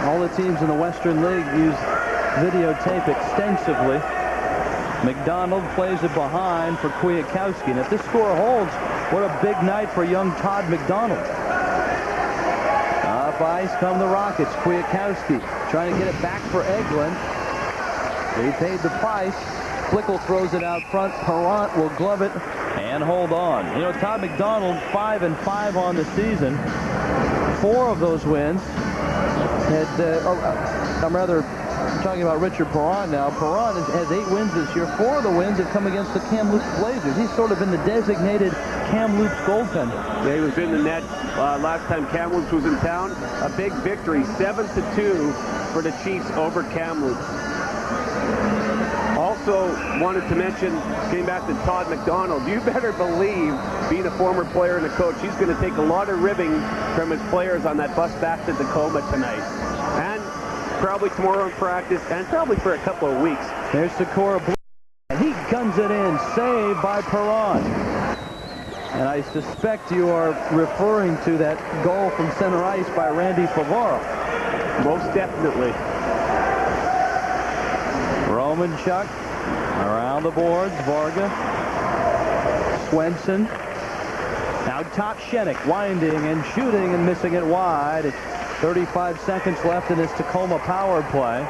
All the teams in the Western League use videotape extensively. McDonald plays it behind for Kwiatkowski. And if this score holds, what a big night for young Todd McDonald. Up ice come the Rockets. Kwiatkowski trying to get it back for Eglin. They paid the price. Flickle throws it out front. Perrant will glove it and hold on. You know, Todd McDonald, 5-5 on the season. 4 of those wins had, I'm talking about Richard Perrant now. Perrant has 8 wins this year. 4 of the wins have come against the Kamloops Blazers. He's sort of been the designated Kamloops goaltender. Yeah, he was in the net last time Kamloops was in town. A big victory, 7-2 for the Chiefs over Kamloops. Also wanted to mention, getting back to Todd McDonald, you better believe, being a former player and a coach, he's going to take a lot of ribbing from his players on that bus back to Tacoma tonight. And probably tomorrow in practice, and probably for a couple of weeks. There's Sikora Blue. He guns it in, saved by Perrant. And I suspect you are referring to that goal from center ice by Randy Favaro. Most definitely. Roman Chuck around the boards. Varga. Swenson. Now top Shenik, winding and shooting and missing it wide. It's 35 seconds left in this Tacoma power play.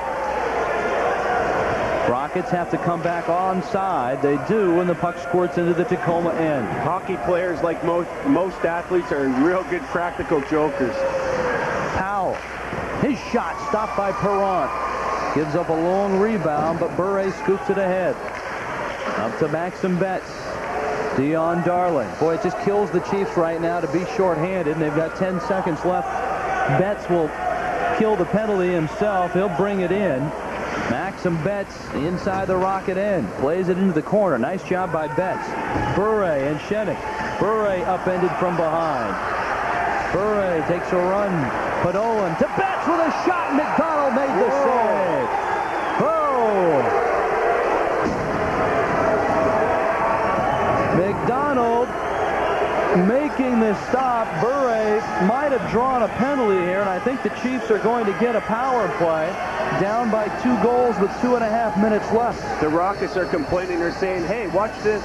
Rockets have to come back onside. They do when the puck squirts into the Tacoma end. Hockey players, like most athletes, are real good practical jokers. Powell. His shot stopped by Perrant. Gives up a long rebound, but Bure scoops it ahead. Up to Maxim Betts. Dion Darling. Boy, it just kills the Chiefs right now to be shorthanded, and they've got 10 seconds left. Betts will kill the penalty himself. He'll bring it in. Maxim Betts inside the Rocket end. Plays it into the corner. Nice job by Betts. Bure and Shenik. Bure upended from behind. Bure takes a run. Podolin to Betts with a shot. McDonald made the save. Oh! McDonald making the stop. Bure might have drawn a penalty here, and I think the Chiefs are going to get a power play. Down by 2 goals with 2.5 minutes left. The Rockets are complaining. They're saying, hey, watch this.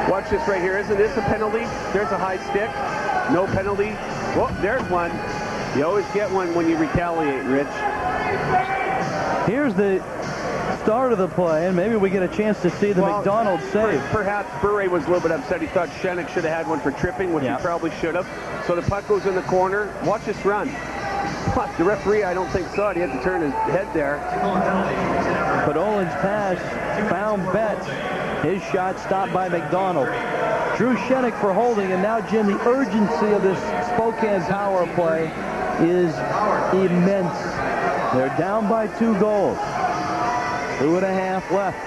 Watch this right here. Isn't this a penalty? There's a high stick. No penalty. Well, there's one. You always get one when you retaliate, Rich. Here's the start of the play, and maybe we get a chance to see the McDonald save. Perhaps Bure was a little bit upset. He thought Shenik should have had one for tripping, which he probably should have. So the puck goes in the corner. Watch this run. But the referee, I don't think saw it. He had to turn his head there. Podolin's pass found Betts. His shot stopped by McDonald. Drew Shenik for holding, and now, Jim, the urgency of this Spokane power play is immense. They're down by 2 goals. 2.5 left.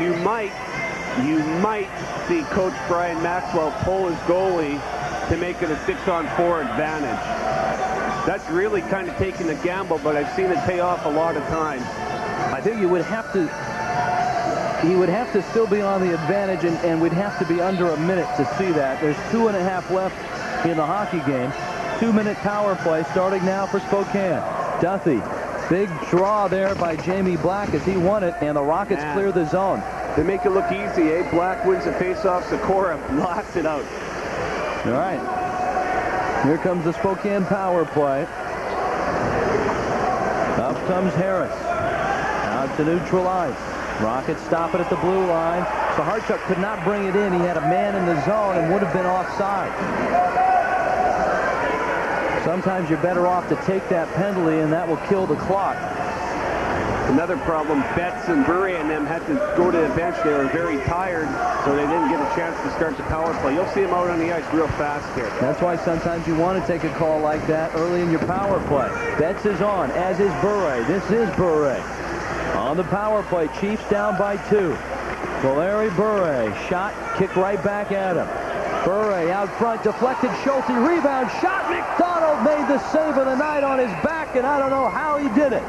You might see Coach Brian Maxwell pull his goalie to make it a 6-on-4 advantage. That's really kind of taking a gamble, but I've seen it pay off a lot of times. I think he would have to still be on the advantage, and we'd have to be under a minute to see that. There's 2.5 left in the hockey game. 2-minute power play starting now for Spokane. Duthie, big draw there by Jamie Black as he won it, and the Rockets clear the zone. They make it look easy, eh? Black wins the faceoff. Sikora blocks it out. All right. Here comes the Spokane power play. Up comes Harris. Out to neutral ice. Rockets stop it at the blue line. So Harchuk could not bring it in. He had a man in the zone and would have been offside. Sometimes you're better off to take that penalty, and that will kill the clock. Another problem, Betts and Bure and them had to go to the bench. They were very tired, so they didn't get a chance to start the power play. You'll see them out on the ice real fast here. That's why sometimes you want to take a call like that early in your power play. Betts is on, as is Bure. This is Bure. On the power play, Chiefs down by 2. Valeri Bure, shot, kick right back at him. Bure out front, deflected, Schulte, rebound, shot, McDonald made the save of the night on his back, and I don't know how he did it.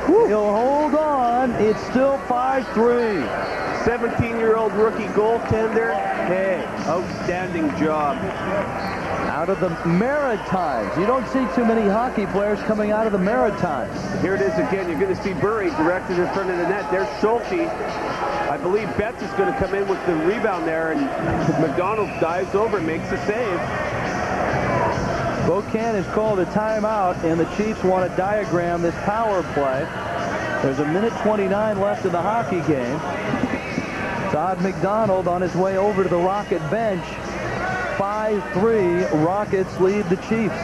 Woo. He'll hold on. It's still 5-3. 17-year-old rookie goaltender. Hey, outstanding job. Out of the Maritimes. You don't see too many hockey players coming out of the Maritimes. Here it is again. You're going to see Bure directed in front of the net. There's Schulte. I believe Betts is going to come in with the rebound there, and McDonald dives over and makes the save. Spokane has called a timeout, and the Chiefs want to diagram this power play. There's 1:29 left in the hockey game. Todd McDonald on his way over to the Rocket bench. 5-3, Rockets lead the Chiefs.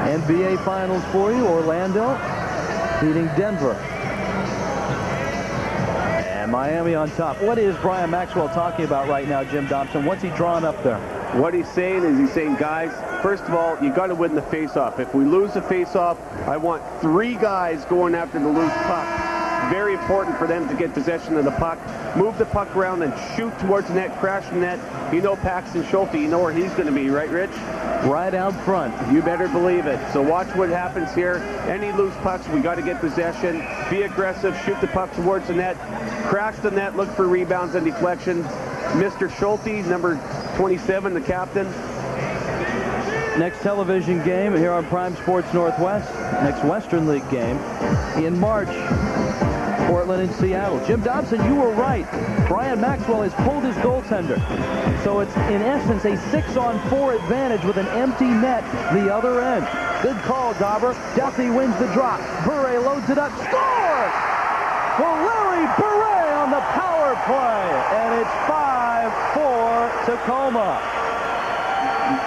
NBA Finals for you, Orlando beating Denver. And Miami on top. What is Brian Maxwell talking about right now, Jim Dobson? What's he drawing up there? What he's saying is guys, first of all, you got to win the faceoff. If we lose the faceoff, I want 3 guys going after the loose puck. Very important for them to get possession of the puck, move the puck around and shoot towards the net, crash the net. You know Paxton Schulte, you know where he's going to be, right, Rich? Right out front. You better believe it. So watch what happens here. Any loose pucks, we got to get possession, be aggressive, shoot the puck towards the net, crash the net, look for rebounds and deflections. Mr. Schulte, number 27, the captain. Next television game here on Prime Sports Northwest. Next Western League game in March. Portland and Seattle. Jim Dobson, you were right. Brian Maxwell has pulled his goaltender. So it's, in essence, a 6-on-4 advantage with an empty net the other end. Good call, Dauber. Duthie wins the drop. Bure loads it up. Scores! Valeri Bure on the power play. And it's 5-4 Tacoma.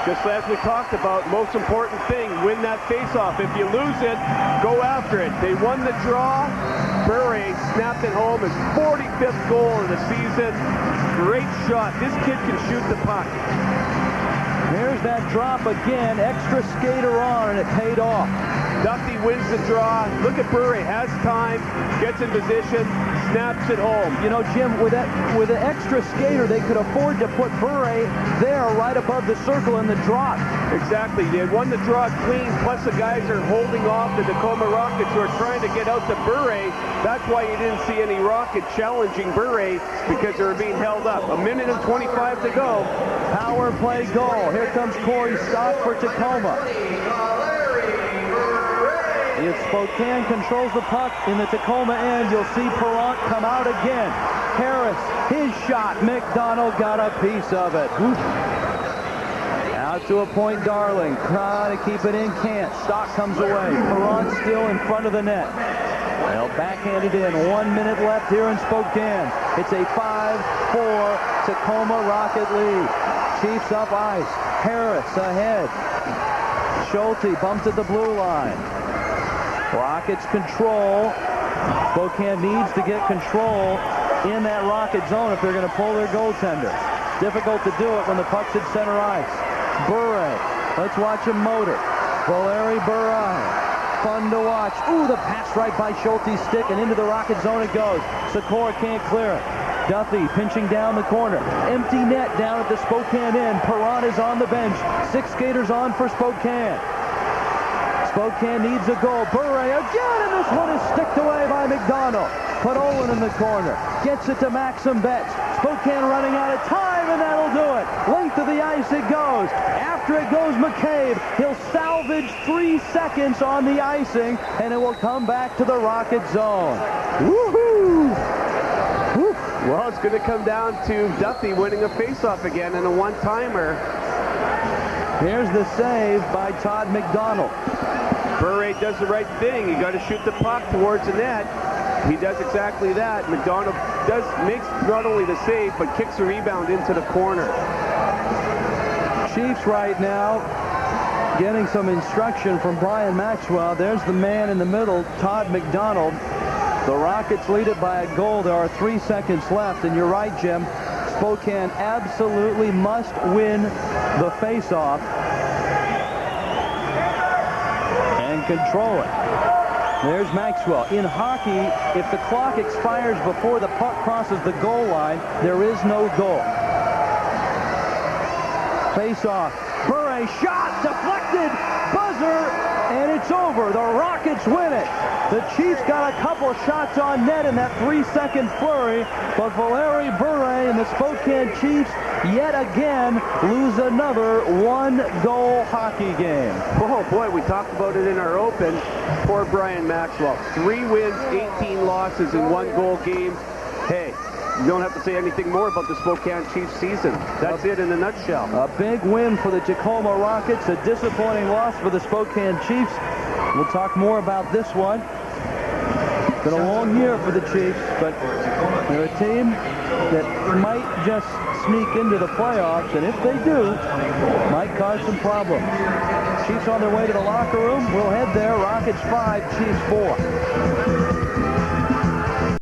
Just as we talked about, most important thing, win that faceoff. If you lose it, go after it. They won the draw. Bure snapped it home, his 45th goal of the season. Great shot. This kid can shoot the puck. Here's that drop again. Extra skater on, and it paid off. Duthie wins the draw. Look at Bure, has time, gets in position, snaps it home. You know, Jim, with an extra skater, they could afford to put Bure there right above the circle in the drop. Exactly. They won the draw clean, plus the guys are holding off the Tacoma Rockets who are trying to get out to Bure. That's why you didn't see any Rocket challenging Bure, because they were being held up. 1:25 to go. Power play goal. Here comes Corey Stock for Tacoma. If Spokane controls the puck in the Tacoma end, you'll see Perrant come out again. Harris, his shot. McDonald got a piece of it. Oof. Out to a point, Darling. Trying to keep it in, can't. Stock comes away. Perrant still in front of the net. Well, backhanded in. 1 minute left here in Spokane. It's a 5-4 Tacoma Rocket lead. Chiefs up ice. Harris ahead. Schulte bumps at the blue line. Rockets control. Spokane needs to get control in that Rocket zone if they're going to pull their goaltender. Difficult to do it when the puck's at center ice. Bure. Let's watch him motor. Valeri Bure. Fun to watch. Ooh, the pass right by Schulte's stick, and into the Rocket zone it goes. Sikora can't clear it. Duffy pinching down the corner. Empty net down at the Spokane end. Perron is on the bench. 6 skaters on for Spokane. Spokane needs a goal. Bure again, and this one is sticked away by McDonald. Put Olin in the corner. Gets it to Maxim Betts. Spokane running out of time, and that'll do it. Length of the ice it goes. After it goes McCabe. He'll salvage 3 seconds on the icing, and it will come back to the Rocket zone. Woohoo! Woo. Well, it's going to come down to Duffy winning a faceoff again and a one-timer. Here's the save by Todd McDonald. Bure does the right thing. You got to shoot the puck towards the net. He does exactly that. McDonald makes not only the save, but kicks the rebound into the corner. Chiefs right now getting some instruction from Brian Maxwell. There's the man in the middle, Todd McDonald. The Rockets lead it by a goal. There are 3 seconds left, and you're right, Jim. Spokane absolutely must win the face-off and control it. There's Maxwell. In hockey, if the clock expires before the puck crosses the goal line, there is no goal. Face-off. Bure shot, deflected, buzzer, and it's over. The Rockets win it. The Chiefs got a couple shots on net in that 3-second flurry, but Valeri Bure and the Spokane Chiefs yet again lose another 1-goal hockey game. Oh boy, we talked about it in our open. Poor Brian Maxwell. 3 wins, 18 losses in 1-goal games. Hey, you don't have to say anything more about the Spokane Chiefs season. That's it in a nutshell. A big win for the Tacoma Rockets, a disappointing loss for the Spokane Chiefs. We'll talk more about this one. It's been a long year for the Chiefs, but they're a team that might just sneak into the playoffs, and if they do, might cause some problems. Chiefs on their way to the locker room. We'll head there. Rockets 5, Chiefs 4.